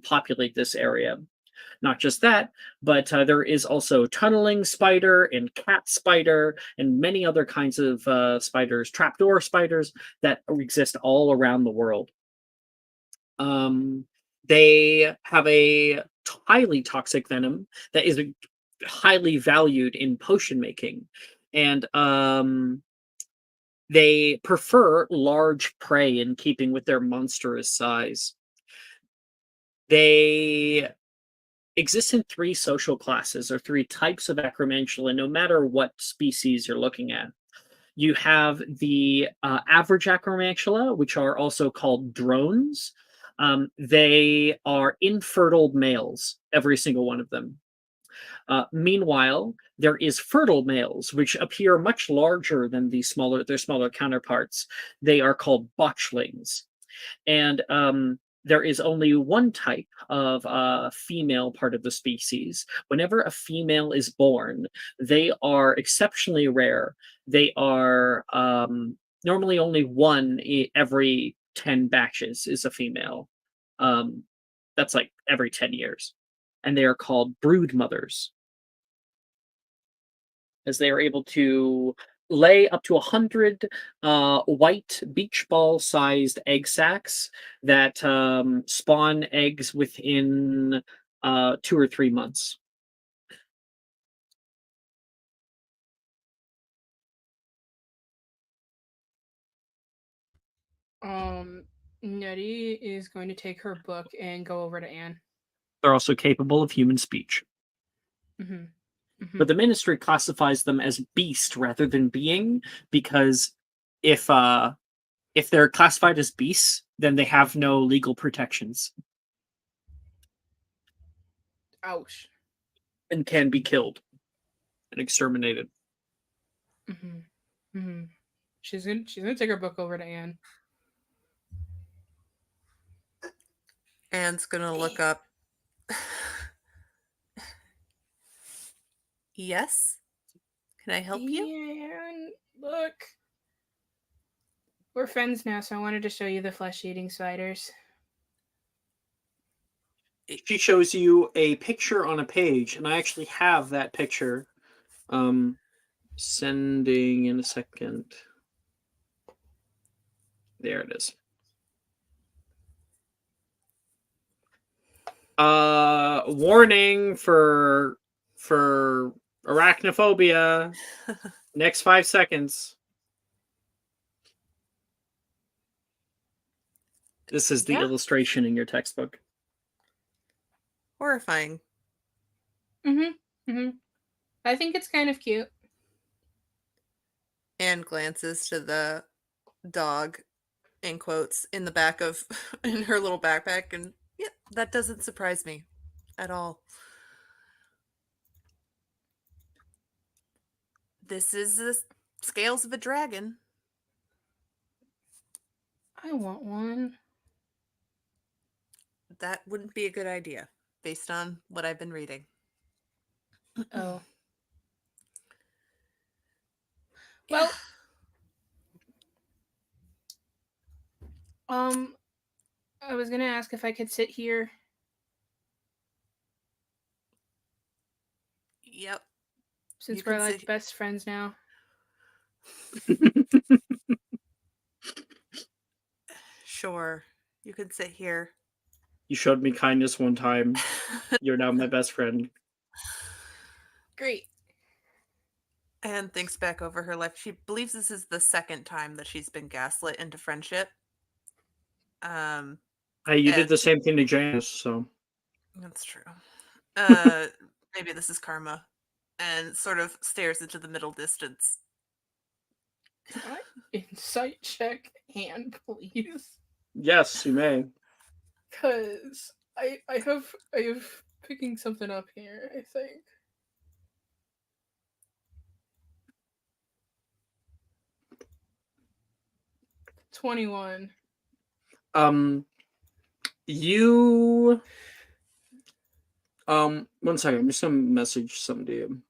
populate this area. Not just that, but there is also tunneling spider and cat spider and many other kinds of spiders, trapdoor spiders that exist all around the world. They have a highly toxic venom that is highly valued in potion making, and they prefer large prey in keeping with their monstrous size. They exist in 3 social classes or 3 types of Acromantula, no matter what species you're looking at. You have the average Acromantula, which are also called drones. They are infertile males, every single one of them. Meanwhile, there is fertile males, which appear much larger than their smaller counterparts. They are called botchlings. And there is only one type of female part of the species. Whenever a female is born, they are exceptionally rare. They are normally only one every 10 batches is a female. That's like every 10 years. And they are called brood mothers, as they are able to lay up to 100 white beach ball sized egg sacs that spawn eggs within 2 or 3 months. Nettie is going to take her book and go over to Anne. They're also capable of human speech. Mm-hmm. Mm-hmm. But the ministry classifies them as beast rather than being, because if they're classified as beasts, then they have no legal protections. Ouch. And can be killed and exterminated. Mm-hmm. Mm-hmm. She's gonna take her book over to Anne. Anne's gonna look up. Yes? Can I help you? Anne, look. We're friends now, so I wanted to show you the flesh-eating spiders. She shows you a picture on a page, and I actually have that picture. Sending in a second. There it is. Warning for arachnophobia. Next 5 seconds. This is the illustration in your textbook. Horrifying. Mm-hmm. Mm-hmm. I think it's kind of cute. Anne glances to the dog, in quotes, in the back of in her little backpack, and yeah, that doesn't surprise me at all. This is the scales of a dragon. I want one. That wouldn't be a good idea, based on what I've been reading. Oh. Well, I was gonna ask if I could sit here. Yep. Since You we're can like sit- best friends now. Sure. You can sit here. You showed me kindness one time. You're now my best friend. Great. Anne thinks back over her life. She believes this is the second time that she's been gaslit into friendship. Hey, you did the same thing to Janice, so. That's true. Maybe this is karma. And sort of stares into the middle distance. Can I insight check Anne, please? Yes, you may. Cause I have picking something up here, I think. $21. You 1 second, I'm just gonna message something to you.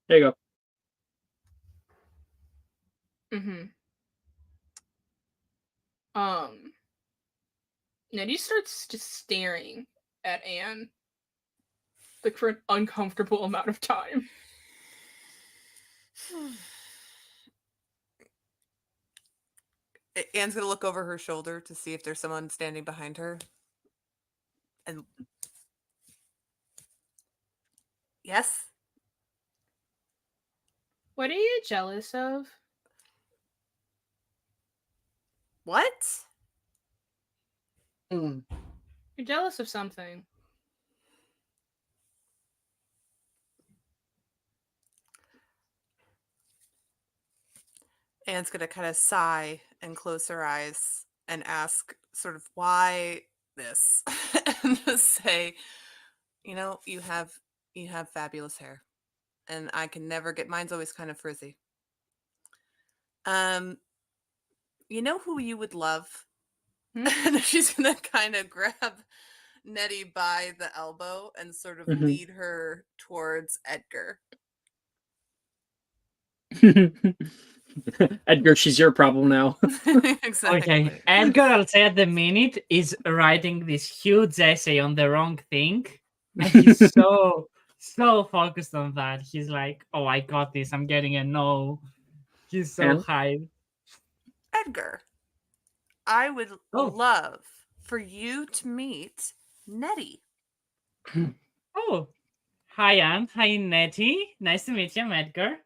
There you go. Mm-hmm. Nettie starts just staring at Anne, like for an uncomfortable amount of time. Anne's gonna look over her shoulder to see if there's someone standing behind her. And yes? What are you jealous of? What? You're jealous of something. Anne's gonna kind of sigh and close her eyes and ask sort of why this and say, you know, you have fabulous hair. And I can never get mine's always kind of frizzy. You know who you would love? And she's gonna kind of grab Nettie by the elbow and sort of lead her towards Edgar. Edgar, she's your problem now. Exactly. Okay, Edgar, I'll say at the minute, is writing this huge essay on the wrong thing. And he's so focused on that. He's like, oh, I got this. I'm getting a no. He's so And? high. Edgar, I would Oh. love for you to meet Nettie. Oh, hi, Anne. Hi, Nettie. Nice to meet you, I'm Edgar.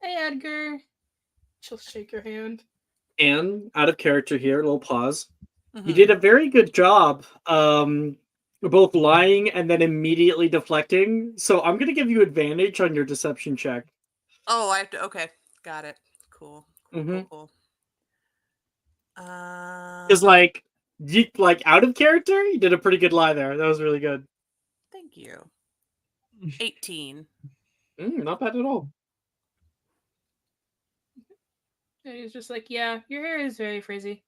Hey, Edgar. She'll shake your hand. And out of character here, a little pause. Mm-hmm. You did a very good job, both lying and then immediately deflecting. So I'm gonna give you advantage on your deception check. Oh, I have to. Okay, got it. Cool. Mhm. Cool. Because like out of character, you did a pretty good lie there. That was really good. Thank you. 18. Not bad at all. And he's just like, yeah, your hair is very frizzy.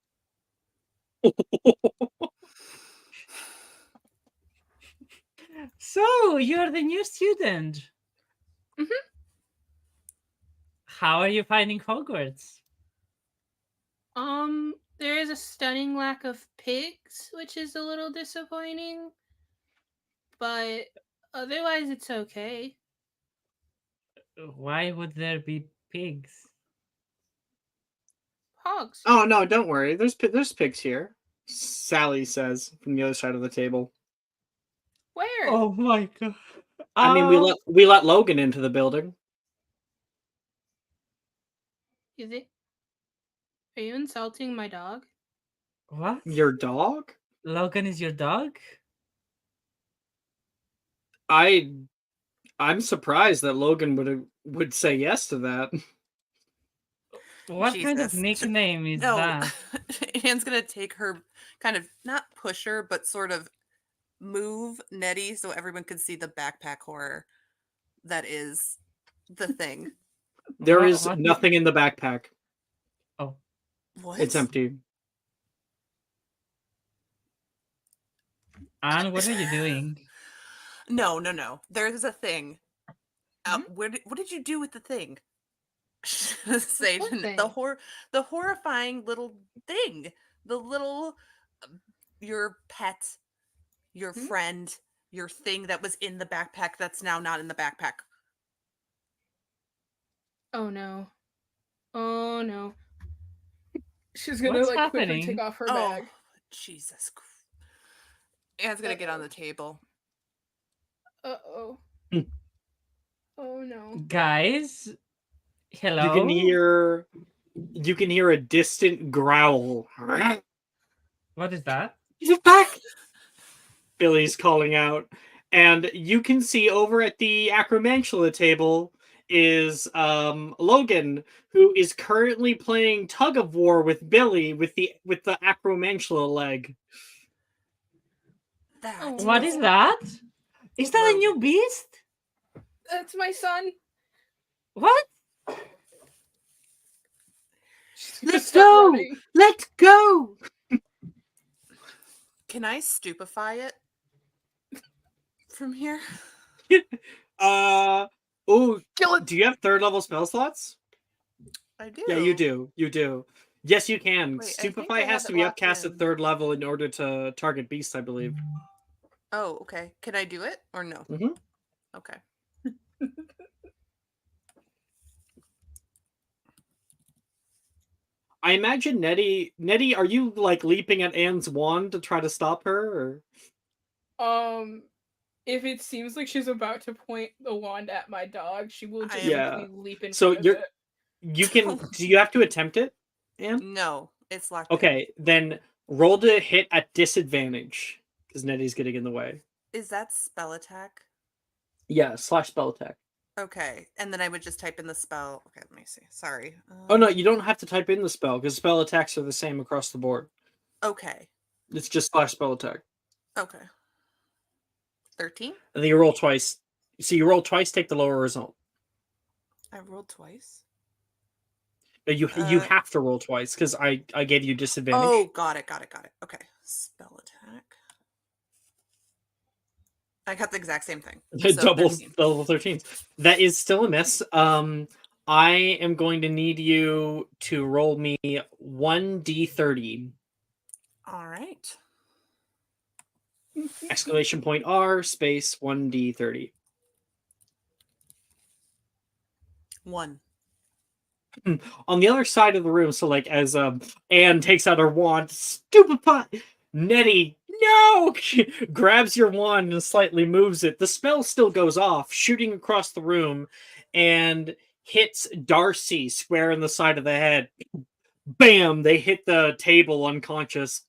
So, you're the new student. Mhm. How are you finding Hogwarts? There is a stunning lack of pigs, which is a little disappointing. But otherwise, it's okay. Why would there be pigs? Hogs. Oh no, don't worry. There's pigs here. Sally says from the other side of the table. Where? Oh my god. I mean, we let Logan into the building. Is it? Are you insulting my dog? What? Your dog? Logan is your dog? I'm surprised that Logan would say yes to that. What kind of Jesus. nickname is No, that? Anne's gonna take her, kind of not push her, but sort of move Nettie so everyone can see the backpack horror that is the thing. There is What? nothing in the backpack. Oh, What? It's empty. Anne, what are you doing? No. There's a thing. What did you do with the thing? Say What thing? the horrifying little thing, the little your pet, your friend, your thing that was in the backpack that's now not in the backpack. Oh no. Oh no. She's gonna What's quickly happening? take off her Oh, bag. Jesus. Anne's gonna get on the table. Uh-oh. Oh no. Guys, hello? You can hear a distant growl. What is that? He's back! Billy's calling out. And you can see over at the acromantula table is Logan, who is currently playing tug of war with Billy with the acromantula leg. What is that? Is that a new beast? That's my son. What? Let's go! Running. Let's go! Can I stupefy it from here? Kill it! Do you have 3rd level spell slots? I do. Yeah, you do. You do. Yes, you can. Wait, I think Stupefy I has have to it be locked upcast in. at 3rd level in order to target beasts, I believe. Oh, okay. Can I do it or no? Mhm. Okay. I imagine Nettie, are you like leaping at Anne's wand to try to stop her? Or? If it seems like she's about to point the wand at my dog, she will just Yeah. quickly leap in So front of it. you can. Do you have to attempt it, Anne? No, it's locked in. Okay, then roll to hit at disadvantage because Nettie's getting in the way. Is that spell attack? Yeah, / spell attack. Okay, and then I would just type in the spell. Okay, let me see. Sorry. Oh no, you don't have to type in the spell because spell attacks are the same across the board. Okay. It's just / spell attack. Okay. 13? And then you roll twice. So you roll twice, take the lower result. I rolled twice. You have to roll twice because I gave you disadvantage. Oh, got it. Okay. Spell attack. I got the exact same thing. So Double 13. level 13s. That is still a miss. I am going to need you to roll me 1d30. All right. Exclamation point R space 1d30. 1. On the other side of the room, so like as Anne takes out her wand, stupid pot, Nettie, no, grabs your wand and slightly moves it. The spell still goes off, shooting across the room, and hits Darcy square in the side of the head. Bam! They hit the table unconscious.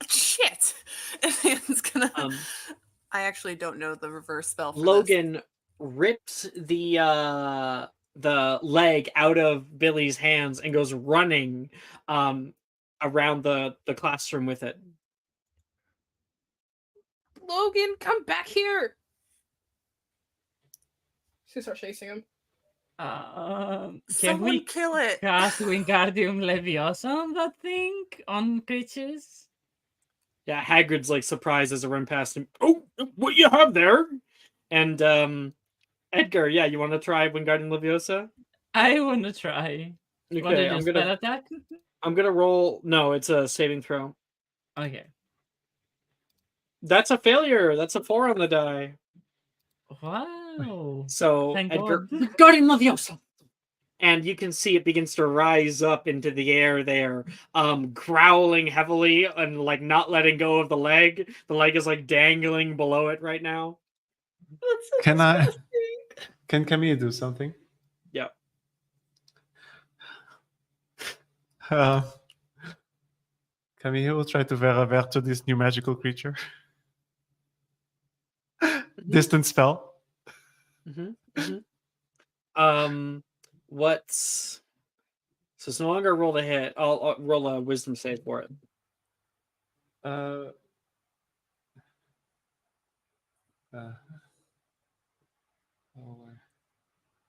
Shit. It's gonna. I actually don't know the reverse spell for Logan rips the leg out of Billy's hands and goes running around the classroom with it. Logan, come back here! She starts chasing him. Can Someone we kill it. cast Wingardium Leviosa on that thing? On creatures? Yeah, Hagrid's like surprised as I run past him. Oh, what you have there? And Edgar, yeah, you want to try Wingardium Leviosa? I want to try. What Okay, is your spell attack? I'm gonna roll. No, it's a saving throw. Okay. That's a failure. That's a 4 on the die. Wow. So Thank Edgar, God. Wingardium Leviosa. And you can see it begins to rise up into the air there, growling heavily and like not letting go of the leg. The leg is like dangling below it right now. That's so Can I? disgusting. Can Camille do something? Yeah. Camille will try to Veraver to this new magical creature. Distant spell. What's so it's no longer a roll to hit. I'll roll a wisdom save for it.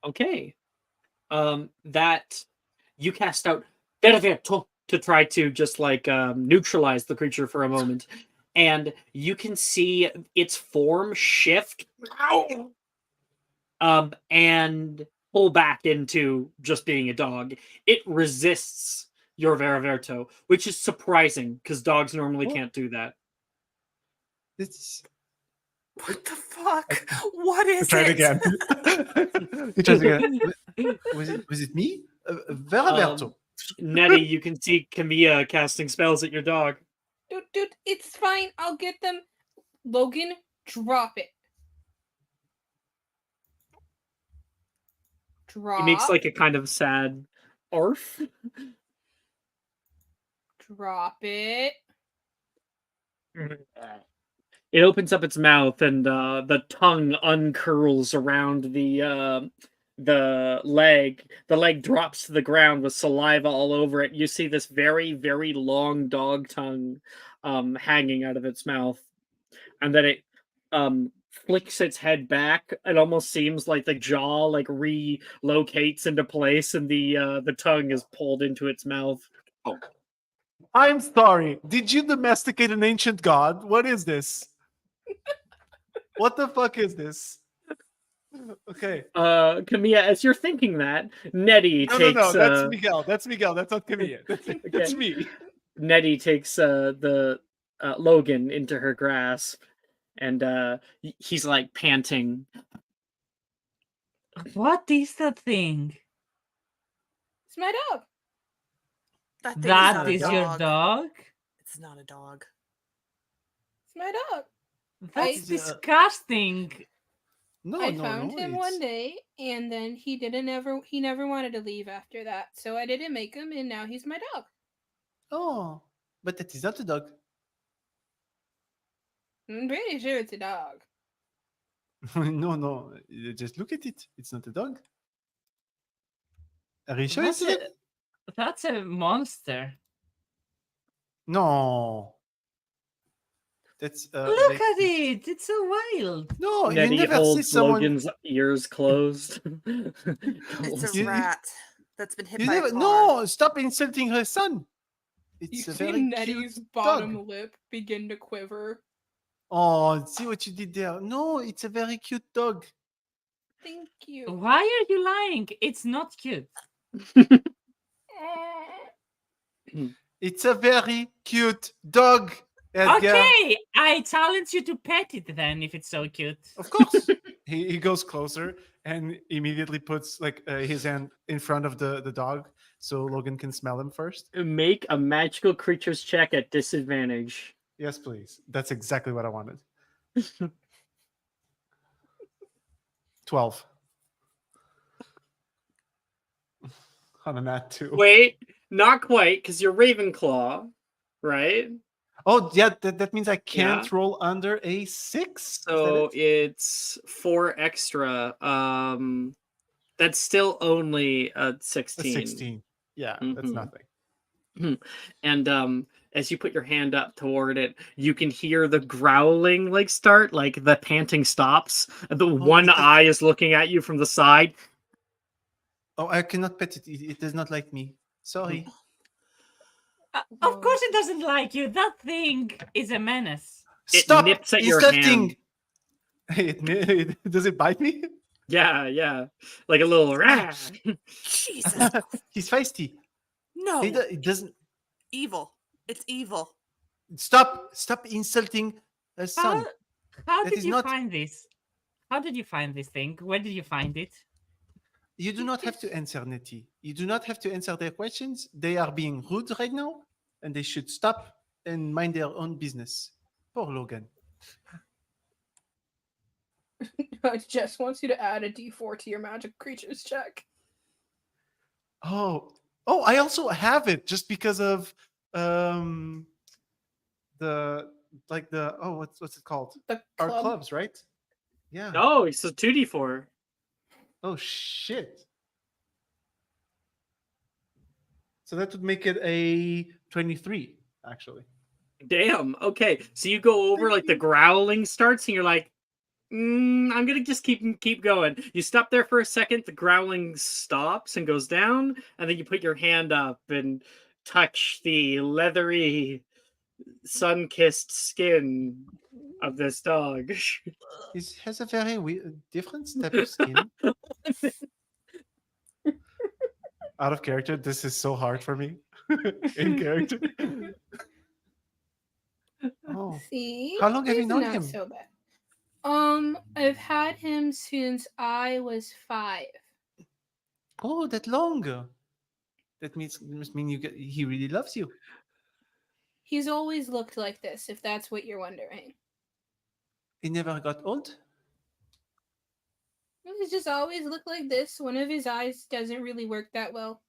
Okay. That you cast out to try to just like neutralize the creature for a moment, and you can see its form shift and pull back into just being a dog. It resists your Veraverto, which is surprising because dogs normally can't do that. It's What the fuck? What is try it it? again. He tries again. Was it me? Veraverto. Nettie, you can see Camilla casting spells at your dog. Dude, it's fine. I'll get them. Logan, drop it. Drop. He makes like a kind of sad arf. Drop it. It opens up its mouth and the tongue uncurls around the leg. The leg drops to the ground with saliva all over it. You see this very, very long dog tongue hanging out of its mouth. And then it flicks its head back. It almost seems like the jaw like relocates into place and the tongue is pulled into its mouth. Oh. I'm sorry. Did you domesticate an ancient god? What is this? What the fuck is this? Okay. Camilla, as you're thinking that, Nettie takes... No, that's Miguel. That's Miguel. That's not Camilla. That's me. Nettie takes the Logan into her grasp, and he's like panting. What is that thing? It's my dog. That is your dog? It's not a dog. It's my dog. That's disgusting. I found him one day, and then he never wanted to leave after that. So I didn't make him, and now he's my dog. Oh, but that is not a dog. I'm pretty sure it's a dog. No. Just look at it. It's not a dog. Are you sure it's a dog? That's a monster. No. That's look at it. It's so wild. No, Nettie you never holds see someone. Logan's ears closed. It's a rat that's been hit by a car. No, stop insulting her son. It's you a see very Nettie's cute bottom dog. lip begin to quiver. Oh, see what you did there. No, it's a very cute dog. Thank you. Why are you lying? It's not cute. It's a very cute dog, Edgar. Okay, I challenge you to pet it then if it's so cute. Of course. He goes closer and immediately puts like his hand in front of the dog so Logan can smell him first. Make a magical creatures check at disadvantage. Yes, please. That's exactly what I wanted. 12. On a nat 2. Wait, not quite, because you're Ravenclaw, right? Oh, yeah, that means I can't Yeah. roll under a 6. So it's 4 extra. That's still only a 16. A 16. Yeah, that's Mhm. nothing. And as you put your hand up toward it, you can hear the growling like start, like the panting stops. The one eye is looking at you from the side. Oh, I cannot pet it. It does not like me. Sorry. Of course it doesn't like you. That thing is a menace. It Stop nips at your insulting. hand. Does it bite me? Yeah. Like a little rat. Jesus. He's feisty. No. It doesn't. Evil. It's evil. Stop insulting a son. How That did is you not- find this? How did you find this thing? Where did you find it? You do not have to answer, Nettie. You do not have to answer their questions. They are being rude right now, and they should stop and mind their own business. Poor Logan. Jess wants you to add a d4 to your magic creatures check. Oh, I also have it just because of what's it called? The Our club. clubs, right? Yeah. Oh, it's a 2d4. Oh shit. So that would make it a 23, actually. Damn. Okay. So you go over, like the growling starts, and you're like, I'm gonna just keep going. You stop there for a second, the growling stops and goes down, and then you put your hand up and touch the leathery, sun-kissed skin of this dog. He has a very different type of skin. Out of character, this is so hard for me. In character. Oh. See? How long have you It's known not him? so bad. I've had him since I was 5. Oh, that long. That must mean he really loves you. He's always looked like this, if that's what you're wondering. He never got old. He's just always looked like this. One of his eyes doesn't really work that well.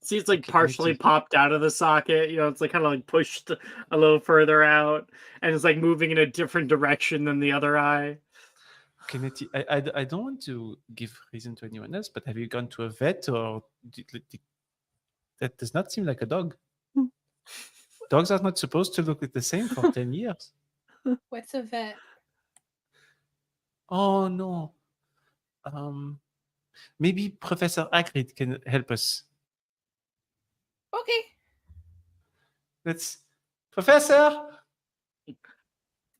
See, it's like Okay, partially Nikki. popped out of the socket. You know, it's like kind of like pushed a little further out, and it's like moving in a different direction than the other eye. Okay, Nettie, I don't want to give reason to anyone else, but have you gone to a vet or that does not seem like a dog. Dogs are not supposed to look the same for 10 years. What's a vet? Oh no. Maybe Professor Hagrid can help us. Okay. Let's Professor.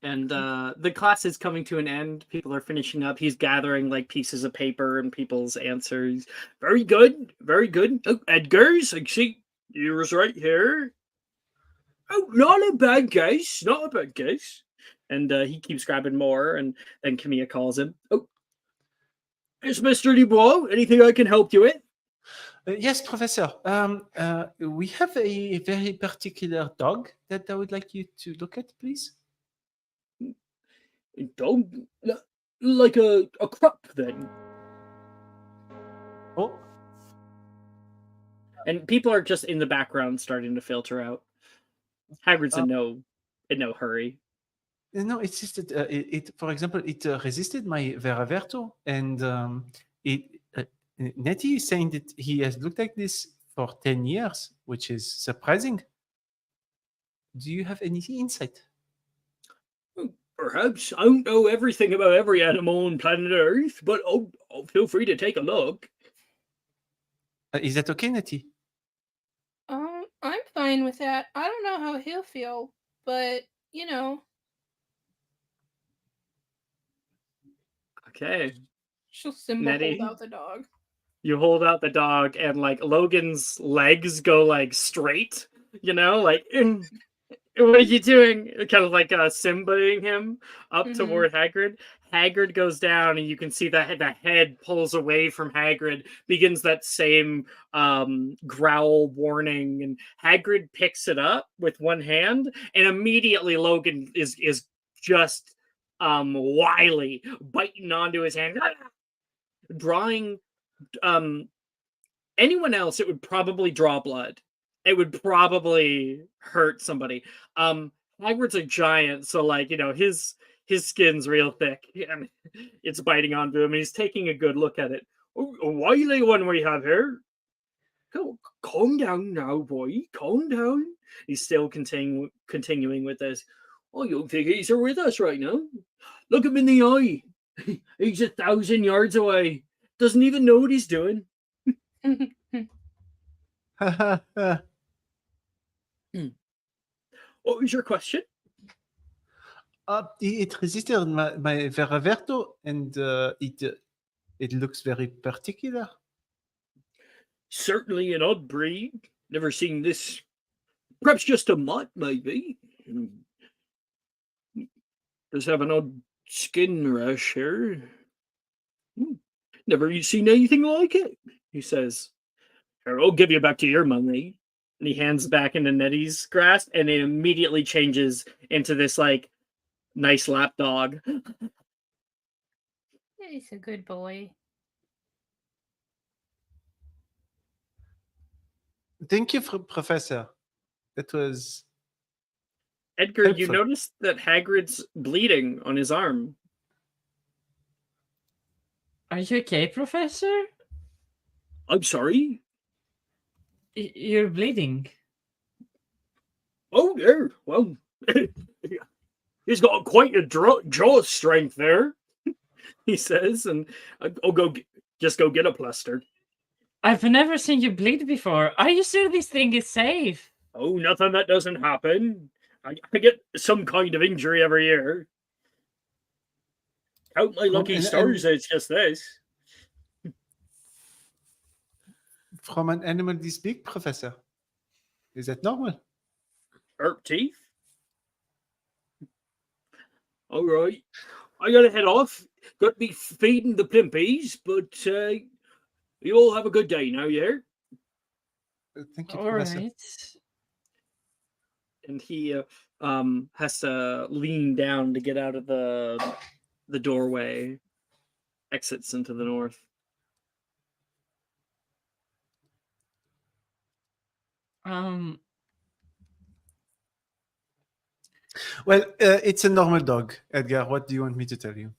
And the class is coming to an end. People are finishing up. He's gathering like pieces of paper and people's answers. Very good. Very good. Oh, Edgar's. I see yours right here. Oh, not a bad guess. Not a bad guess. And he keeps grabbing more, and then Camilla calls him. Oh, it's Mr. Dubois. Anything I can help you with? Yes, Professor. We have a very particular dog that I would like you to look at, please. Dog? Like a crop, then. Oh, And people are just in the background starting to filter out. Hagrid's in no hurry. no, it's just that for example, it resisted my Veraverto, and Nettie is saying that he has looked like this for 10 years, which is surprising. Do you have any insight? Perhaps. I don't know everything about every animal on planet Earth, but I'll feel free to take a look. Is that okay, Nettie? I'm fine with that. I don't know how he'll feel, but, you know. Okay. She'll Simba Nettie? hold out the dog. You hold out the dog, and like Logan's legs go like straight, like what are you doing? Kind of like Simbaing him up toward Hagrid. Hagrid goes down, and you can see the head pulls away from Hagrid, begins that same growl warning, and Hagrid picks it up with one hand, and immediately Logan is just wily, biting onto his hand, drawing anyone else, it would probably draw blood. It would probably hurt somebody. Hagrid's a giant, so his skin's real thick, and it's biting onto him, and he's taking a good look at it. Oh, a wily one we have here. Calm down now, boy. Calm down. He's still continuing with this. I don't think he's with us right now. Look him in the eye. He's 1,000 yards away. Doesn't even know what he's doing. What was your question? It resisted my Veraverto, and it looks very particular. Certainly an odd breed. Never seen this. Perhaps just a mutt, maybe. Does have an odd skin rash here. Never seen anything like it, he says. Here, I'll give you back to your mummy. And he hands back into Nettie's grasp, and it immediately changes into this nice lap dog. He's a good boy. Thank you, Professor. That was Edgar, helpful. You noticed that Hagrid's bleeding on his arm. Are you okay, Professor? I'm sorry? You're bleeding. Oh, there. Well, he's got quite a jaw strength there, he says, and I'll just go get a plaster. I've never seen you bleed before. Are you sure this thing is safe? Oh, nothing that doesn't happen. I get some kind of injury every year. Count my lucky stars, it's just this. From an animal this big, Professor? Is that normal? Sharp teeth? All right. I gotta head off. Got to be feeding the plimpies, but you all have a good day now, yeah? Thank you, All Professor. right. And he has to lean down to get out of the doorway. Exits into the north. Well, it's a normal dog, Edgar. What do you want me to tell you?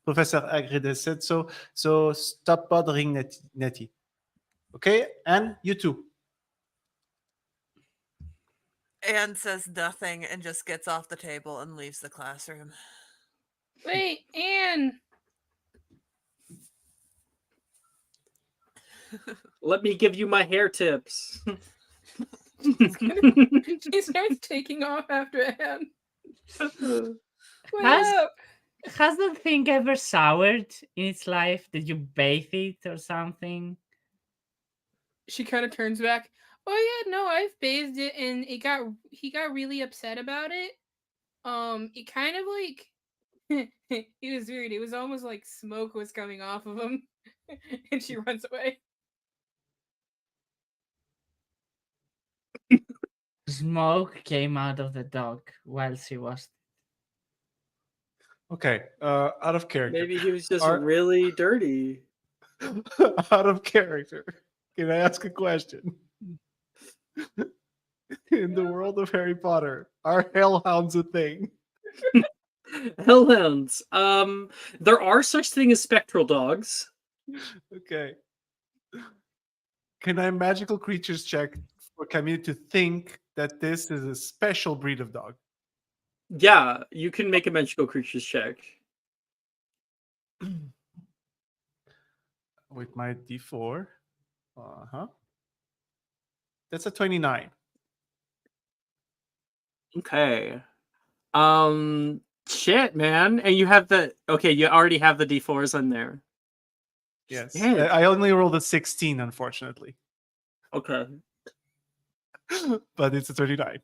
Professor Hagrid has said so. So stop bothering Nettie. Okay? And you too. Anne says nothing and just gets off the table and leaves the classroom. Wait, Anne. Let me give you my hair tips. She starts taking off after Anne. Has the thing ever soured in its life? Did you bathe it or something? She kind of turns back. Oh yeah, no, I've bathed it, and he got really upset about it. It kind of it was weird. It was almost like smoke was coming off of him, and she runs away. Smoke came out of the dog while she was. Okay, out of character. Maybe he was just really dirty. Out of character. Can I ask a question? In the world of Harry Potter, are hellhounds a thing? Hellhounds. There are such things as spectral dogs. Okay. Can I magical creatures check for Camille to think that this is a special breed of dog? Yeah, you can make a magical creatures check. With my D4. That's a 29. Okay. Shit, man. And you have the okay, you already have the D4s in there. Yes. Shit. I only rolled a 16, unfortunately. Okay. But it's a 39.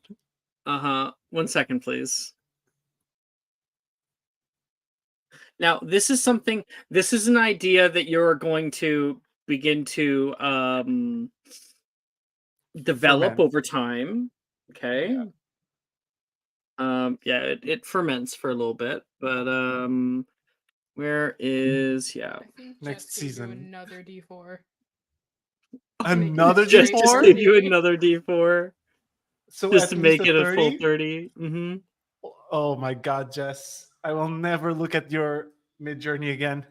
1 second, please. Now, this is an idea that you're going to begin to develop Ferment. over time. Okay. Yeah. It ferments for a little bit, but where is I think Next Jess gave you season. another D4. Another just D4? give you another D4 So just at to least make a it a full 30? 30. Mm-hmm. Oh my god, Jess. I will never look at your mid journey again.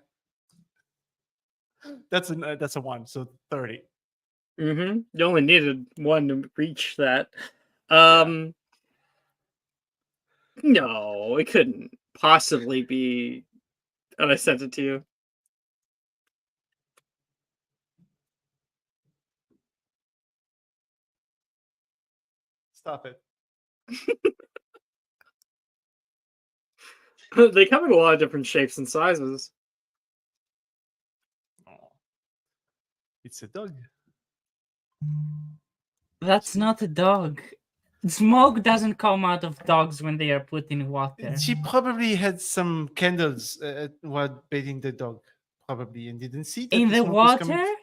That's a 1, so 30. Mm-hmm. You only needed 1 to reach that. No, it couldn't possibly be. And I sent it to you. Stop it. They come in a lot of different shapes and sizes. Oh. It's a dog. That's not a dog. Smoke doesn't come out of dogs when they are put in water. She probably had some candles while bathing the dog, probably, and didn't see that In the smoke was coming water?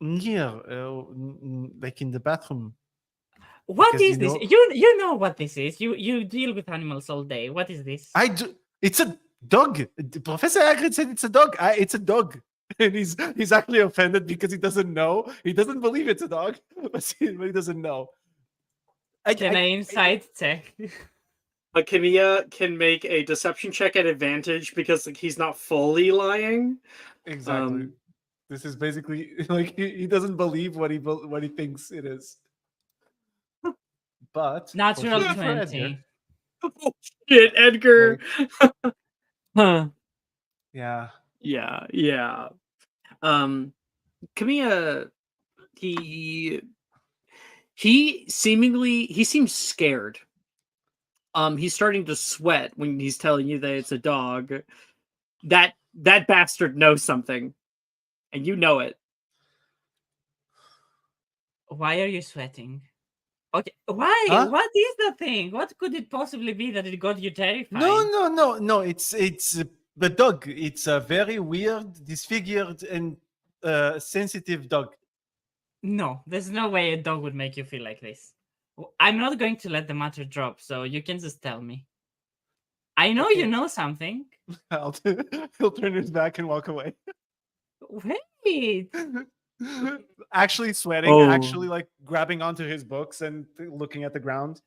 near, like in the bathroom. What Because, is you this? know- You know what this is. You deal with animals all day. What is this? I do. It's a dog. Professor Hagrid said it's a dog. It's a dog, and he's actually offended because he doesn't know. He doesn't believe it's a dog, but he doesn't know. Can I insight check? But Camilla can make a deception check at advantage because he's not fully lying. Exactly. This is basically like he doesn't believe what he thinks it is. But Natural fortunately for 20. Oh shit, Edgar. Huh. Yeah. Yeah. Camilla, he seems scared. He's starting to sweat when he's telling you that it's a dog. That bastard knows something, and you know it. Why are you sweating? Okay, why? Huh? What is the thing? What could it possibly be that it got you terrified? No. It's the dog. It's a very weird, disfigured, and sensitive dog. No, there's no way a dog would make you feel like this. I'm not going to let the matter drop, so you can just tell me. I know Okay. you know something. He'll turn his back and walk away. Wait. Actually sweating, Oh. actually like grabbing onto his books and looking at the ground.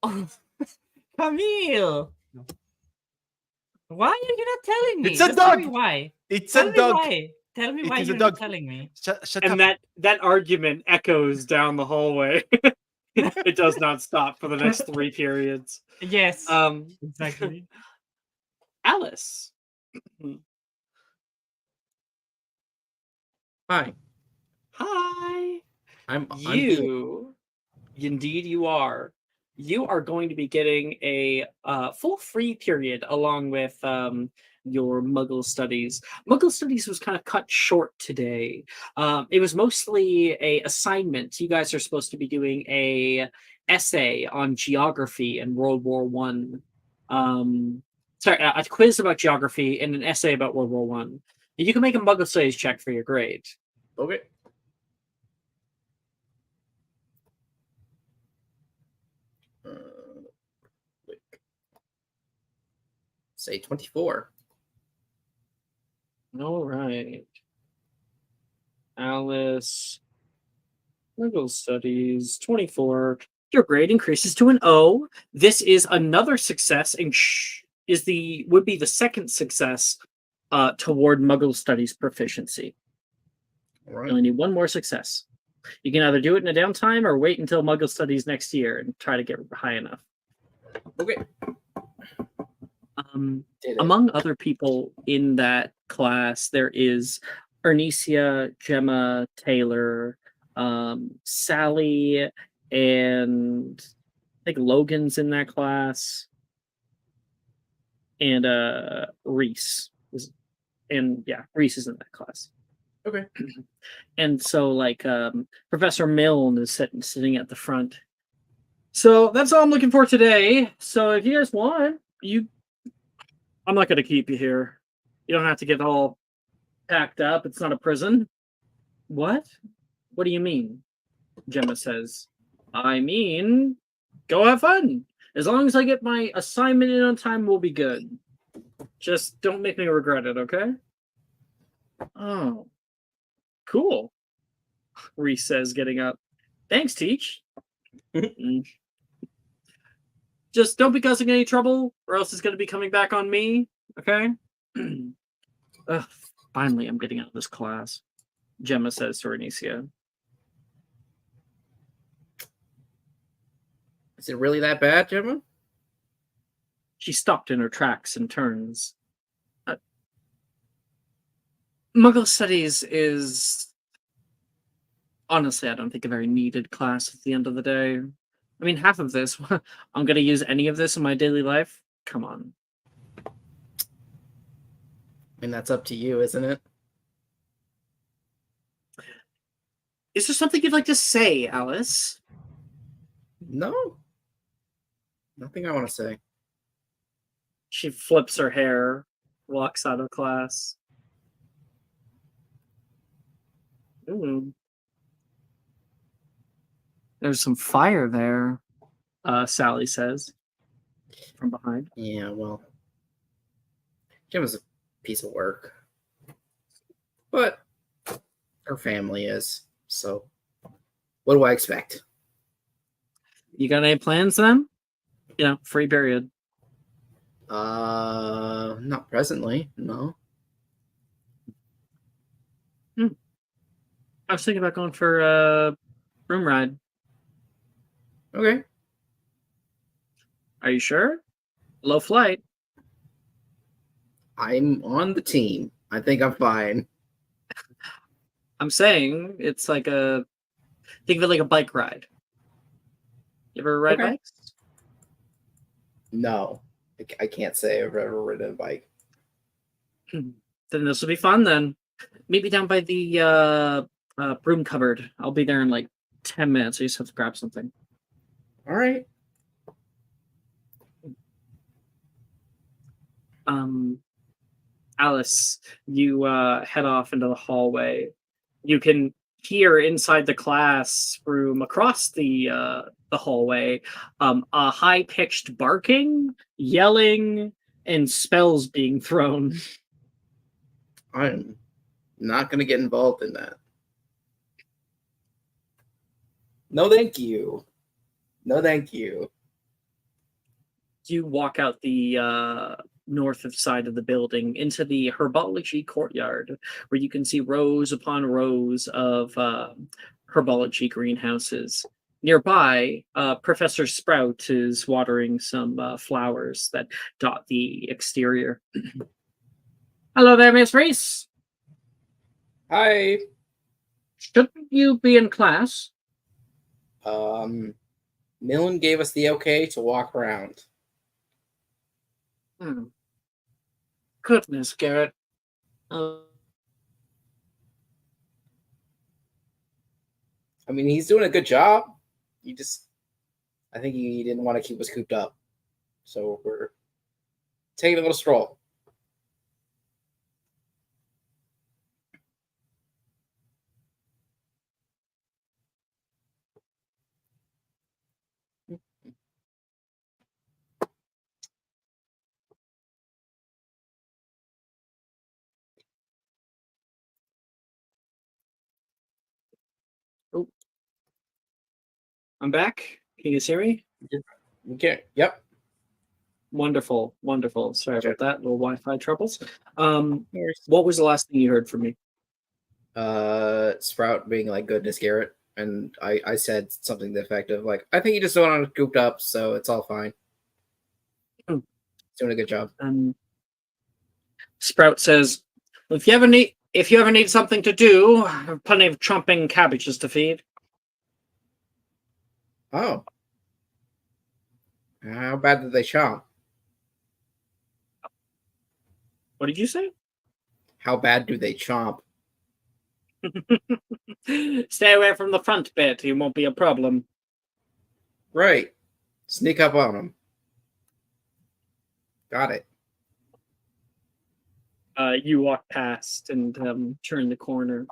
Oh, Camille. No. Why are you not telling me? It's a Just tell me dog! why. It's Tell a me dog. why. Tell me It why is a you're not dog. telling me. Shut And up. that argument echoes down the hallway. It does not stop for the next 3 periods. Yes. Exactly. Alice. Hi. Hi. I'm Indeed you are. You are going to be getting a full free period along with your Muggle studies. Muggle studies was kind of cut short today. It was mostly a assignment. You guys are supposed to be doing a essay on geography and World War One. A quiz about geography and an essay about World War One. You can make a Muggle studies check for your grade. okay. Say 24. All right. Alice, Legal Studies, 24. Your grade increases to an O. This is another success and would be the second success toward Muggle Studies proficiency. All You right. only need 1 more success. You can either do it in a downtime or wait until Muggle Studies next year and try to get high enough. Okay. Did it. Among other people in that class, there is Ernesia, Gemma, Taylor, Sally, and I think Logan's in that class. and Reese is, and yeah, Reese is in that class. Okay. And so like Professor Milne is sitting at the front. So that's all I'm looking for today. So if you guys want, I'm not gonna keep you here. You don't have to get all packed up. It's not a prison. What? What do you mean? Gemma says. I mean, go have fun. As long as I get my assignment in on time, we'll be good. Just don't make me regret it, okay? Oh, cool. Reese says, getting up. Thanks, Teach. Just don't be causing any trouble, or else it's going to be coming back on me, okay? Ugh, finally, I'm getting out of this class, Gemma says to Anicia. Is it really that bad, Gemma? She stopped in her tracks and turns. Muggle Studies is... Honestly, I don't think a very needed class at the end of the day. I mean, half of this, I'm going to use any of this in my daily life? Come on. I mean, that's up to you, isn't it? Is there something you'd like to say, Alice? No. Nothing I want to say. She flips her hair, walks out of class. Ooh. There's some fire there, Sally says from behind. Yeah, well, Gemma's a piece of work. But her family is, so what do I expect? You got any plans then? You know, free period. Not presently, no. I was thinking about going for a room ride. Okay. Are you sure? Low flight. I'm on the team. I think I'm fine. I'm saying it's like a... Think of it like a bike ride. You ever ride Okay. bikes? No. I can't say I've ever ridden a bike. Then this will be fun then. Meet me down by the broom cupboard. I'll be there in like 10 minutes. I just have to grab something. All right. Alice, you head off into the hallway. You can hear inside the classroom across the hallway a high-pitched barking, yelling, and spells being thrown. I'm not going to get involved in that. No, thank you. No, thank you. You walk out the north side of the building into the herbology courtyard, where you can see rows upon rows of herbology greenhouses. Nearby, Professor Sprout is watering some flowers that dot the exterior. Hello there, Miss Reese. Hi. Shouldn't you be in class? Millen gave us the okay to walk around. Goodness, Garrett. I mean, he's doing a good job. I think he didn't want to keep us cooped up. So we're taking a little stroll. Oh. I'm back. Can you guys hear me? Okay. Yep. Wonderful, wonderful. Sorry about that. Little Wi-Fi troubles. What was the last thing you heard from me? Sprout being like, goodness, Garrett. And I said something to the effect of like, I think you just don't want to cooped up, so it's all fine. Oh. Doing a good job. Sprout says, if you ever need something to do, I have plenty of chomping cabbages to feed. Oh. How bad did they chomp? What did you say? How bad do they chomp? Stay away from the front bit. It won't be a problem. Right. Sneak up on them. Got it. You walk past and turn the corner.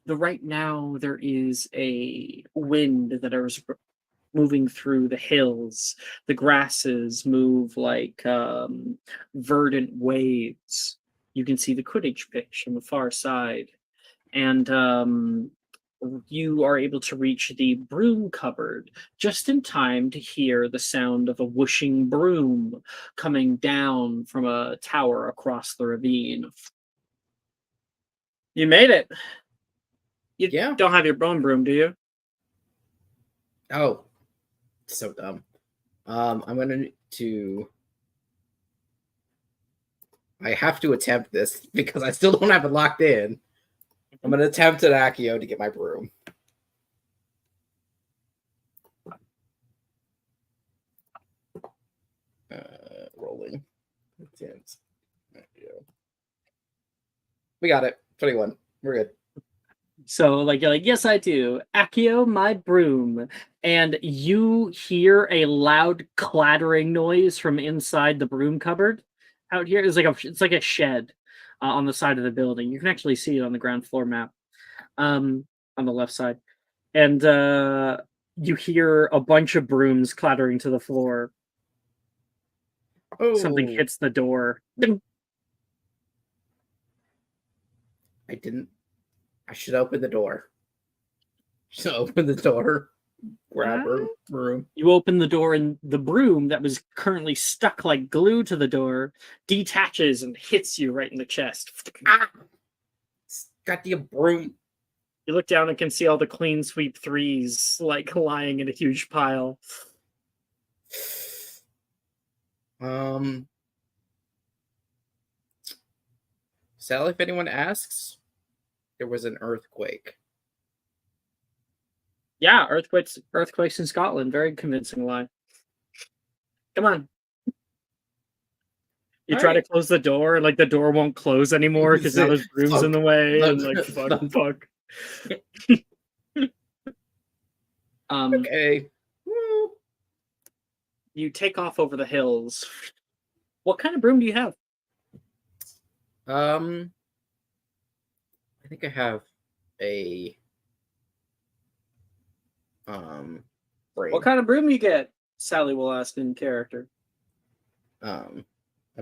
Right now, there is a wind that is moving through the hills. The grasses move like verdant waves. You can see the Quidditch pitch on the far side. And you are able to reach the broom cupboard just in time to hear the sound of a whooshing broom coming down from a tower across the ravine. You made it. You don't have your own broom, do you? Oh, so dumb. I'm gonna I have to attempt this because I still don't have it locked in. I'm gonna attempt at Accio to get my broom. Rolling. Attempt. Accio. We got it. 21. We're good. So, you're like, yes, I do. Accio, my broom. And you hear a loud clattering noise from inside the broom cupboard. Out here, it's like a shed on the side of the building. You can actually see it on the ground floor map, on the left side. And you hear a bunch of brooms clattering to the floor. Oh. Something hits the door. I didn't. I should open the door. Should open the door. Grab her broom. You open the door, and the broom that was currently stuck like glue to the door detaches and hits you right in the chest. Ah! Goddamn broom. You look down and can see all the clean sweep threes lying in a huge pile. Sally, if anyone asks, there was an earthquake. Yeah, earthquakes in Scotland. Very convincing lie. Come on. You try to close the door, and the door won't close anymore because now there's brooms in the way, and fuck. Okay. You take off over the hills. What kind of broom do you have? I think I have a brain. What kind of broom you get? Sally will ask in character. A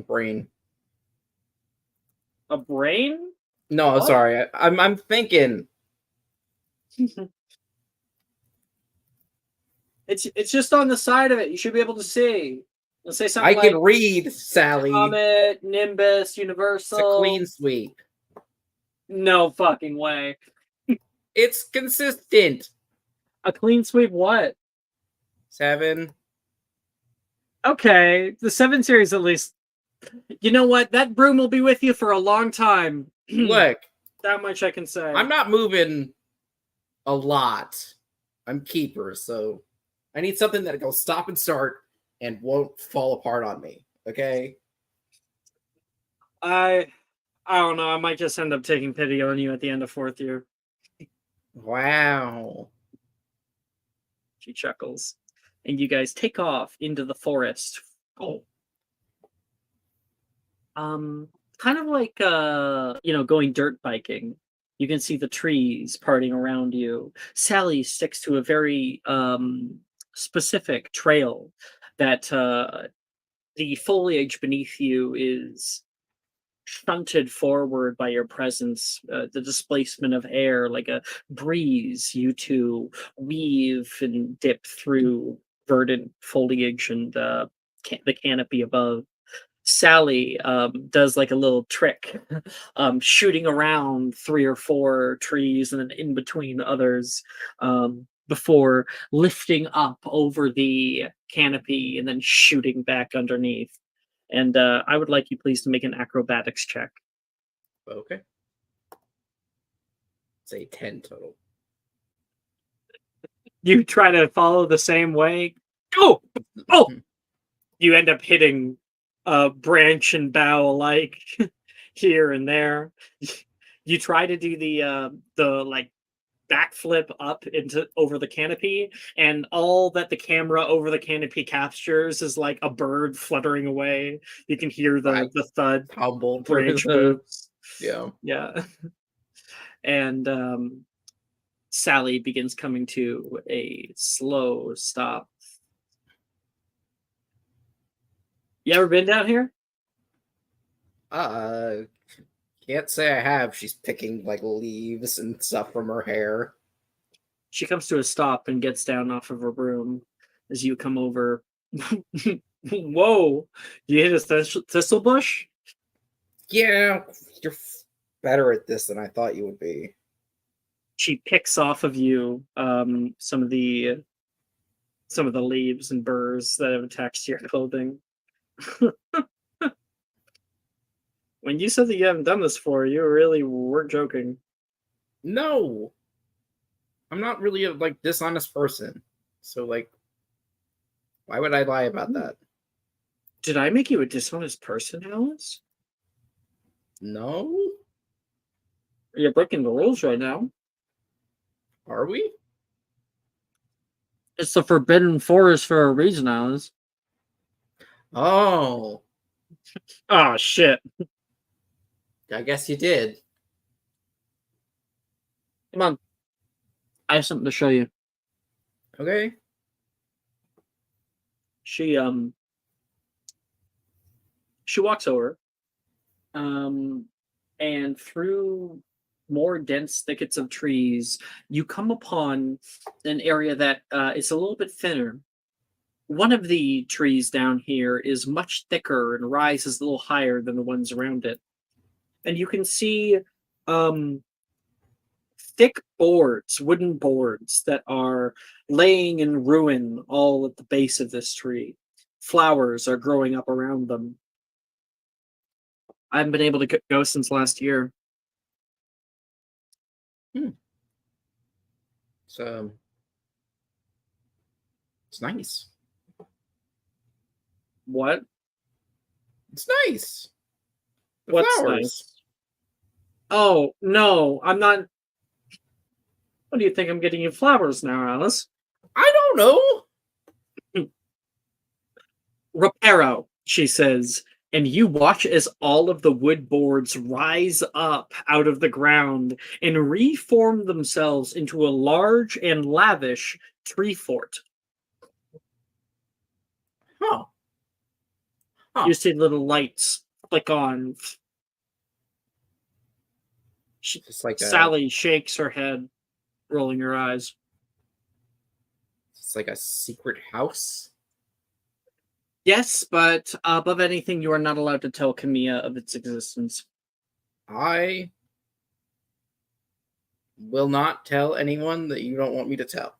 brain. A brain? No, What? sorry. I'm thinking. It's just on the side of it. You should be able to see. Let's say something I can read, Sally. Comet, Nimbus, Universal. It's a clean sweep. No fucking way. It's consistent. A clean sweep what? 7. Okay, the 7 series at least. You know what? That broom will be with you for a long time. Look. That much I can say. I'm not moving a lot. I'm keeper, so I need something that will stop and start and won't fall apart on me. Okay? I don't know. I might just end up taking pity on you at the end of 4th year. Wow. She chuckles. And you guys take off into the forest. Oh. Kind of like going dirt biking. You can see the trees parting around you. Sally sticks to a very specific trail that the foliage beneath you is shunted forward by your presence, the displacement of air, like a breeze. You two weave and dip through verdant foliage and the canopy above. Sally does like a little trick, shooting around 3 or 4 trees and then in between others, before lifting up over the canopy and then shooting back underneath. And I would like you please to make an acrobatics check. Okay. Say 10 total. You try to follow the same way. Oh! You end up hitting branch and bough alike. here and there. You try to do the like backflip up into over the canopy, and all that the camera over the canopy captures is like a bird fluttering away. You can hear the thud. Tumble through Branch the moves. yeah. Yeah. And Sally begins coming to a slow stop. You ever been down here? Can't say I have. She's picking like leaves and stuff from her hair. She comes to a stop and gets down off of her broom as you come over. Whoa! You hit a thistle bush? Yeah, you're better at this than I thought you would be. She picks off of you some of the leaves and burrs that have attached to your clothing. When you said that you haven't done this before, you really weren't joking. No, I'm not really a like dishonest person. So like, why would I lie about that? Did I make you a dishonest person, Alice? No, You're breaking the rules right now. are we? It's the Forbidden Forest for a reason, Alice. Oh, Oh, shit. I guess you did. Come on. I have something to show you. Okay. She walks over, and through more dense thickets of trees, you come upon an area that is a little bit thinner. One of the trees down here is much thicker and rises a little higher than the ones around it. And you can see thick boards, wooden boards that are laying in ruin all at the base of this tree. Flowers are growing up around them. I haven't been able to go since last year. So it's nice. What? It's nice. The What's flowers. nice? Oh, no, I'm not. What do you think I'm getting you flowers now, Alice? I don't know. Reparo, she says, and you watch as all of the wood boards rise up out of the ground and reform themselves into a large and lavish tree fort. Huh. Huh. You see little lights flick on. Just like Sally shakes her head, rolling her eyes. It's like a secret house. Yes, but above anything, you are not allowed to tell Camilla of its existence. I will not tell anyone that you don't want me to tell.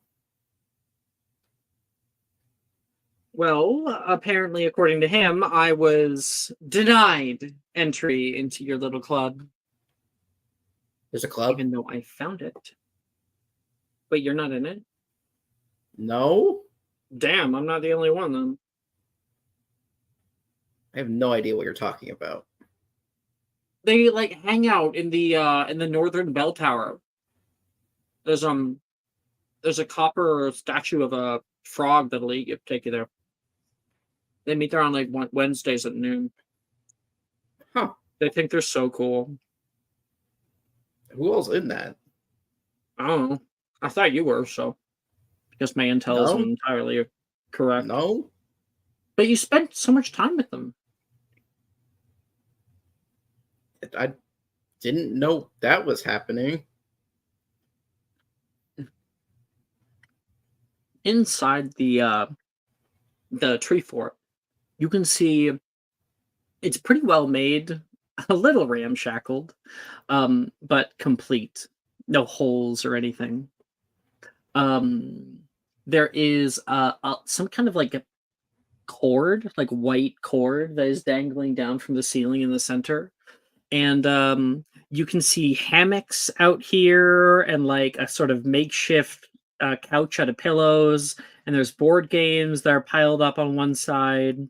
Well, apparently, according to him, I was denied entry into your little club. There's a club? Even though I found it. Wait, you're not in it? No? Damn, I'm not the only one then. I have no idea what you're talking about. They like hang out in the northern bell tower. There's a copper statue of a frog that'll take you there. They meet there on like Wednesdays at noon. Huh. They think they're so cool. Who else in that? I don't know. I thought you were, so I guess my intel isn't entirely correct. No? But you spent so much time with them. I didn't know that was happening. Inside the tree fort, you can see it's pretty well made, a little ramshackled, but complete. No holes or anything. There is some kind of like a cord, like white cord that is dangling down from the ceiling in the center. And you can see hammocks out here and like a sort of makeshift couch out of pillows. And there's board games that are piled up on one side.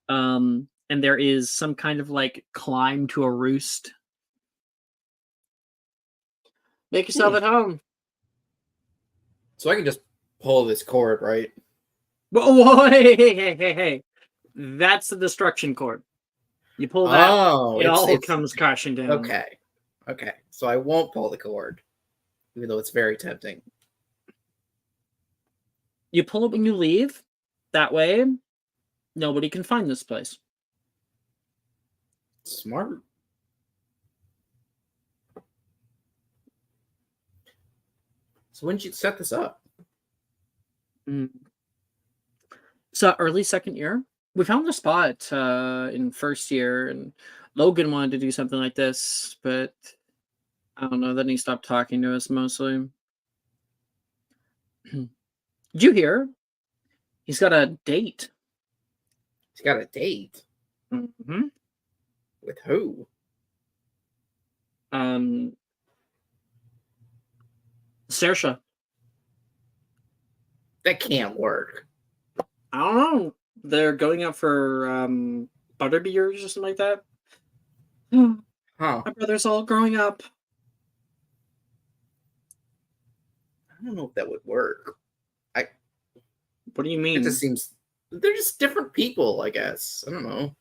And and there is some kind of like climb to a roost. Make yourself at home. So I can just pull this cord, right? Whoa, hey. That's the destruction cord. You pull that, Oh, it all it's comes crashing down. okay. Okay, so I won't pull the cord, even though it's very tempting. You pull it when you leave. That way, nobody can find this place. Smart. So when did you set this up? So early second year, we found the spot in first year, and Logan wanted to do something like this, but I don't know. Then he stopped talking to us mostly. Did you hear? He's got a date. He's got a date. Mm-hmm. With who? Saoirse. That can't work. I don't know. They're going out for butterbeers or something like that. Huh. My brother's all growing up. I don't know if that would work. What do you mean? It just seems they're just different people, I guess. I don't know.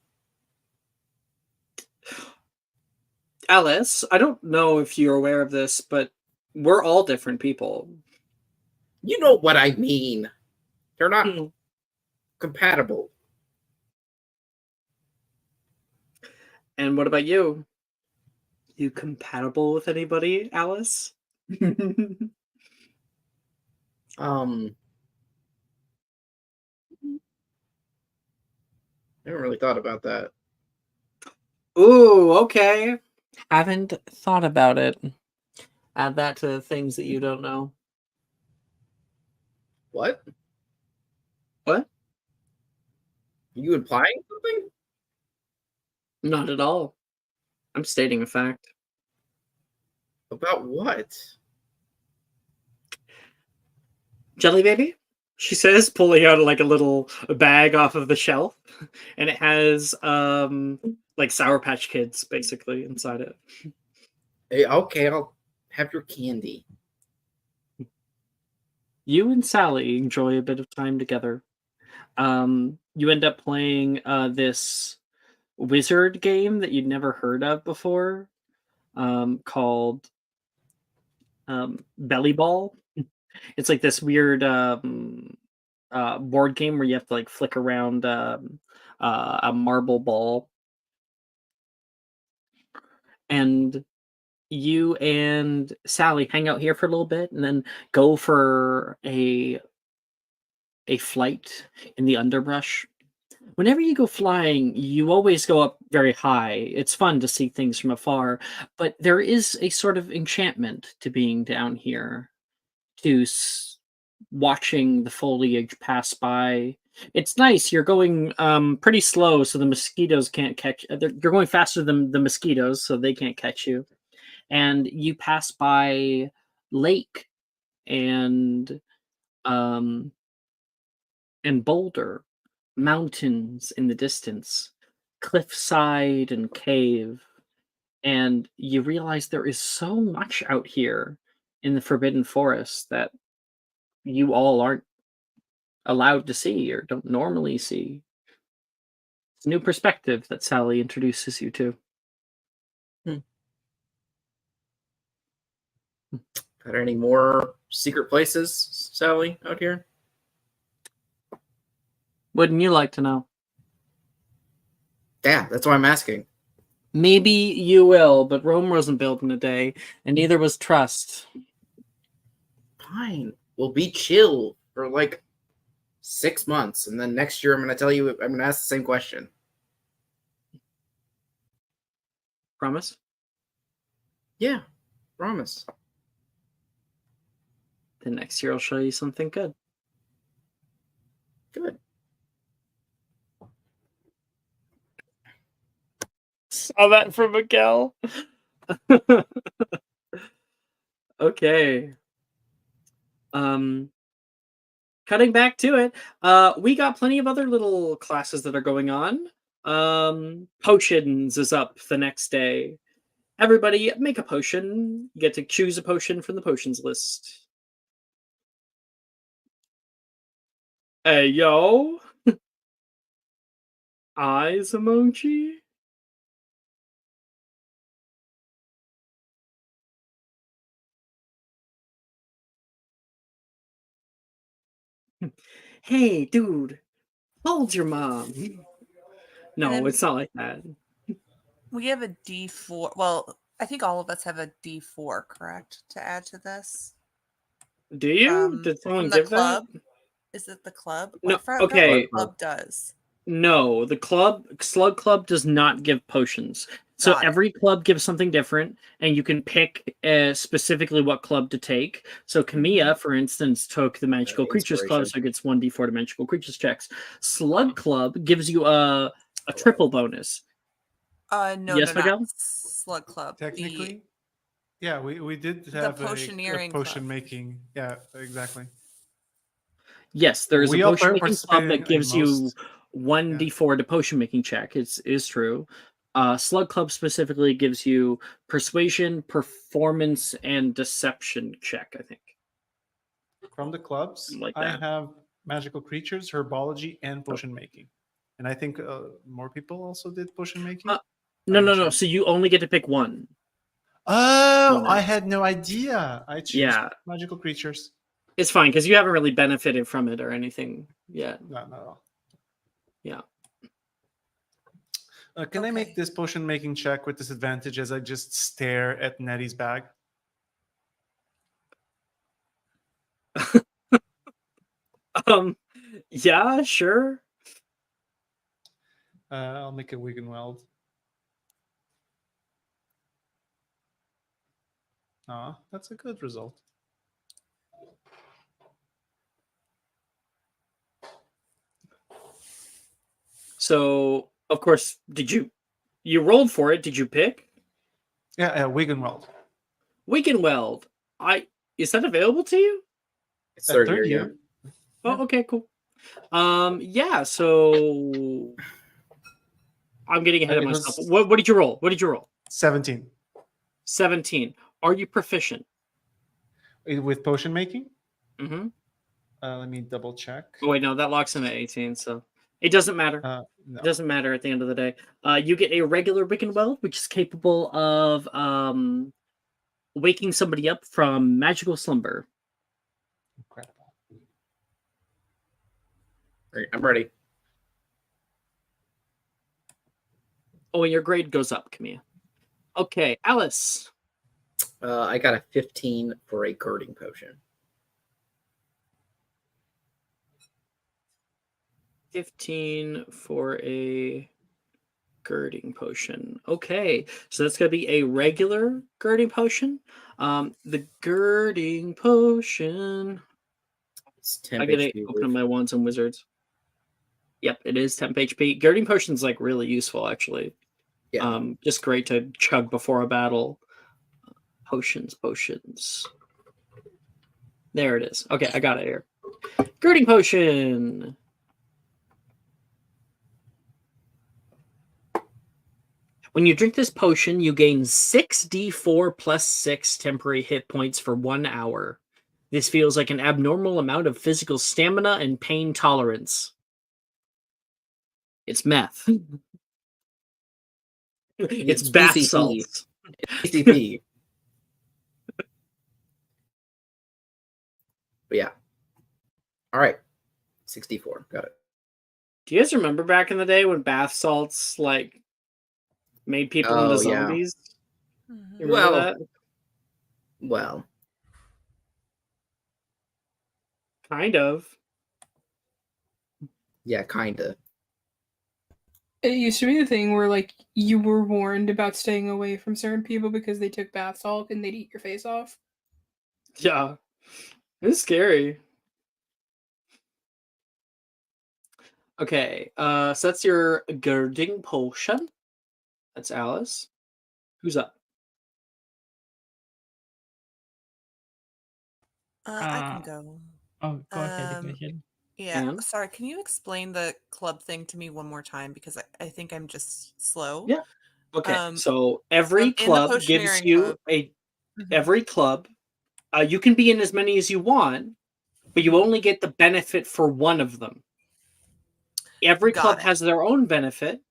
Alice, I don't know if you're aware of this, but we're all different people. You know what I mean. They're not compatible. And what about you? You compatible with anybody, Alice? I haven't really thought about that. Ooh, okay. Haven't thought about it. Add that to the things that you don't know. What? What? Are you implying something? Not at all. I'm stating a fact. About what? Jelly baby? She says, pulling out like a little bag off of the shelf, and it has like Sour Patch Kids basically inside it. Hey, okay, I'll have your candy. You and Sally enjoy a bit of time together. You end up playing this wizard game that you'd never heard of before, called Belly Ball. It's like this weird board game where you have to like flick around a marble ball, and you and Sally hang out here for a little bit, and then go for a flight in the underbrush. Whenever you go flying, you always go up very high. It's fun to see things from afar, but there is a sort of enchantment to being down here, to watching the foliage pass by. It's nice. You're going pretty slow, so the mosquitoes can't catch. You're going faster than the mosquitoes, so they can't catch you. And you pass by lake and boulder, mountains in the distance, cliffside and cave, and you realize there is so much out here in the Forbidden Forest that you all aren't allowed to see or don't normally see. It's a new perspective that Sally introduces you to. Got any more secret places, Sally, out here? Wouldn't you like to know? Yeah, that's why I'm asking. Maybe you will, but Rome wasn't built in a day, and neither was trust. Fine. We'll be chill for like 6 months, and then next year I'm going to ask the same question. Promise? Yeah, promise. Then next year I'll show you something good. Good. Saw that from Miguel. Okay. Cutting back to it, we got plenty of other little classes that are going on. Potions is up the next day. Everybody make a potion. You get to choose a potion from the potions list. Hey, yo. Eyes emoji. Hey, dude. Hold your mom. No, then- it's not like that. We have a D4. Well, I think all of us have a D4, correct, to add to this? Do you? Did someone From the give club? that? Is it the club? No, I forgot what okay. the club does. No, the Slug Club does not give potions. So Got it. every club gives something different, and you can pick specifically what club to take. So Kamiya, for instance, took the Magical Creatures Club, so it gets 1d4 to Magical Creatures checks. Slug Club gives you a triple bonus. No, Yes, not Miguel? Slug Club. Technically, yeah, we did The have a Potioneering potion Club. making. Yeah, exactly. Yes, there is We a all potion making club participating that gives in you most. 1d4 to potion making check. Is true. Slug Club specifically gives you persuasion, performance, and deception check, I think. From the clubs, Something like I that. have magical creatures, herbology, and potion making. And I think more people also did potion making. No. So you only get to pick one. Oh, I bonus. had no idea. I choose Yeah. magical creatures. It's fine because you haven't really benefited from it or anything yet. No, not at all. Yeah. Can I make this potion making check with disadvantage as I just stare at Nettie's bag? Yeah, sure. I'll make a Wiggenweld. That's a good result. So, of course, you rolled for it? Did you pick? Yeah, Wiggenweld. Wiggenweld. Is that available to you? It's third year. Oh, okay, cool. Yeah. So I'm getting ahead of myself. What did you roll? 17. 17. Are you proficient? With potion making? Mm-hmm. Let me double check. Oh, wait, no, that locks in at 18, so it doesn't matter. No. It doesn't matter at the end of the day. You get a regular Wickenweld, which is capable of waking somebody up from magical slumber. Incredible. Right, I'm ready. Oh, and your grade goes up, Camille. Okay, Alice. I got a 15 for a girding potion. 15 for a girding potion. Okay, so that's going to be a regular girding potion. The girding potion. It's 10 I gotta HP. open up my wands and wizards. Yep, it is temp HP. Girding potion's like really useful, actually. Yeah. Just great to chug before a battle. Potions. There it is. Okay, I got it here. Girding potion. When you drink this potion, you gain 6d4 plus 6 temporary hit points for 1 hour. This feels like an abnormal amount of physical stamina and pain tolerance. It's meth. It's bath PCP. salts. PCP. But yeah. All right. 64. Got it. Do you guys remember back in the day when bath salts like made people into zombies? You remember that? Well, Kind of. yeah, kinda. It used to be the thing where like you were warned about staying away from certain people because they took bath salt and they'd eat your face off. Yeah. It's scary. Okay, so that's your girding potion. That's Alice. Who's up? I can go. Oh, go ahead, Division. Yeah. And Sorry, can you explain the club thing to me one more time? Because I think I'm just slow. yeah. Okay, Um, so so every I'm in the club gives potioneering you mode. a Mhm. every club. You can be in as many as you want, but you only get the benefit for one of them. Every Got club it. has their own benefit,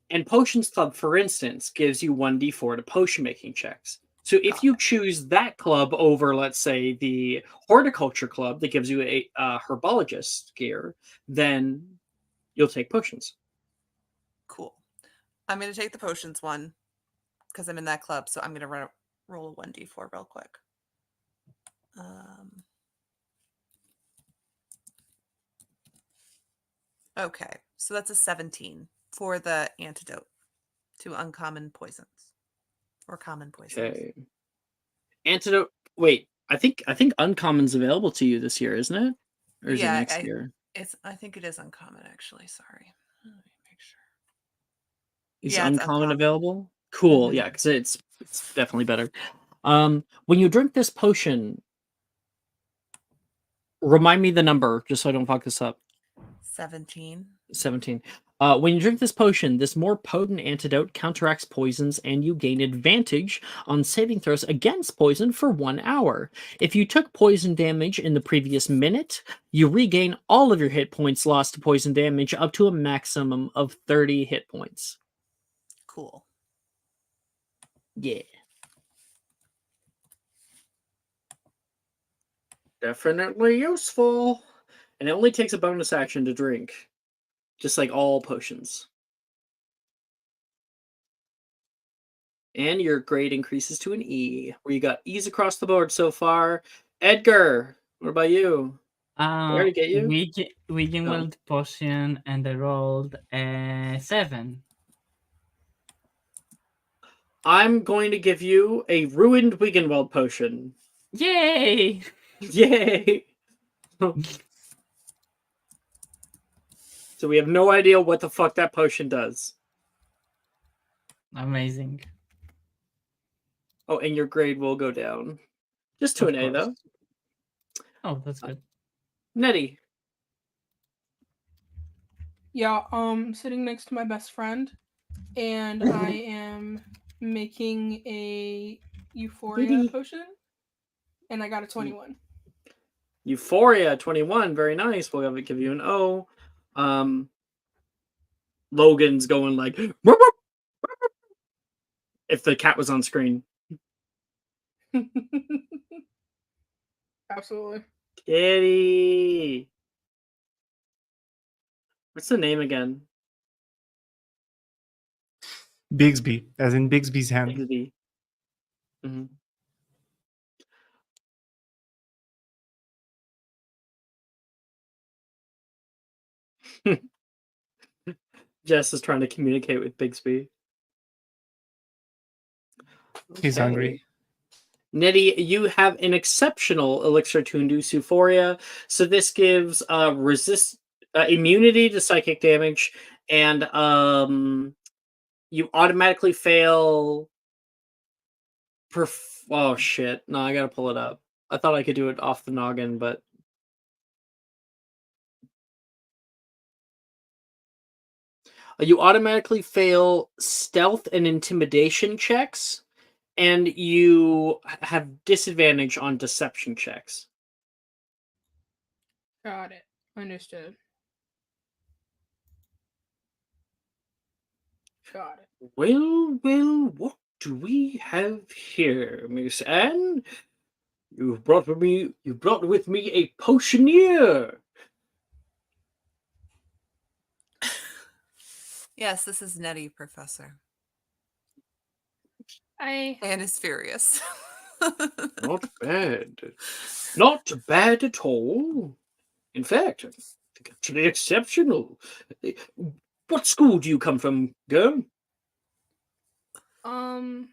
and Potions Club, for instance, gives you 1d4 to potion making checks. So if Got you choose that club over, let's say, the Horticulture Club that gives you a herbologist gear, then you'll take potions. Cool. I'm going to take the potions one because I'm in that club. So I'm going to roll a 1d4 real quick. Okay, so that's a 17 for the antidote to uncommon poisons or common poisons. Okay. Antidote. Wait, I think Uncommon's available to you this year, isn't it? Or is it next year? I think it is uncommon actually. Sorry. Let me make sure. Is Yeah, it's Uncommon uncommon. available? Cool. Mhm. Yeah, because it's definitely better. When you drink this potion, remind me the number just so I don't fuck this up. 17. 17. When you drink this potion, this more potent antidote counteracts poisons, and you gain advantage on saving throws against poison for 1 hour. If you took poison damage in the previous minute, you regain all of your hit points lost to poison damage up to a maximum of 30 hit points. Cool. Yeah. Definitely useful. And it only takes a bonus action to drink, just like all potions. And your grade increases to an E, where you got E's across the board so far. Edgar, what about you? Did I already get you? We No. rolled potion and I rolled a 7. I'm going to give you a ruined Wiggenweld potion. Yay! Yay! So we have no idea what the fuck that potion does. Amazing. Oh, and your grade will go down. Just to Of an A, course. though. Oh, that's good. Nettie. Yeah, sitting next to my best friend, and I am making a Euphoria Nettie. potion, and I got a 21. Euphoria 21, very nice. We'll give you an O. Logan's going like if the cat was on screen. Absolutely. Kitty. What's the name again? Bigsby, as in Bigsby's hand. Bigsby. Mm-hmm. Jess is trying to communicate with Bigsby. He's hungry. Nettie, you have an exceptional elixir to induce euphoria. So this gives immunity to psychic damage, and you automatically fail. Oh shit! No, I gotta pull it up. I thought I could do it off the noggin, but you automatically fail stealth and intimidation checks, and you have disadvantage on deception checks. Got it. Understood. Got it. Well, what do we have here, Miss Anne? You brought with me a potioneer. Yes, this is Nettie, Professor. I Anne is furious. Not bad. Not bad at all. In fact, I think actually exceptional. What school do you come from, girl? um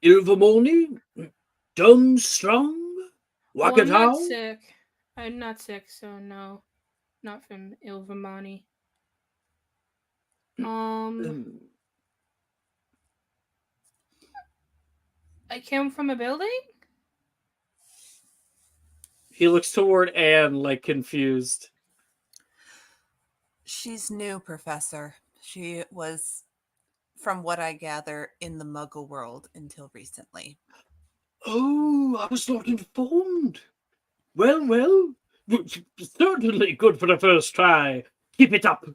Ilvermorny? Durmstrang? well, I'm not Wakatow? sick. I'm not sick, so no. Not from Ilvamani. I came from a building? He looks toward Anne, like, confused. She's new, Professor. She was, from what I gather, in the Muggle world until recently. Oh, I was not informed. Well, certainly good for the first try. Keep it up.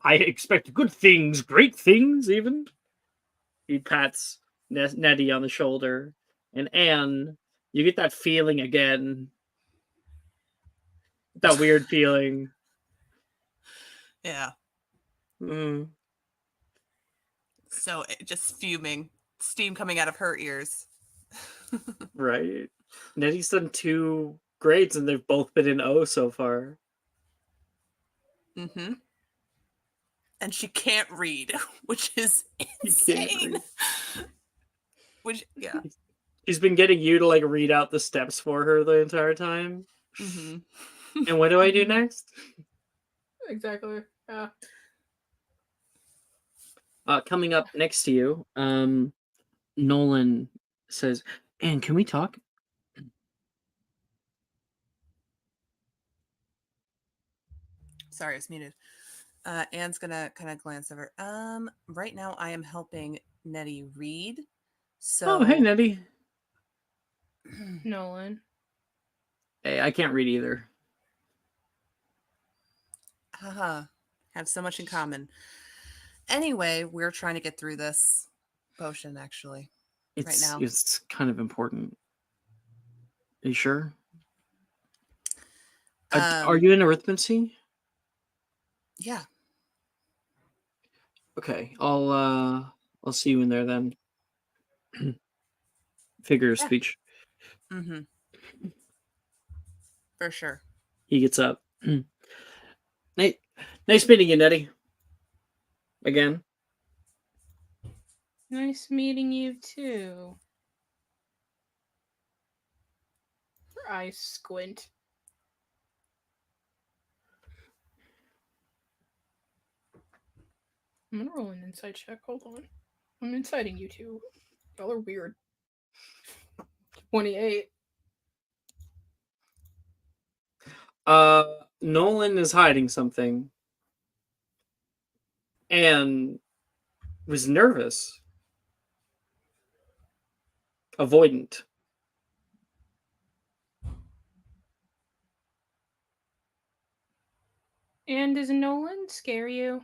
I expect good things, great things, even. He pats Nettie on the shoulder. And Anne, you get that feeling again. That weird feeling. Yeah. Mm. So just fuming, steam coming out of her ears. Right. Nettie's done 2 grades and they've both been in O so far. Mm-hmm. And she can't read, which is insane. Which, yeah. She's been getting you to, like, read out the steps for her the entire time. Mm-hmm. And what do I do next? Exactly. Yeah. Coming up next to you, Nolan says, Anne, can we talk? Sorry, it's muted. Anne's gonna kind of glance over. Right now I am helping Nettie read. So Oh, hey, Nettie. Nolan. Hey, I can't read either. haha, have so much in common. Anyway, we're trying to get through this potion actually. Right now. It's kind of important. Are you sure? Are you in arithmancy? Yeah. Okay, I'll see you in there then. Figure of speech. Mm-hmm. For sure. He gets up. Nice meeting you, Nettie. Again. Nice meeting you too. Her eyes squint. I'm gonna roll an insight check. Hold on. I'm inciting you two. Y'all are weird. 28. Nolan is hiding something. And was nervous. Avoidant. And does Nolan scare you?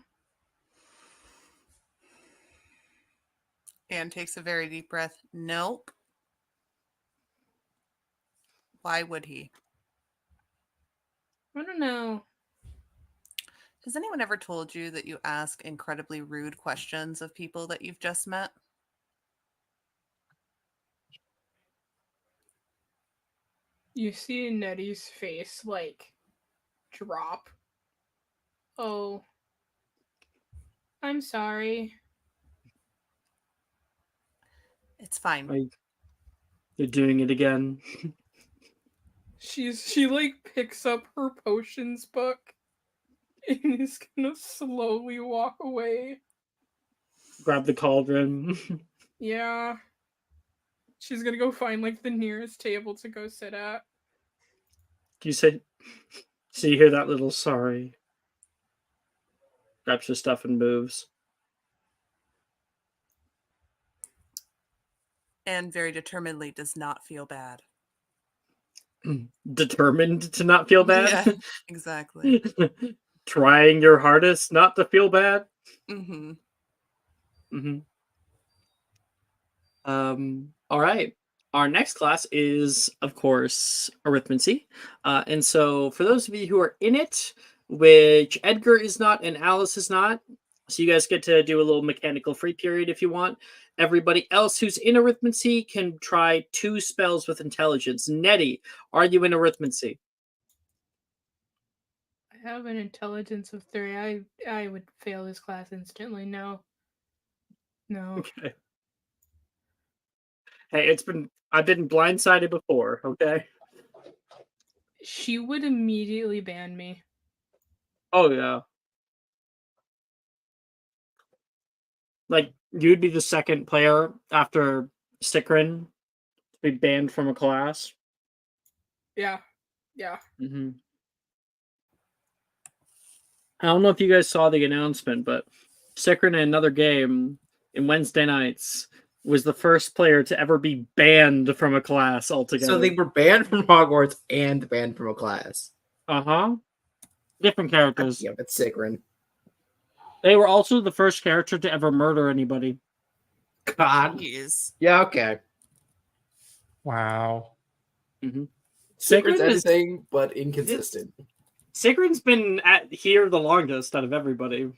Anne takes a very deep breath. Nope. Why would he? I don't know. Has anyone ever told you that you ask incredibly rude questions of people that you've just met? You see Nettie's face, like, drop. Oh. I'm sorry. It's fine. You're doing it again. She like picks up her potions book and is gonna slowly walk away. Grab the cauldron. Yeah. She's gonna go find like the nearest table to go sit at. You say, so you hear that little sorry. Grabs your stuff and moves. And very determinedly does not feel bad. Determined to not feel bad? Yeah, exactly. Trying your hardest not to feel bad? Mm-hmm. Mm-hmm. All right. Our next class is, of course, arithmancy. And so for those of you who are in it, which Edgar is not and Alice is not, so you guys get to do a little mechanical free period if you want. Everybody else who's in arithmancy can try 2 spells with intelligence. Nettie, are you in arithmancy? I have an intelligence of 3. I would fail this class instantly. No. Okay. Hey, I've been blindsided before, okay? She would immediately ban me. Oh yeah. Like, you'd be the second player after Stikrin to be banned from a class. Yeah. Yeah. Mm-hmm. I don't know if you guys saw the announcement, but Sikrin in another game in Wednesday nights was the first player to ever be banned from a class altogether. So they were banned from Hogwarts and banned from a class. Uh-huh. Different characters. Yeah, but Sikrin. They were also the first character to ever murder anybody. God. Jeez. Yeah, okay. Wow. Mm-hmm. Sikrin's anything but inconsistent. Sikrin's been here the longest out of everybody.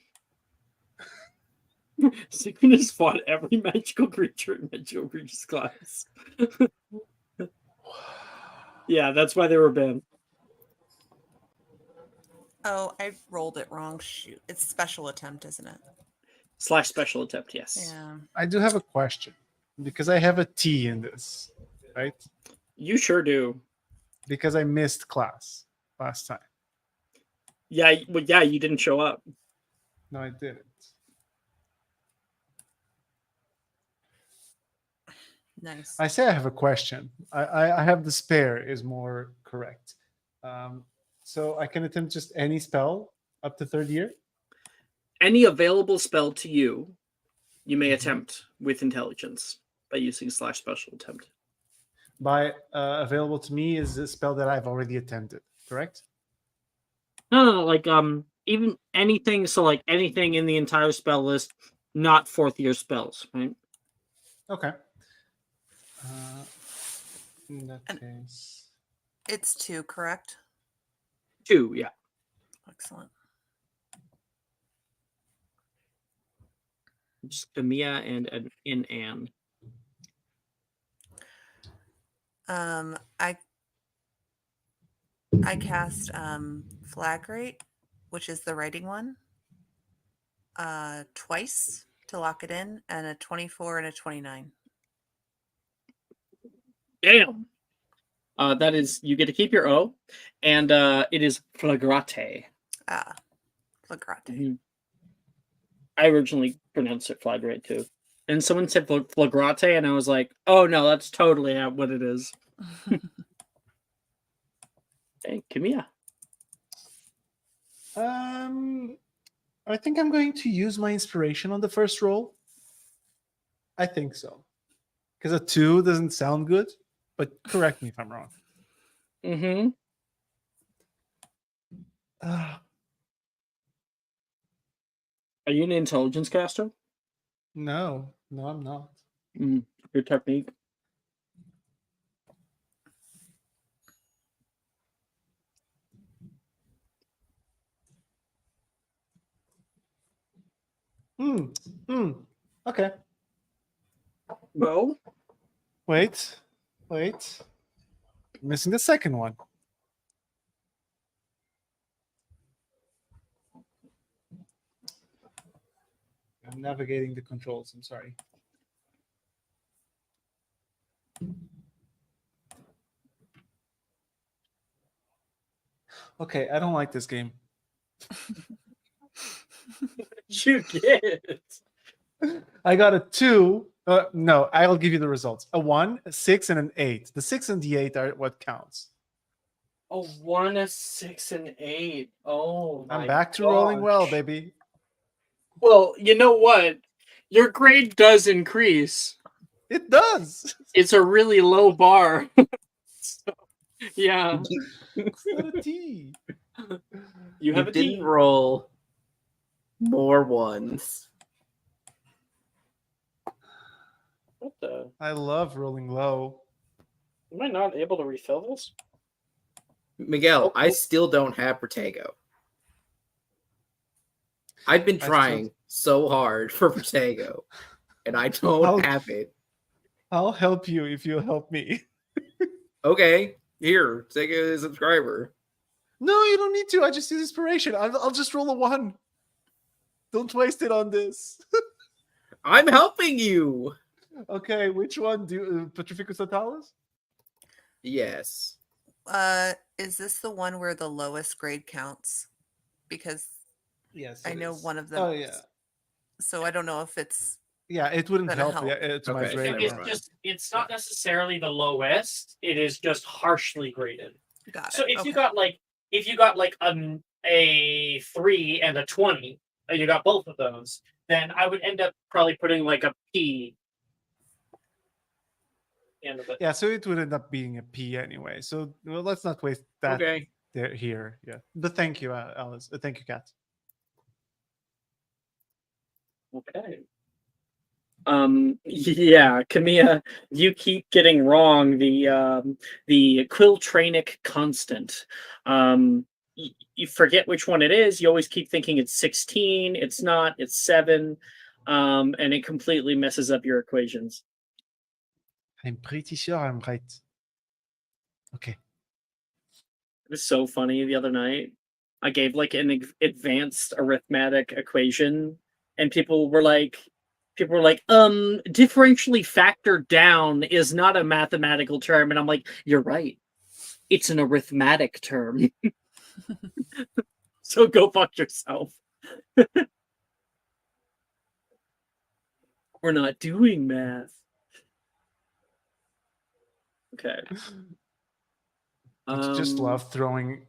Sikrin has fought every magical creature in Magical Creatures class. Yeah, that's why they were banned. Oh, I rolled it wrong. Shoot. It's special attempt, isn't it? / special attempt, yes. Yeah. I do have a question because I have a T in this, right? You sure do. Because I missed class last time. Yeah, well, yeah, you didn't show up. No, I didn't. Nice. I say I have a question. I have the spare is more correct. So I can attempt just any spell up to third year? Any available spell to you, you may attempt with intelligence by using / special attempt. By available to me is a spell that I've already attempted, correct? No, like even anything. So like anything in the entire spell list, not 4th year spells, right? Okay. In that case, It's 2, correct? 2, yeah. Excellent. Just Mia and Anne. I cast Flagrate, which is the writing one, twice to lock it in, and a 24 and a 29. Damn. That is, you get to keep your O, and it is Flagrate. Flagrate. Mm-hmm. I originally pronounced it Flagrate too. And someone said Flagrate, and I was like, oh no, that's totally what it is. Hey, Camilla. I think I'm going to use my inspiration on the first roll. I think so. Because a 2 doesn't sound good, but correct me if I'm wrong. Mm-hmm. Are you an intelligence caster? No, I'm not. Your technique. Okay. Well, wait. Missing the second one. I'm navigating the controls. I'm sorry. Okay, I don't like this game. You get. I got a 2. No, I'll give you the results. A 1, a 6, and an 8. The 6 and the 8 are what counts. A 1, a 6, and 8. Oh, I'm back to rolling well, baby. Well, you know what? Your grade does increase. It does. It's a really low bar. So, yeah. It's not a T. You have a T. Didn't roll more ones. What the? I love rolling low. Am I not able to refill this? Miguel, I still don't have Protego. I've been trying so hard for Protego, and I don't have it. I'll help you if you'll help me. Okay, here, take a subscriber. No, you don't need to. I just use inspiration. I'll just roll a 1. Don't waste it on this. I'm helping you. Okay, which one? Petrificus Totalis? Yes. Is this the one where the lowest grade counts? Because yes, I know one of them. Oh yeah. So I don't know if it's. Yeah, it wouldn't help. help. To my grade. It's not necessarily the lowest. It is just harshly graded. Got it. So if Okay. you got like a 3 and a 20, and you got both of those, then I would end up probably putting like a P. End of it. Yeah, so it would end up being a P anyway. So let's not waste that Okay. here. Yeah, but thank you, Alice. Thank you, Kat. Okay. Yeah, Camilla, you keep getting wrong the Quiltranic constant. You forget which one it is. You always keep thinking it's 16. It's not. It's 7. And it completely messes up your equations. I'm pretty sure I'm right. Okay. It was so funny the other night. I gave like an advanced arithmetic equation, and people were like, differentially factored down is not a mathematical term. And I'm like, you're right. It's an arithmetic term. So go fuck yourself. We're not doing math. Okay. I just love throwing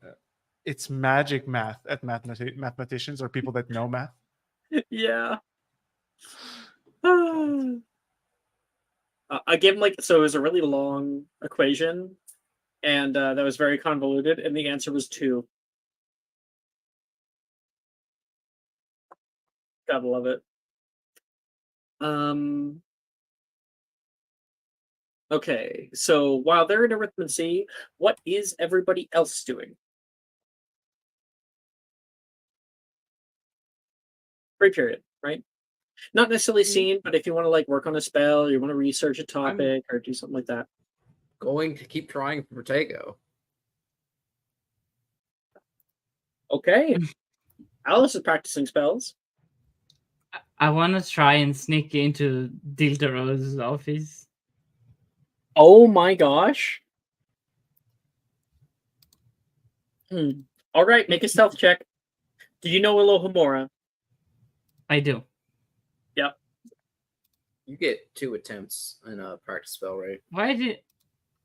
it's magic math at mathematicians or people that know math. Yeah. I gave him so it was a really long equation, and that was very convoluted, and the answer was 2. Gotta love it. Okay, so while they're in arithmancy, what is everybody else doing? Free period, right? Not necessarily scene, but if you want to work on a spell, you want to research a topic, or do something like that. Going to keep trying for Protego. Okay. Alice is practicing spells. I want to try and sneak into Dildero's office. Oh my gosh. All right, make a stealth check. Do you know Elohimora? I do. Yep. You get 2 attempts in a practice spell, right? Why did...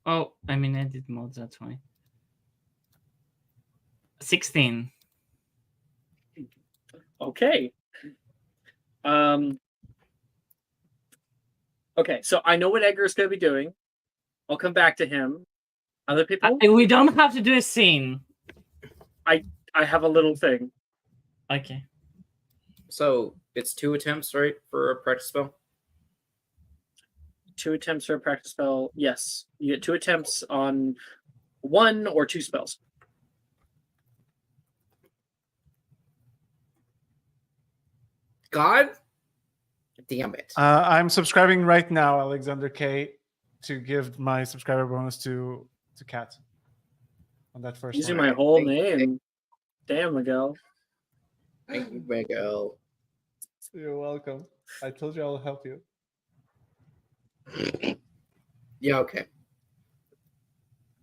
Oh, I mean, I did mods, that's fine. 16. Okay. Okay, so I know what Edgar's going to be doing. I'll come back to him. Other people? We don't have to do a scene. I have a little thing. Okay. So it's 2 attempts, right, for a practice spell? 2 attempts for a practice spell. Yes. You get 2 attempts on 1 or 2 spells. God damn it. I'm subscribing right now, Alexander K, to give my subscriber bonus to Kat on that first Using one. my whole name. Damn, Miguel. Thank you, Miguel. You're welcome. I told you I'll help you. Yeah, okay.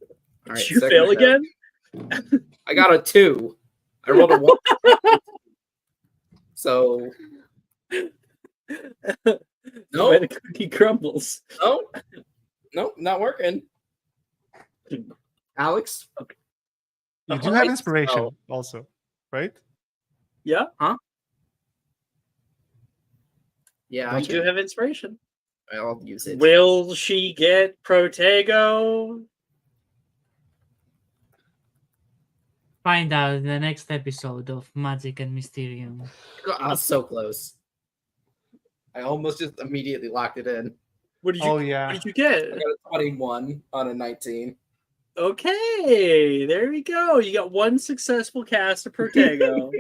All right, Did you fail again? I got a 2. I rolled a 1. So No, the cookie crumbles. No, not working. Alex? Okay. You do have inspiration also, right? Yeah. Huh? Yeah, You do have inspiration. I'll use it. Will she get Protego? Find out in the next episode of Magic and Mysterium. I was so close. I almost just immediately locked it in. What did you? Oh yeah. What did you get? I got a 21 on a 19. Okay, there we go. You got 1 successful cast of Protego.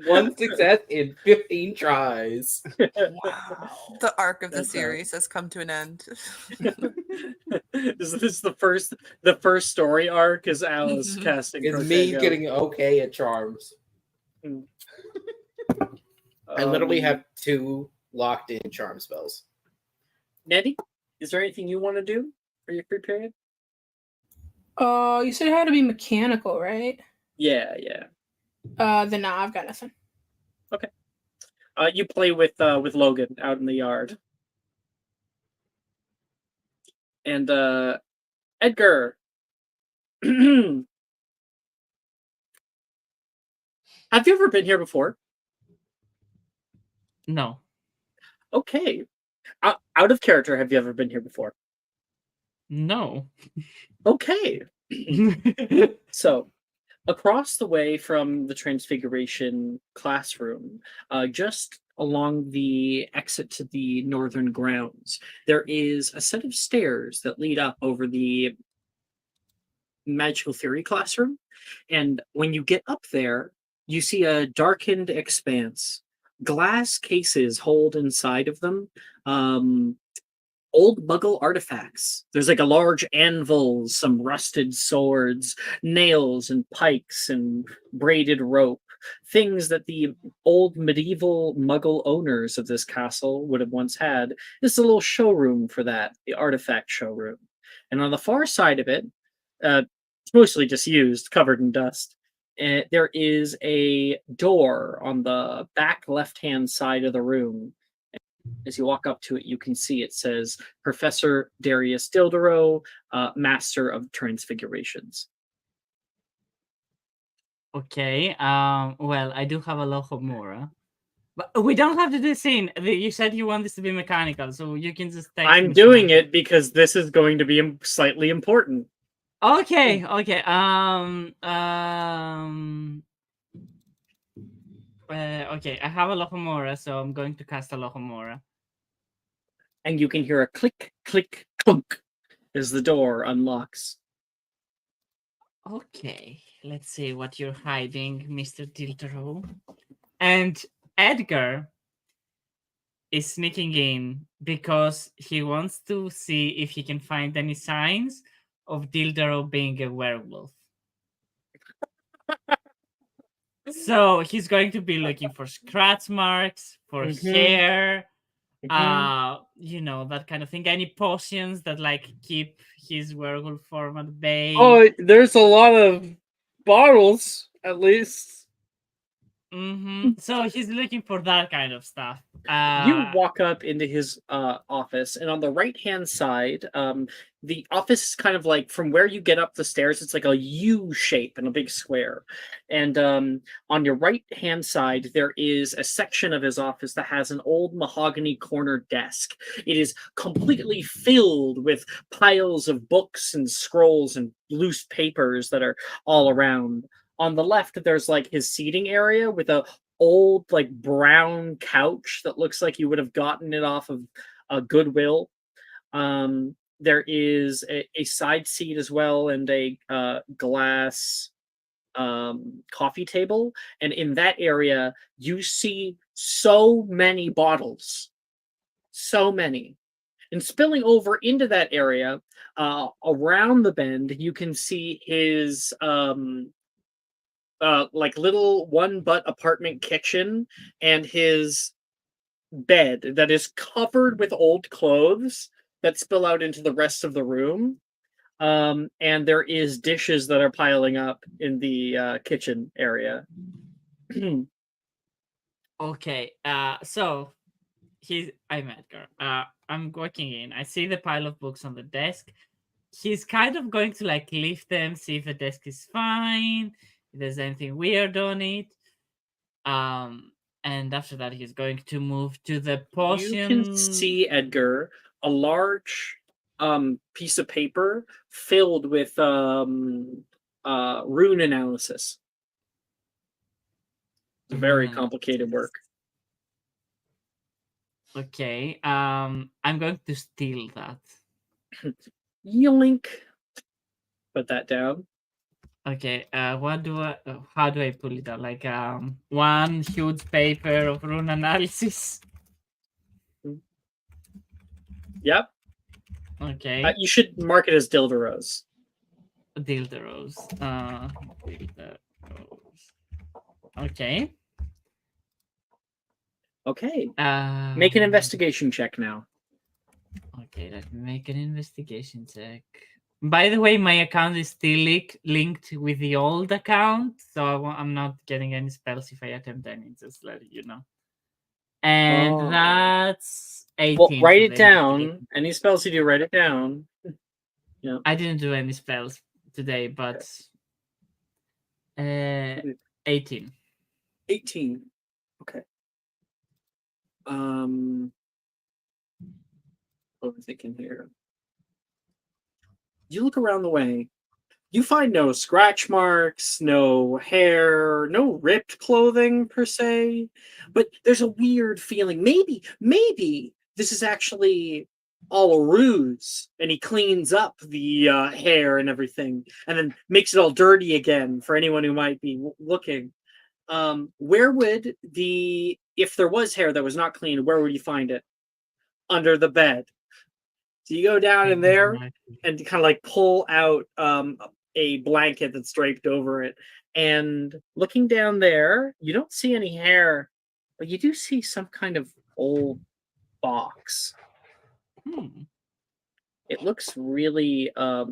1 success in 15 tries. Wow. The arc of the That's series has come to an end. Is this the first story arc? Is Alice casting? It's Protego. me getting okay at charms. I literally have 2 locked in charm spells. Nettie, is there anything you want to do for your free period? You said it had to be mechanical, right? Yeah. Then nah, I've got nothing. Okay. You play with Logan out in the yard. And Edgar, Have you ever been here before? No. Okay. Out of character, have you ever been here before? No. Okay. So, across the way from the Transfiguration classroom, just along the exit to the northern grounds, there is a set of stairs that lead up over the magical theory classroom. And when you get up there, you see a darkened expanse. Glass cases hold inside of them old muggle artifacts. There's like a large anvil, some rusted swords, nails and pikes and braided rope. Things that the old medieval muggle owners of this castle would have once had. This is a little showroom for that, the artifact showroom. And on the far side of it, it's mostly disused, covered in dust. There is a door on the back left hand side of the room. As you walk up to it, you can see it says Professor Darius Dildero, Master of Transfigurations. Okay. Well, I do have a Lohomura. But we don't have to do the scene. You said you want this to be mechanical, so you can just text I'm me doing something. it because this is going to be slightly important. Okay. Okay. Okay. I have a Lohomura, so I'm going to cast a Lohomura. And you can hear a click, click, clunk as the door unlocks. Okay. Let's see what you're hiding, Mr. Dildero. And Edgar is sneaking in because he wants to see if he can find any signs of Dildero being a werewolf. So he's going to be looking for scratch marks, for hair, that kind of thing. Any potions that like keep his werewolf form at bay. Oh, there's a lot of bottles, at least. So he's looking for that kind of stuff. You walk up into his office, and on the right-hand side, the office is kind of like from where you get up the stairs, it's like a U shape in a big square. And on your right-hand side, there is a section of his office that has an old mahogany corner desk. It is completely filled with piles of books and scrolls and loose papers that are all around. On the left, there's like his seating area with a old like brown couch that looks like you would have gotten it off of a Goodwill. There is a side seat as well and a glass coffee table. And in that area, you see so many bottles. So many. And spilling over into that area, around the bend, you can see his like little one butt apartment kitchen and his bed that is covered with old clothes that spill out into the rest of the room. And there is dishes that are piling up in the kitchen area. Okay, so I'm Edgar. I'm walking in. I see the pile of books on the desk. He's kind of going to like lift them, see if the desk is fine, if there's anything weird on it. And after that, he's going to move to the potion. You can see, Edgar, a large piece of paper filled with rune analysis. It's very complicated work. Okay, I'm going to steal that. Yoink. Put that down. Okay, how do I pull it out? Like one huge paper of rune analysis. Yep. Okay. You should mark it as Dilderos. Dilderos. Okay. Okay. Make an investigation check now. Okay, let me make an investigation check. By the way, my account is still linked with the old account, so I'm not getting any spells if I attempt any, just letting you know. And that's 18. Well, write it down. Any spells you do, write it down. Yeah. I didn't do any spells today, but 18. 18. Okay. What was thinking here? You look around the way. You find no scratch marks, no hair, no ripped clothing per se, but there's a weird feeling. Maybe this is actually all a ruse, and he cleans up the hair and everything, and then makes it all dirty again for anyone who might be looking. Where would if there was hair that was not clean, where would you find it? Under the bed. So you go down in there and kind of like pull out a blanket that's draped over it. And looking down there, you don't see any hair, but you do see some kind of old box. It looks really it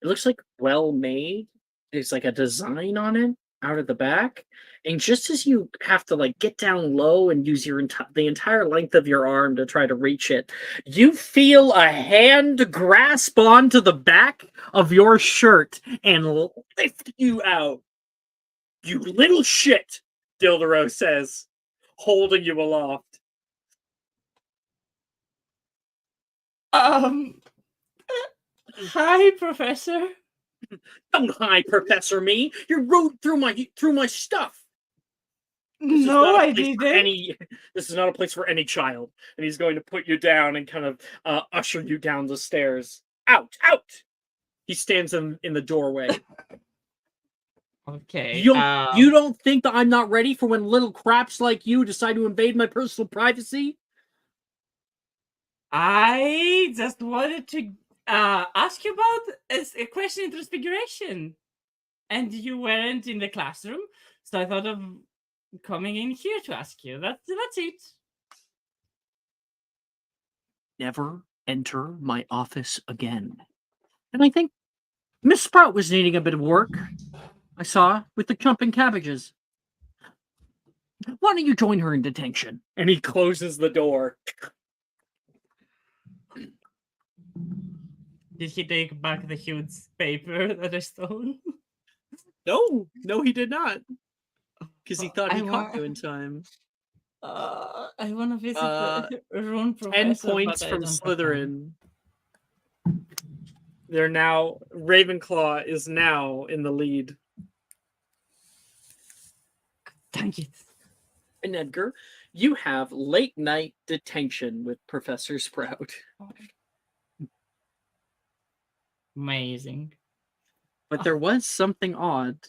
looks like well made. There's like a design on it out of the back. And just as you have to like get down low and use the entire length of your arm to try to reach it, you feel a hand grasp onto the back of your shirt and lift you out. You little shit, Dildero says, holding you aloft. Hi, Professor. Don't hi, Professor me. You rode through my stuff. No, I didn't. This is not a place for any child. And he's going to put you down and kind of usher you down the stairs. Out! He stands in the doorway. Okay. You don't think that I'm not ready for when little craps like you decide to invade my personal privacy? I just wanted to ask you about a question in Transfiguration. And you weren't in the classroom, so I thought of coming in here to ask you. That's it. Never enter my office again. And I think Miss Sprout was needing a bit of work. I saw with the jumping cabbages. Why don't you join her in detention? And he closes the door. Did he take back the huge paper that I stole? No, he did not. Because he thought he caught you in time. I want to visit the Rune Professor. 10 points from Slytherin. They're now Ravenclaw is now in the lead. Thank you. And Edgar, you have late night detention with Professor Sprout. Amazing. But there was something odd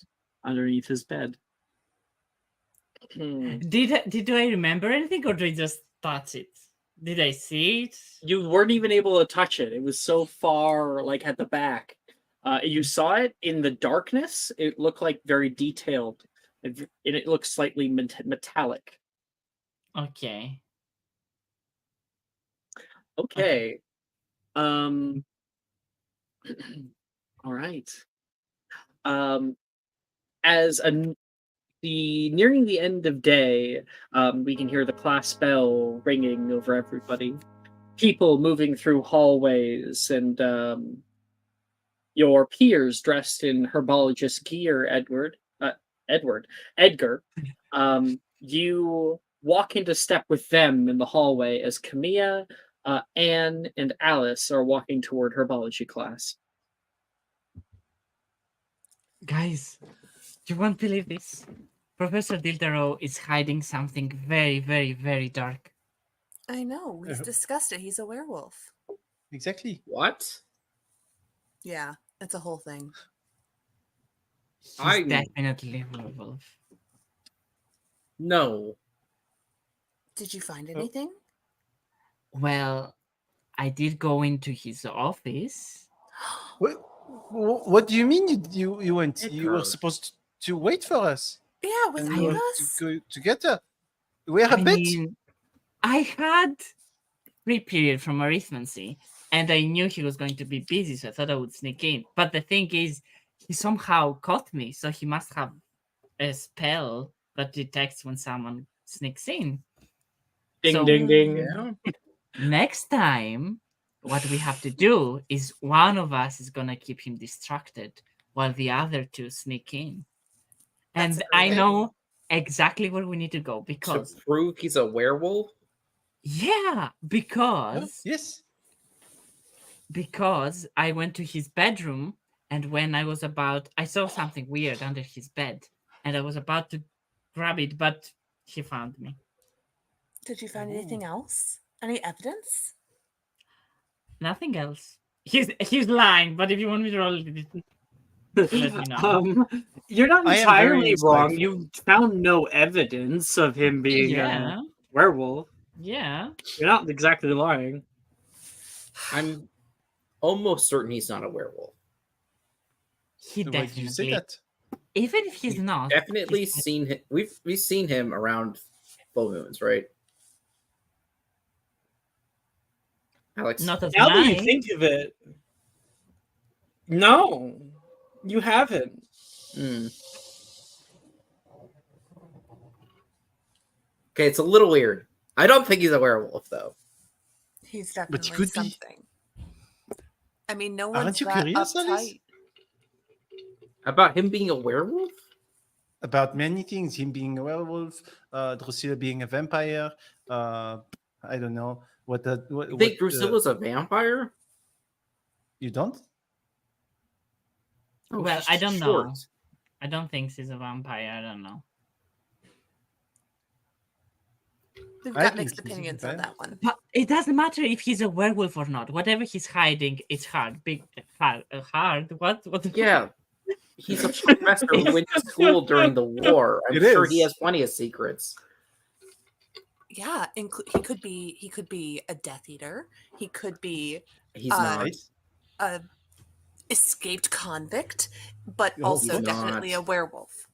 underneath his bed. Did I remember anything, or did I just touch it? Did I see it? You weren't even able to touch it. It was so far, like at the back. You saw it in the darkness. It looked like very detailed, and it looked slightly metallic. Okay. Okay. All right. Nearing the end of day, we can hear the class bell ringing over everybody. People moving through hallways, and your peers dressed in herbologist gear, Edgar. You walk into step with them in the hallway as Camilla, Anne, and Alice are walking toward herbology class. Guys, you won't believe this. Professor Dildero is hiding something very, very, very dark. I know. We've discussed it. He's a werewolf. Exactly. What? Yeah, it's a whole thing. He's definitely a werewolf. No. Did you find anything? Well, I did go into his office. What do you mean you went? You were supposed to wait for us. Yeah, without us. To go together. We are a bit. I had free period from arithmancy, and I knew he was going to be busy, so I thought I would sneak in. But the thing is, he somehow caught me, so he must have a spell that detects when someone sneaks in. Ding, ding, ding. Yeah. Next time, what we have to do is one of us is gonna keep him distracted while the other two sneak in. That's And a great I idea. know exactly where we need to go because To prove he's a werewolf? Yes. Because I went to his bedroom, and when I saw something weird under his bed, and I was about to grab it, but he found me. Did you find anything else? Any evidence? Nothing else. He's lying, but if you want me to roll it, let me know. You're not I am very entirely wrong. insightful. You found no evidence of him being Yeah. a werewolf. Yeah. You're not exactly lying. I'm almost certain he's not a werewolf. He Why did you say definitely, that? even if he's We've not, definitely he's- seen him. We've seen him around full moons, right? Alex, not as Now that you nice. think of it, no, you haven't. Hmm. Okay, it's a little weird. I don't think he's a werewolf, though. He's But definitely he could be. something. I mean, no one's Aren't you that curious, Alice? uptight. About him being a werewolf? About many things, him being a werewolf, Drusilla being a vampire. I don't know what that. You think Drusilla's a vampire? You don't? Oh, Well, she's I don't short. know. I don't think she's a vampire. I don't know. We've I got think mixed he's a opinions on vampire. that one. But it doesn't matter if he's a werewolf or not. Whatever he's hiding, it's hard. Big hard. Hard. What? Yeah. He's a professor who went to school during the war. I'm It sure he is. has plenty of secrets. Yeah, he could be a Death Eater. He could be He's Uh, not. a escaped convict, but Oh, also he's definitely not. a werewolf.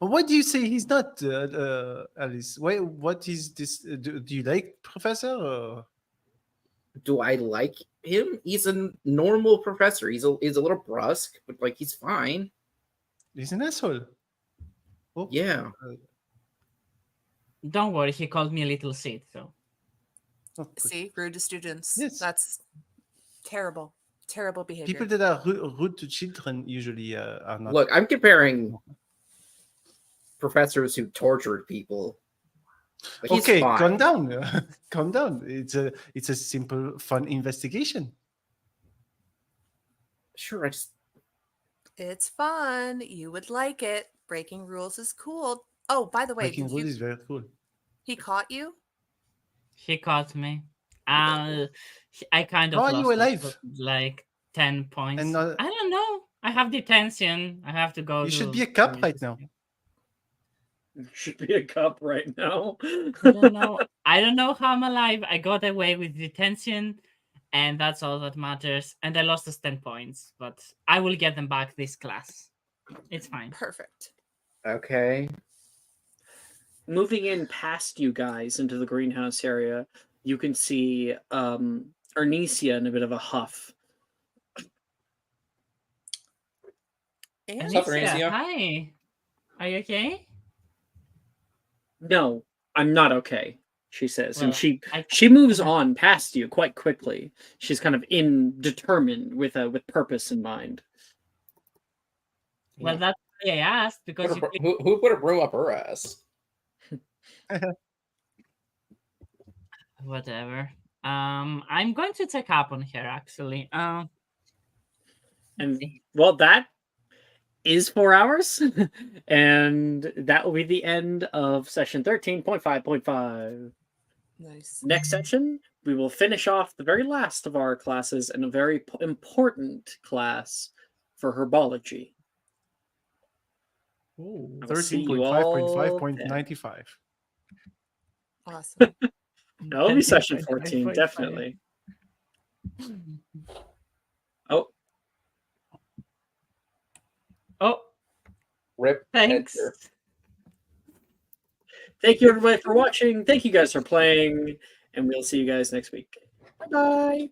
Why do you say he's not, Alice? Why? What is this? Do you like Professor? Or? Do I like him? He's a normal professor. He's a little brusque, but like he's fine. He's an asshole. Oh, Yeah. Don't worry. He called me a little seed. So oh, good. See, rude to students. Yes. That's terrible. Terrible behavior. People that are rude to children usually are not. Look, I'm comparing professors who tortured people. Like, he's Okay, fine. calm down. Calm down. It's a simple, fun investigation. Sure, I just It's fun. You would like it. Breaking rules is cool. Oh, by the way, Breaking rules is very cool. he caught you? he caught me. I kind of How are you lost alive? like 10 points. And not- I don't know. I have detention. I have to go. You should to be a cop right now. You should be a cop right now. I don't know. I don't know how I'm alive. I got away with detention, and that's all that matters. And I lost us 10 points, but I will get them back this class. It's fine. Perfect. okay. Moving in past you guys into the greenhouse area, you can see Ernesia in a bit of a huff. And What's up, Alicia, Ernesia? hi. Are you okay? No, I'm not okay, she says, Well, and I- she moves on past you quite quickly. She's kind of determined with purpose in mind. Well, that's why I asked because Who put a broom up her ass? whatever. I'm going to check up on her actually. And well, that is 4 hours, and that will be the end of session 13.5.5. nice. Next section, we will finish off the very last of our classes and a very important class for herbology. Ooh. I will see you all then. 13.5.5.95. Awesome. That'll be session 14, definitely. Oh, Oh, Rip. thanks. Edgar. thank you everybody for watching. Thank you guys for playing, and we'll see you guys next week. Bye-bye.